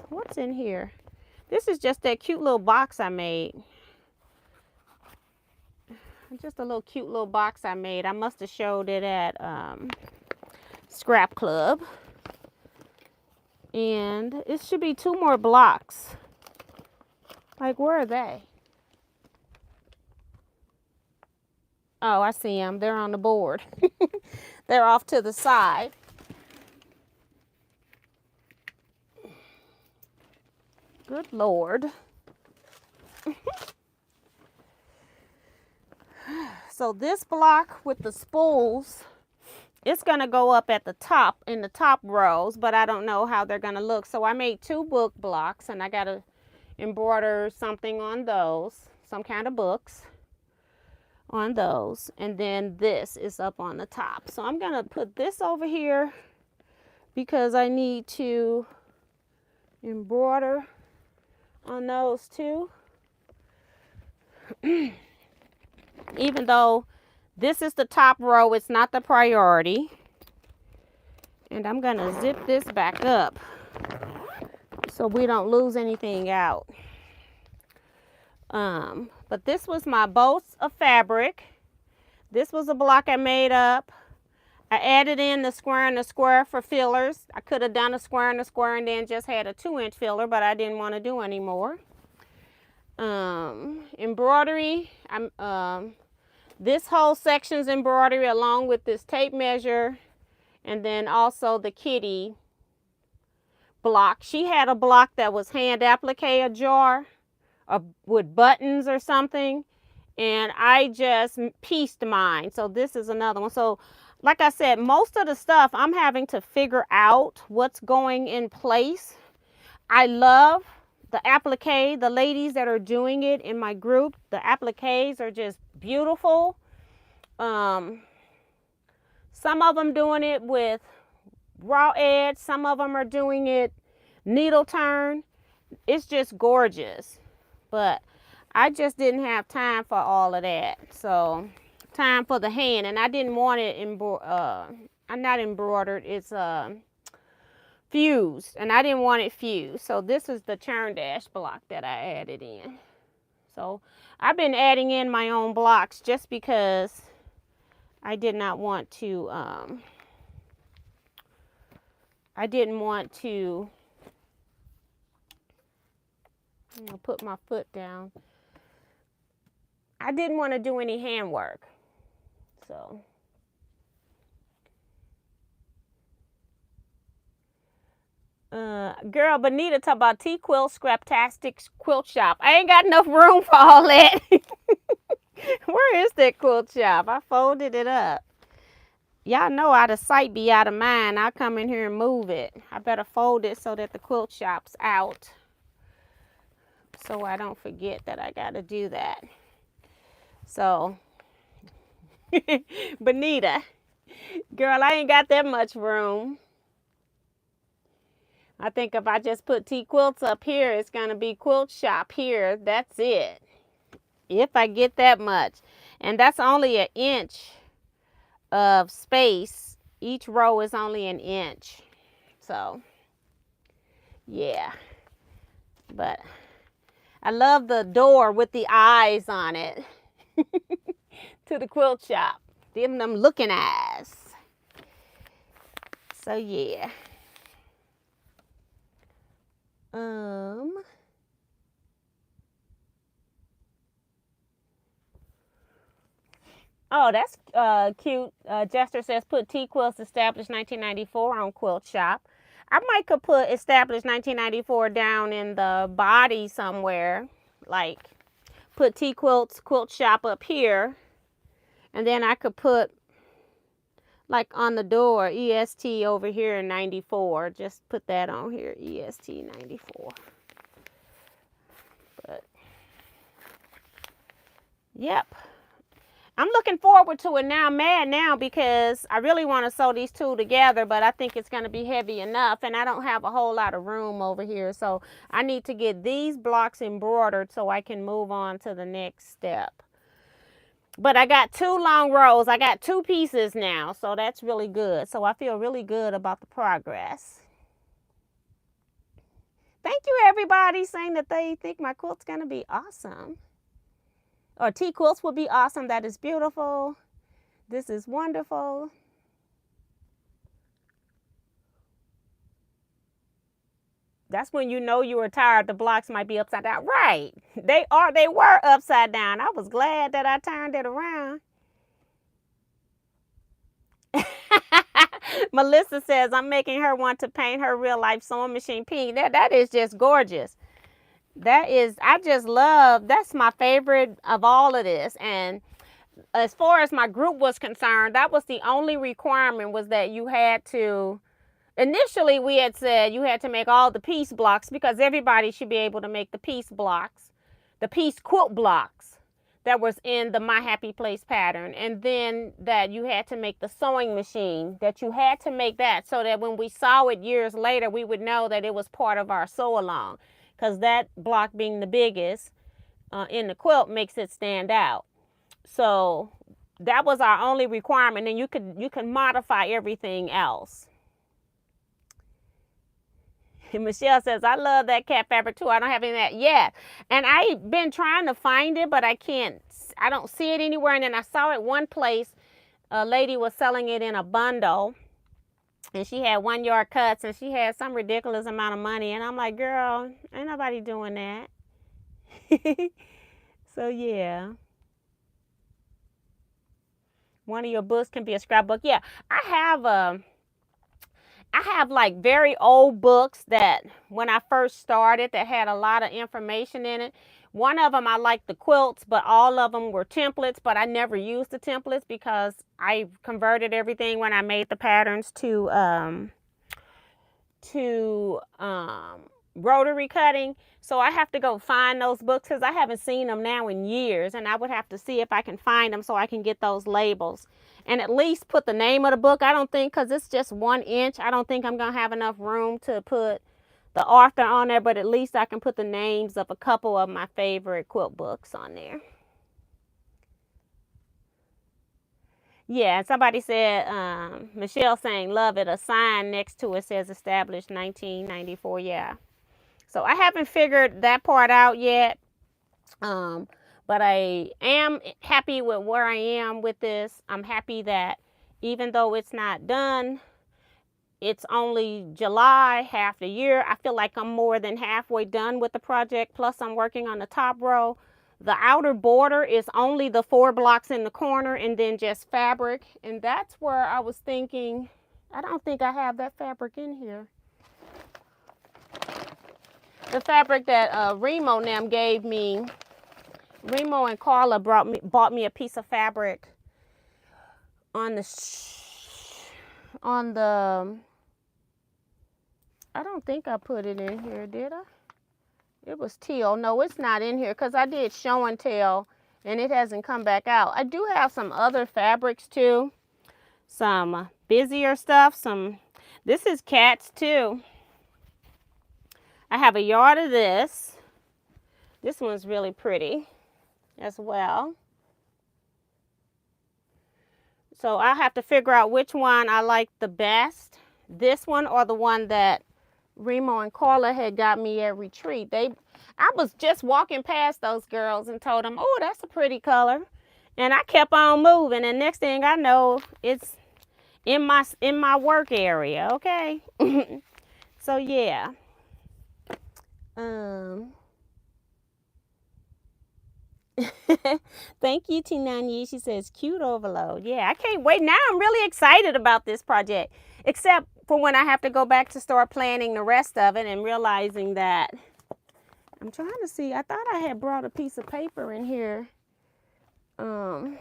A: What's in here? This is just that cute little box I made. Just a little cute little box I made. I must have showed it at Scrap Club. And it should be 2 more blocks. Like, where are they? Oh, I see them. They're on the board. They're off to the side. Good Lord. So this block with the spools, it's going to go up at the top, in the top rows, but I don't know how they're going to look. So I made 2 book blocks, and I got to embroider something on those, some kind of books on those. And then this is up on the top. So I'm going to put this over here because I need to embroider on those too. Even though this is the top row, it's not the priority. And I'm gonna zip this back up so we don't lose anything out. But this was my bolts of fabric. This was a block I made up. I added in the square and the square for fillers. I could have done a square and a square and then just had a 2-inch filler, but I didn't want to do any more. Embroidery. This whole section's embroidery along with this tape measure, and then also the kitty block. She had a block that was hand applique, a jar with buttons or something, and I just pieced mine. So this is another one. So like I said, most of the stuff I'm having to figure out what's going in place. I love the applique, the ladies that are doing it in my group. The appliques are just beautiful. Some of them doing it with raw edge. Some of them are doing it needle turn. It's just gorgeous. But I just didn't have time for all of that. So time for the hand, and I didn't want it I'm not embroidered, it's fused, and I didn't want it fused. So this is the churn dash block that I added in. So I've been adding in my own blocks just because I did not want to I didn't want to, I'm gonna put my foot down. I didn't want to do any handwork. So girl, Benita talk about Teaquilts Scraptastic Quilt Shop. I ain't got enough room for all that. Where is that quilt shop? I folded it up. Y'all know out of sight be out of mind. I'll come in here and move it. I better fold it so that the quilt shop's out, so I don't forget that I gotta do that. So, Bonita, girl, I ain't got that much room. I think if I just put Teaquilts up here, it's gonna be quilt shop here. That's it. If I get that much. And that's only an inch of space. Each row is only an inch. So, yeah. But I love the door with the eyes on it to the quilt shop. Them looking eyes. So, yeah. Oh, that's cute. Jester says, put Teaquilts established 1994 on quilt shop. I might could put established 1994 down in the body somewhere. Like, put Teaquilts quilt shop up here. And then I could put, like, on the door, EST over here in 94. Just put that on here, EST 94. But, yep. I'm looking forward to it now. I'm mad now because I really want to sew these two together, but I think it's going to be heavy enough, and I don't have a whole lot of room over here. So I need to get these blocks embroidered so I can move on to the next step. But I got 2 long rows. I got 2 pieces now, so that's really good. So I feel really good about the progress. Thank you, everybody, saying that they think my quilt's going to be awesome. Or Teaquilts will be awesome. That is beautiful. This is wonderful. That's when you know you were tired. The blocks might be upside down. Right. They were upside down. I was glad that I turned it around. Melissa says, I'm making her want to paint her real life sewing machine pink. That is just gorgeous. That is, I just love, that's my favorite of all of this. And as far as my group was concerned, that was the only requirement, was that you had to, initially we had said you had to make all the piece blocks because everybody should be able to make the piece blocks, the piece quilt blocks that was in the My Happy Place pattern. And then that you had to make the sewing machine, that you had to make that so that when we saw it years later, we would know that it was part of our sew along. Because that block being the biggest in the quilt makes it stand out. So that was our only requirement, and you can modify everything else. And Michelle says, I love that cat fabric too. I don't have any of that yet. And I've been trying to find it, but I don't see it anywhere. And then I saw it one place. A lady was selling it in a bundle. And she had 1 yard cuts, and she had some ridiculous amount of money. And I'm like, girl, ain't nobody doing that. So, yeah. One of your books can be a scrapbook. Yeah, I have like very old books that when I first started that had a lot of information in it. One of them, I liked the quilts, but all of them were templates, but I never used the templates because I converted everything when I made the patterns to rotary cutting. So I have to go find those books because I haven't seen them now in years, and I would have to see if I can find them so I can get those labels and at least put the name of the book. I don't think, because it's just 1 inch, I don't think I'm going to have enough room to put the author on there, but at least I can put the names of a couple of my favorite quilt books on there. Yeah, somebody said, Michelle saying, love it. A sign next to it says established 1994. Yeah. So I haven't figured that part out yet. But I am happy with where I am with this. I'm happy that even though it's not done, it's only July, half the year. I feel like I'm more than halfway done with the project. Plus, I'm working on the top row. The outer border is only the 4 blocks in the corner and then just fabric. And that's where I was thinking, I don't think I have that fabric in here. The fabric that Remo Nam gave me Remo and Carla bought me a piece of fabric on the I don't think I put it in here, did I? It was teal. No, it's not in here because I did show and tell and it hasn't come back out. I do have some other fabrics too. Some busier stuff. This is cats too. I have a yard of this. This one's really pretty as well. So I have to figure out which one I like the best. This one or the one that Remo and Carla had got me at retreat. I was just walking past those girls and told them, oh, that's a pretty color. And I kept on moving. And next thing I know, it's in my work area, okay? So yeah. Thank you, T9. She says, cute overload. Yeah, I can't wait. Now I'm really excited about this project. Except for when I have to go back to start planning the rest of it and realizing that I'm trying to see. I thought I had brought a piece of paper in here. I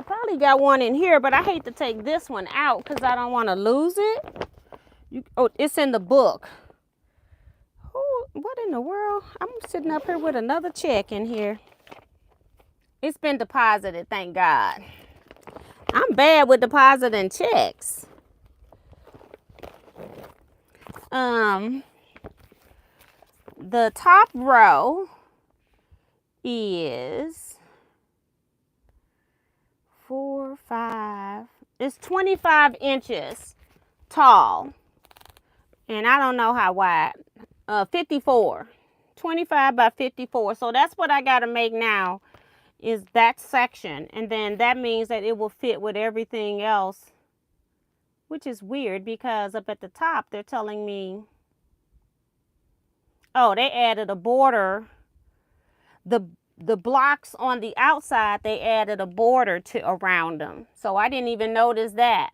A: probably got one in here, but I hate to take this one out because I don't want to lose it. Oh, it's in the book. Oh, what in the world? I'm sitting up here with another check in here. It's been deposited, thank God. I'm bad with depositing checks. The top row is 4, 5. It's 25 inches tall. And I don't know how wide. 54. 25 by 54. So that's what I got to make now is that section. And then that means that it will fit with everything else. Which is weird because up at the top they're telling me, oh, they added a border. The blocks on the outside, they added a border around them. So I didn't even notice that.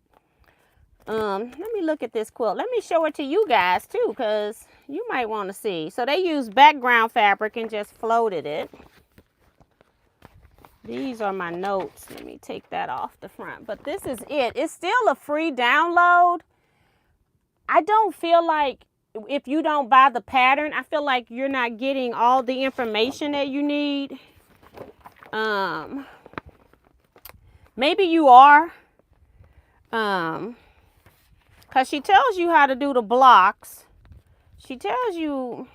A: Let me look at this quilt. Let me show it to you guys too, because you might want to see. So they used background fabric and just floated it. These are my notes. Let me take that off the front. But this is it. It's still a free download. I don't feel like if you don't buy the pattern, I feel like you're not getting all the information that you need. Maybe you are. Because she tells you how to do the blocks. She tells you,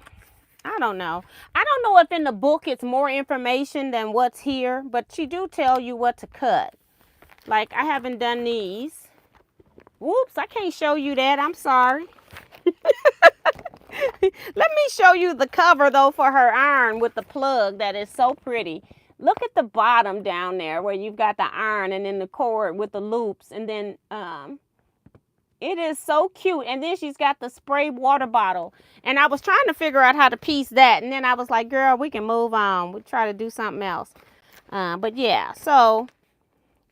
A: I don't know. I don't know if in the book it's more information than what's here, but she do tell you what to cut. Like I haven't done these. Whoops, I can't show you that. I'm sorry. Let me show you the cover though for her iron with the plug that is so pretty. Look at the bottom down there where you've got the iron and then the cord with the loops, and then it is so cute. And then she's got the spray water bottle. And I was trying to figure out how to piece that. And then I was like, girl, we can move on. We'll try to do something else. But yeah, so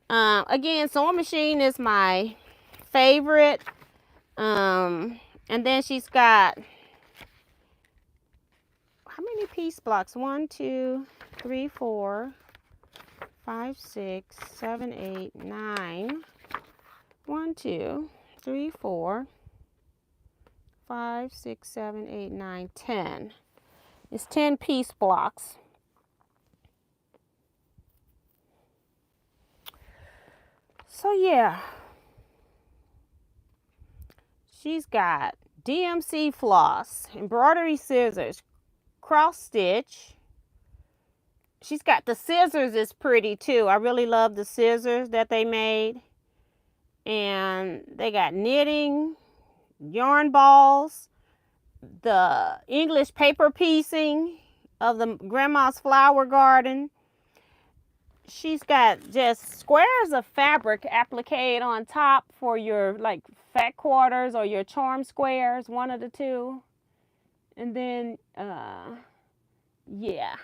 A: again, sewing machine is my favorite. And then she's got, how many piece blocks? 1, 2, 3, 4, 5, 6, 7, 8, 9. 1, 2, 3, 4, 5, 6, 7, 8, 9, 10. It's 10 piece blocks. So yeah. She's got DMC floss, embroidery scissors, cross stitch. She's got the scissors is pretty too. I really love the scissors that they made. And they got knitting, yarn balls, the English paper piecing of the grandma's flower garden. She's got just squares of fabric appliqued on top for your like fat quarters or your charm squares, one of the two. And then, yeah.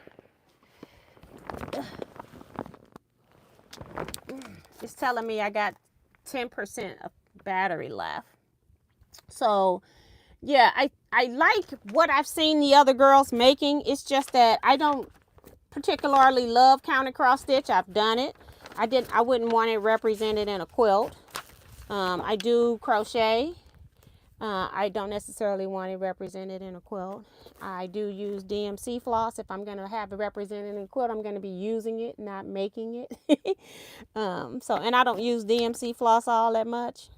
A: It's telling me I got 10% of battery left. So yeah, I like what I've seen the other girls making. It's just that I don't particularly love counter cross stitch. I've done it. I wouldn't want it represented in a quilt. I do crochet. I don't necessarily want it represented in a quilt. I do use DMC floss. If I'm going to have it represented in a quilt, I'm going to be using it, not making it. And I don't use DMC floss all that much.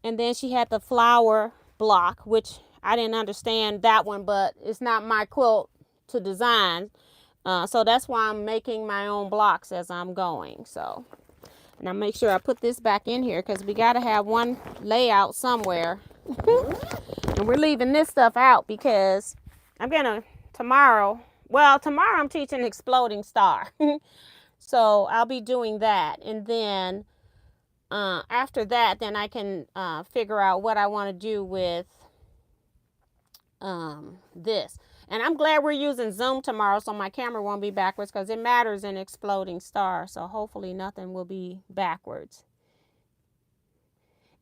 A: And then she had the flower block, which I didn't understand that one, but it's not my quilt to design. So that's why I'm making my own blocks as I'm going. So, and I make sure I put this back in here because we got to have one layout somewhere. And we're leaving this stuff out because I'm going to tomorrow I'm teaching Exploding Star. So I'll be doing that. And then after that, then I can figure out what I want to do with this. And I'm glad we're using Zoom tomorrow so my camera won't be backwards because it matters in Exploding Star. So hopefully nothing will be backwards.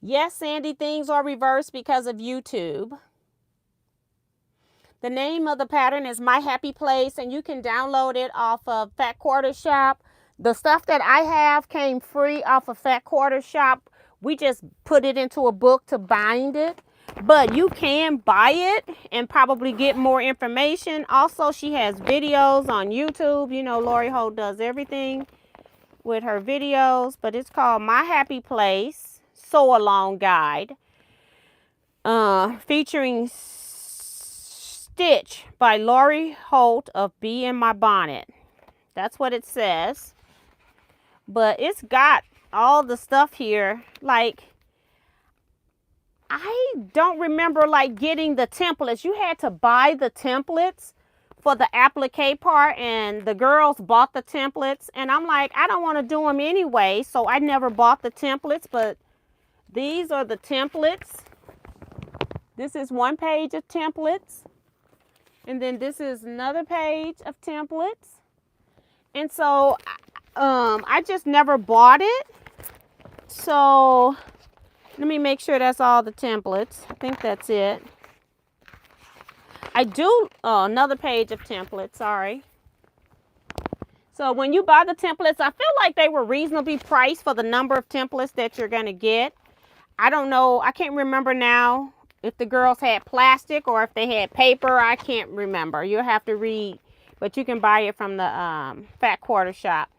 A: Yes, Sandy, things are reversed because of YouTube. The name of the pattern is My Happy Place, and you can download it off of Fat Quarter Shop. The stuff that I have came free off of Fat Quarter Shop. We just put it into a book to bind it. But you can buy it and probably get more information. Also, she has videos on YouTube. You know, Lori Holt does everything with her videos. But it's called My Happy Place Sew Along Guide. Featuring Stitch by Lori Holt of Bee in My Bonnet. That's what it says. But it's got all the stuff here. Like, I don't remember like getting the templates. You had to buy the templates for the applique part, and the girls bought the templates. And I'm like, I don't want to do them anyway, so I never bought the templates. But these are the templates. This is one page of templates. And then this is another page of templates. And so I just never bought it. So let me make sure that's all the templates. I think that's it. I do, another page of templates, sorry. So when you buy the templates, I feel like they were reasonably priced for the number of templates that you're going to get. I don't know, I can't remember now if the girls had plastic or if they had paper. I can't remember. You'll have to read, but you can buy it from the Fat Quarter Shop.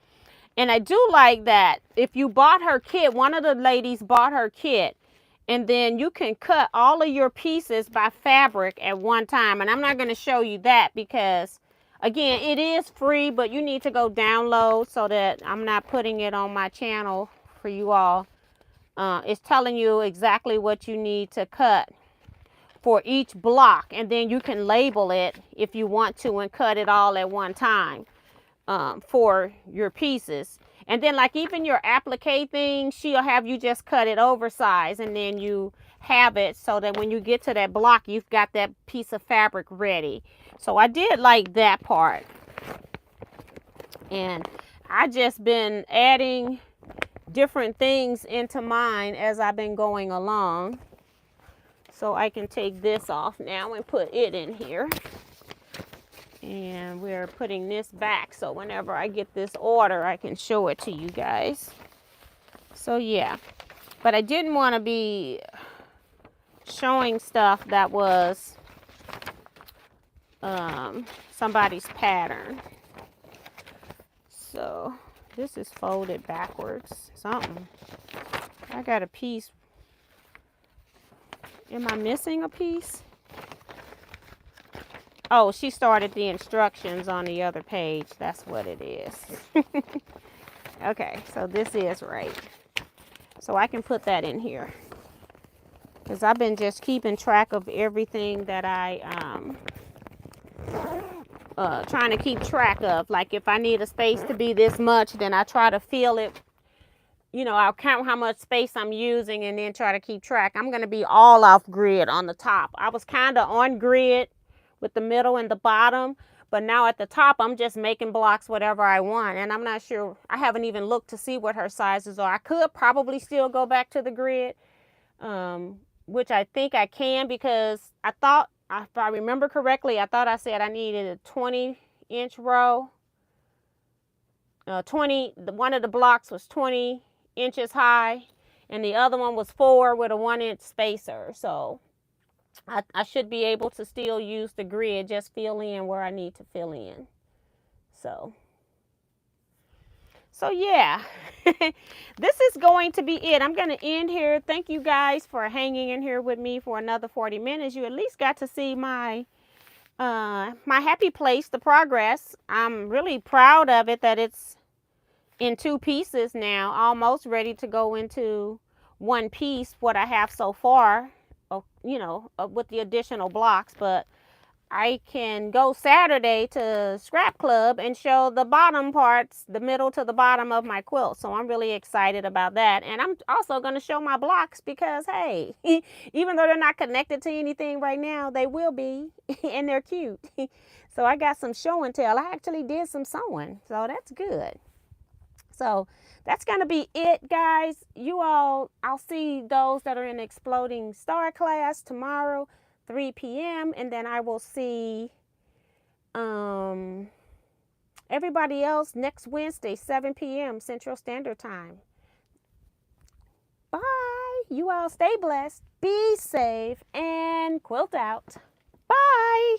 A: And I do like that if you bought her kit, one of the ladies bought her kit, and then you can cut all of your pieces by fabric at one time. And I'm not going to show you that because, again, it is free, but you need to go download so that I'm not putting it on my channel for you all. It's telling you exactly what you need to cut for each block, and then you can label it if you want to and cut it all at one time for your pieces. And then like even your applique thing, she'll have you just cut it oversized, and then you have it so that when you get to that block, you've got that piece of fabric ready. So I did like that part. And I just been adding different things into mine as I've been going along. So I can take this off now and put it in here. And we're putting this back so whenever I get this order, I can show it to you guys. So yeah, but I didn't want to be showing stuff that was somebody's pattern. So this is folded backwards, something. I got a piece. Am I missing a piece? Oh, she started the instructions on the other page. That's what it is. Okay, so this is right. So I can put that in here. Because I've been just keeping track of everything that I trying to keep track of. Like if I need a space to be this much, then I try to fill it. You know, I'll count how much space I'm using and then try to keep track. I'm going to be all off grid on the top. I was kind of on grid with the middle and the bottom, but now at the top, I'm just making blocks whatever I want. And I'm not sure, I haven't even looked to see what her sizes are. I could probably still go back to the grid, which I think I can, because I thought, if I remember correctly, I thought I said I needed a 20-inch row. one of the blocks was 20 inches high, and the other one was 4 with a 1-inch spacer. So I should be able to still use the grid, just fill in where I need to fill in. So yeah, this is going to be it. I'm going to end here. Thank you guys for hanging in here with me for another 40 minutes. You at least got to see my happy place, the progress. I'm really proud of it that it's in 2 pieces now, almost ready to go into 1 piece, what I have so far, with the additional blocks. But I can go Saturday to Scrap Club and show the bottom parts, the middle to the bottom of my quilt. So I'm really excited about that. And I'm also going to show my blocks because, hey, even though they're not connected to anything right now, they will be, and they're cute. So I got some show and tell. I actually did some sewing, so that's good. So that's going to be it, guys. You all, I'll see those that are in Exploding Star class tomorrow, 3 p.m. And then I will see everybody else next Wednesday, 7 p.m. Central Standard Time. Bye. You all stay blessed, be safe, and quilt out. Bye.